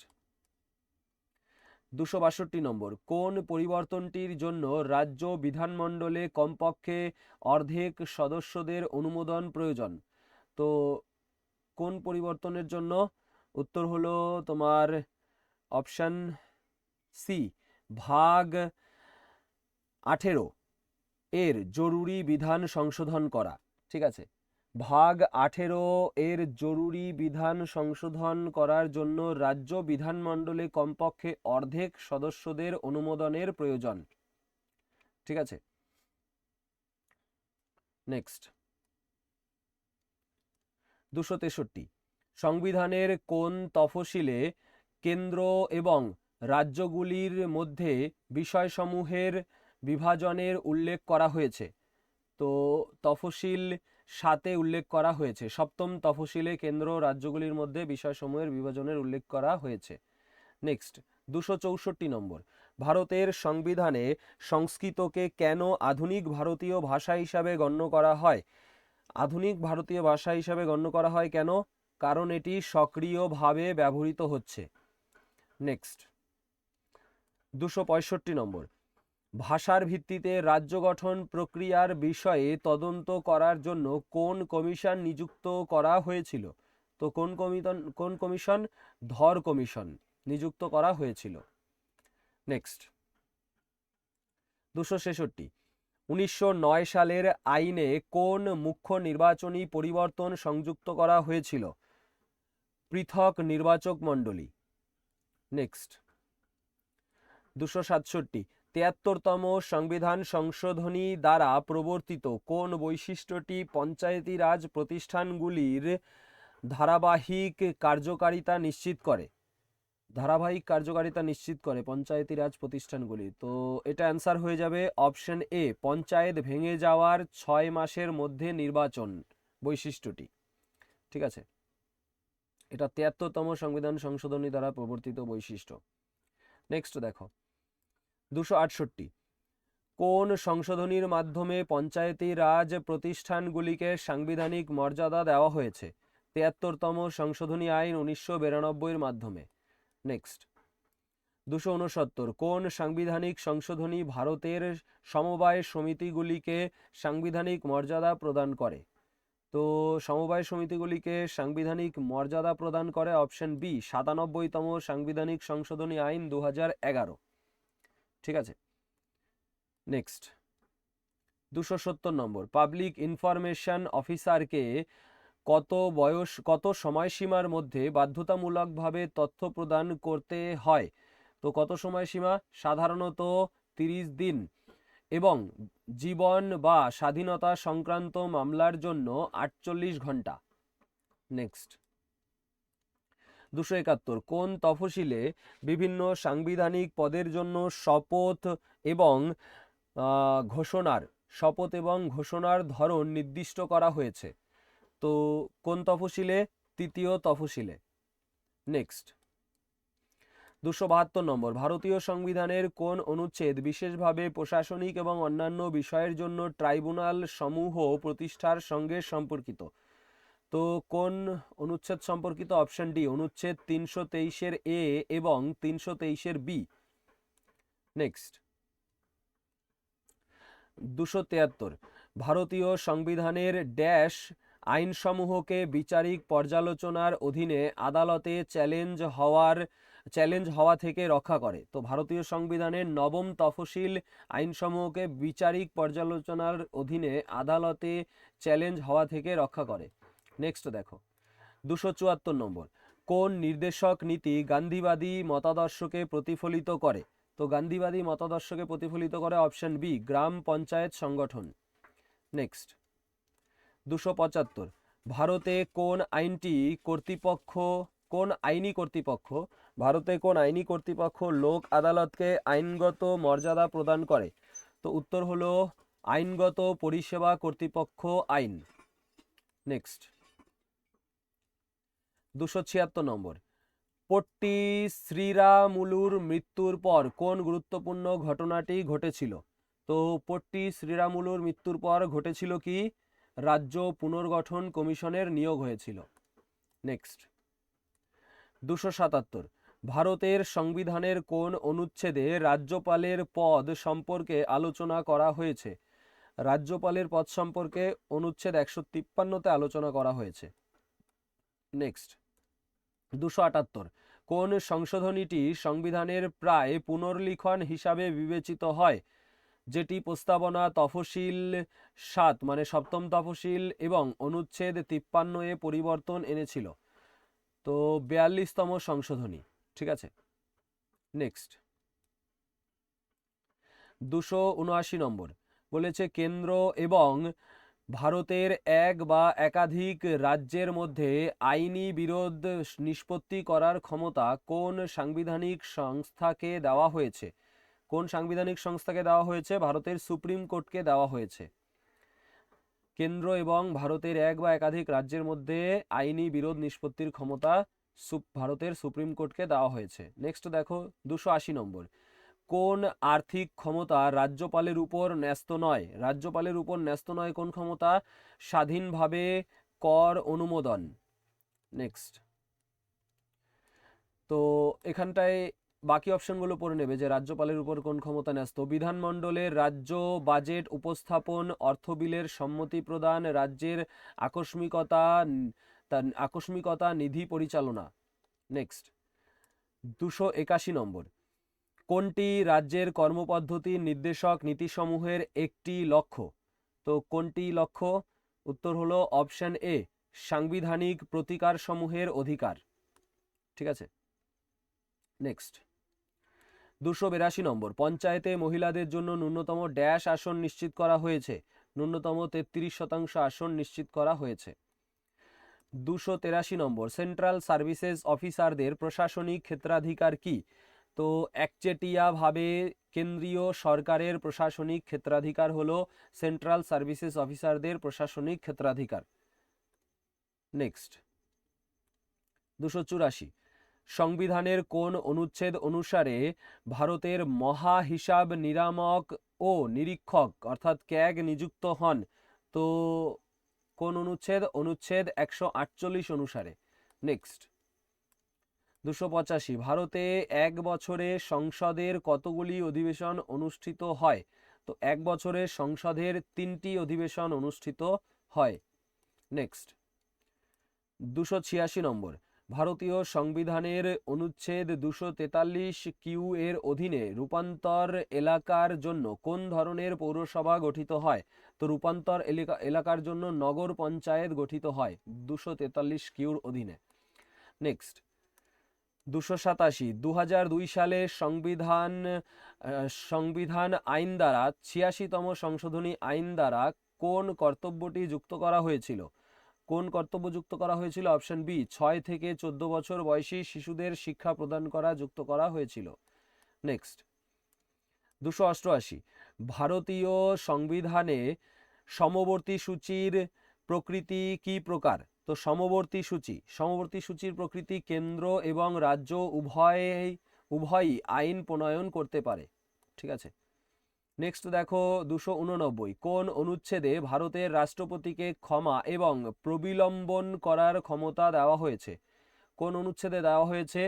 262 নম্বর, কোন পরিবর্তনটির জন্য রাজ্য বিধানমণ্ডলে কমপক্ষে অর্ধেক সদস্যদের অনুমোদন প্রয়োজন? তো কোন পরিবর্তনের জন্য? উত্তর হলো তোমার অপশন সি, ভাগ 18 এর জরুরি বিধান সংশোধন করা। ঠিক আছে, ভাগ 18 এর জরুরি বিধান সংশোধন করার জন্য রাজ্য বিধানমণ্ডলে কমপক্ষে অর্ধেক সদস্যদের অনুমোদনের প্রয়োজন। ঠিক আছে, নেক্সট 263, সংবিধানের কোন তফসিলে কেন্দ্র এবং রাজ্যগুলির মধ্যে বিষয়সমূহের বিভাজনের উল্লেখ করা হয়েছে? তো তফসিল 7 উল্লেখ করা হয়েছে, সপ্তম তফসিলে কেন্দ্র ও রাজ্যগুলির মধ্যে বিষয়সমূহের বিভাজনের উল্লেখ করা হয়েছে। নেক্সট 264 নম্বর, ভারতের সংবিধানে সংস্কৃতকে কেন আধুনিক ভারতীয় ভাষা হিসাবে গণ্য করা হয়? আধুনিক ভারতীয় ভাষা হিসাবে গণ্য করা হয় কেন? কারণ এটি সক্রিয়ভাবে ব্যবহৃত হচ্ছে। নেক্সট 265 নম্বর, ভাষার ভিত্তিতে রাজ্য গঠন প্রক্রিয়ার বিষয়ে তদন্ত করার জন্য কোন কমিশন নিযুক্ত করা হয়েছিল? তো কোন কমিশন? ধর কমিশন নিযুক্ত করা হয়েছিল। নেক্সট 266, 1909 সালের আইনে কোন মুখ্য নির্বাচনী পরিবর্তন সংযুক্ত করা হয়েছিল? পৃথক নির্বাচক মণ্ডলী। নেক্সট 267, 73তম সংবিধান সংশোধনী দ্বারা প্রবর্তিত কোন বৈশিষ্ট্যটি পঞ্চায়েতি রাজ প্রতিষ্ঠানগুলির ধারাবাহিক কার্যকারিতা নিশ্চিত করে? ধারাবাহিক কার্যকারিতা নিশ্চিত করে পঞ্চায়েতি রাজ প্রতিষ্ঠানগুলি। তো এটা অ্যান্সার হয়ে যাবে অপশন এ, পঞ্চায়েত ভেঙে যাওয়ার 6 মাসের মধ্যে নির্বাচন বৈশিষ্ট্যটি। ঠিক আছে, এটা 73তম সংবিধান সংশোধনী দ্বারা প্রবর্তিত বৈশিষ্ট্য। নেক্সট দেখো 268, কোন সংশোধনীর মাধ্যমে পঞ্চায়েতি রাজ প্রতিষ্ঠানগুলিকে সাংবিধানিক মর্যাদা দেওয়া হয়েছে? 73তম সংশোধনী আইন 1992-এর মাধ্যমে। নেক্সট 269, কোন সাংবিধানিক সংশোধনী ভারতের সমবায় সমিতিগুলিকে সাংবিধানিক মর্যাদা প্রদান করে? তো সমবায় সমিতিগুলিকে সাংবিধানিক মর্যাদা প্রদান করে অপশন বি, 97তম সাংবিধানিক সংশোধনী আইন 2011। ঠিক আছে, নেক্সট 270 নম্বর, পাবলিক ইনফরমেশন অফিসারকে কত সময়সীমার মধ্যে বাধ্যতামূলকভাবে তথ্য প্রদান করতে হয়? তো কত সময়সীমা? সাধারণত 30 দিন এবং জীবন বা স্বাধীনতা সংক্রান্ত মামলার জন্য 48 ঘন্টা। নেক্সট 271, কোন তফসিলে বিভিন্ন সাংবিধানিক পদের জন্য শপথ এবং ঘোষণার ধরন নির্দিষ্ট করা হয়েছে? তো কোন তফসিলে? 3য় তফসিলে। নেক্সট 272 নম্বর, ভারতীয় সংবিধানের কোন অনুচ্ছেদ বিশেষভাবে প্রশাসনিক এবং অন্যান্য বিষয়ের জন্য ট্রাইব্যুনাল সমূহ প্রতিষ্ঠার সঙ্গে সম্পর্কিত? তো কোন অনুচ্ছেদ সম্পর্কিত? অপশন ডি, অনুচ্ছেদ 323-এর এ এবং 323-এর বি। নেক্সট 273, ভারতীয় সংবিধানের ড্যাশ আইনসমূহকে বিচারিক পর্যালোচনার অধীনে আদালতে চ্যালেঞ্জ হওয়া থেকে রক্ষা করে? তো ভারতীয় সংবিধানের 9ম তফসিল আইনসমূহকে বিচারিক পর্যালোচনার অধীনে আদালতে চ্যালেঞ্জ হওয়া থেকে রক্ষা করে। নেক্সট দেখো 274 নম্বর, কোন নির্দেশক নীতি গান্ধীবাদী মতাদর্শকে প্রতিফলিত করে? তো গান্ধীবাদী মতাদর্শকে প্রতিফলিত করে অপশন বি, গ্রাম পঞ্চায়েত সংগঠন। নেক্সট 275, ভারতে কোন আইনি কর্তৃপক্ষ লোক আদালতকে আইনগত মর্যাদা প্রদান করে? তো উত্তর হলো আইনগত পরিষেবা কর্তৃপক্ষ আইন। নেক্সট 276 নম্বর, পট্টি শ্রীরামুলুর মৃত্যুর পর কোন গুরুত্বপূর্ণ ঘটনাটি ঘটেছিল? তো পট্টি শ্রীরামুলুর মৃত্যুর পর ঘটেছিল কি? রাজ্য পুনর্গঠন কমিশনের নিয়োগ হয়েছিল। নেক্সট 277, ভারতের সংবিধানের কোন অনুচ্ছেদে রাজ্যপালের পদ সম্পর্কে আলোচনা করা হয়েছে? রাজ্যপালের পদ সম্পর্কে অনুচ্ছেদ 153-তে আলোচনা করা হয়েছে। নেক্সট 278, কোন সংশোধনীটি সংবিধানের প্রায় পুনর্লিখন হিসাবে বিবেচিত হয়, যেটি প্রস্তাবনা তফসিল 7 মানে 7ম তফসিল এবং অনুচ্ছেদ 53-এ পরিবর্তন এনেছিল? তো 42তম সংশোধনী। ঠিক আছে, নেক্সট 279 নম্বর, বলেছে কেন্দ্র এবং ভারতের এক বা একাধিক রাজ্যের মধ্যে আইনি বিরোধ নিষ্পত্তি করার ক্ষমতা কোন সাংবিধানিক সংস্থাকে দেওয়া হয়েছে? কোন সাংবিধানিক সংস্থাকে দেওয়া হয়েছে? ভারতের সুপ্রিম কোর্টকে দেওয়া হয়েছে। কেন্দ্র এবং ভারতের এক বা একাধিক রাজ্যের মধ্যে আইনি বিরোধ নিষ্পত্তির ক্ষমতা ভারতের সুপ্রিম কোর্টকে দেওয়া হয়েছে। নেক্সট দেখো 280 নম্বর, কোন আর্থিক ক্ষমতা রাজ্যপালের উপর ন্যস্ত নয়? রাজ্যপালের উপর ন্যস্ত নয় কোন ক্ষমতা? স্বাধীনভাবে কর অনুমোদন। নেক্সট। তো এখানটায় বাকি অপশনগুলো পড়ে নেবে যে রাজ্যপালের উপর কোন ক্ষমতা ন্যস্ত। বিধানমণ্ডলের রাজ্য বাজেট উপস্থাপন, অর্থ বিলের সম্মতি প্রদান, রাজ্যের আকস্মিকতা নিধি পরিচালনা। নেক্সট। 281 নম্বর, কোনটি রাজ্যের কর্মপদ্ধতির নির্দেশক নীতিসমূহের একটি লক্ষ্য? তো কোনটি লক্ষ্য? উত্তর হলো অপশন এ, সাংবিধানিক প্রতিকারসমূহের অধিকার। ঠিক আছে। নেক্সট। 282 নম্বর, পঞ্চায়েতে মহিলাদের জন্য ন্যূনতম ড্যাশ আসন নিশ্চিত করা হয়েছে? ন্যূনতম 33% আসন নিশ্চিত করা হয়েছে। 283 নম্বর, সেন্ট্রাল সার্ভিসেস অফিসারদের প্রশাসনিক ক্ষেত্রাধিকার কি? তো একচেটিয়াভাবে কেন্দ্রীয় সরকারের প্রশাসনিক ক্ষেত্রাধিকার হলো সেন্ট্রাল সার্ভিসেস অফিসারদের প্রশাসনিক ক্ষেত্রাধিকার। নেক্সট। 284, সংবিধানের কোন অনুচ্ছেদ অনুসারে ভারতের মহা হিসাব নিরামক ও নিরীক্ষক অর্থাৎ ক্যাগ নিযুক্ত হন? তো কোন অনুচ্ছেদ? অনুচ্ছেদ 148 অনুসারে। নেক্সট। 285, ভারতে এক বছরে সংসদের কতগুলি অধিবেশন অনুষ্ঠিত হয়? তো এক বছরে সংসদের 3টি অধিবেশন অনুষ্ঠিত হয়। নেক্সট। 286 নম্বর, ভারতীয় সংবিধানের অনুচ্ছেদ 243 কিউ এর অধীনে রূপান্তর এলাকার জন্য কোন ধরনের পৌরসভা গঠিত হয়? তো রূপান্তর এলাকার জন্য নগর পঞ্চায়েত গঠিত হয় 243 কিউর অধীনে। নেক্সট। 287, 2002 সালে সংবিধান আইন দ্বারা 86তম সংশোধনী আইন দ্বারা কোন কর্তব্যটি যুক্ত করা হয়েছিল? কোন কর্তব্য যুক্ত করা হয়েছিল? অপশন বি, 6 থেকে 14 বছর বয়সী শিশুদের শিক্ষা প্রদান করা যুক্ত করা হয়েছিল। নেক্সট। 288, ভারতীয় সংবিধানে সমবর্তী সূচির প্রকৃতি কি প্রকার? তো সমবর্তী সূচির প্রকৃতি কেন্দ্র এবং রাজ্য উভয়ই আইন প্রণয়ন করতে পারে। ঠিক আছে। নেক্সট দেখো 289, কোন অনুচ্ছেদে ভারতের রাষ্ট্রপতিকে ক্ষমা এবং প্রবিলম্বন করার ক্ষমতা দেওয়া হয়েছে? কোন অনুচ্ছেদে দেওয়া হয়েছে?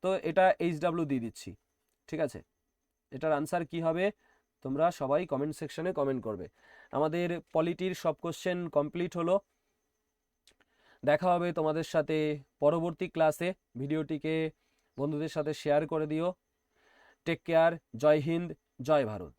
তো এটা HW দিয়ে দিচ্ছি। ঠিক আছে। এটার আনসার কি হবে তোমরা সবাই কমেন্ট সেকশনে কমেন্ট করবে। আমাদের পলিটির সব কোশ্চেন কমপ্লিট হলো। দেখা হবে তোমাদের সাথে পরবর্তী ক্লাসে। ভিডিওটিকে বন্ধুদের সাথে শেয়ার করে দিও। Take care. জয় হিন্দ, জয় ভারত।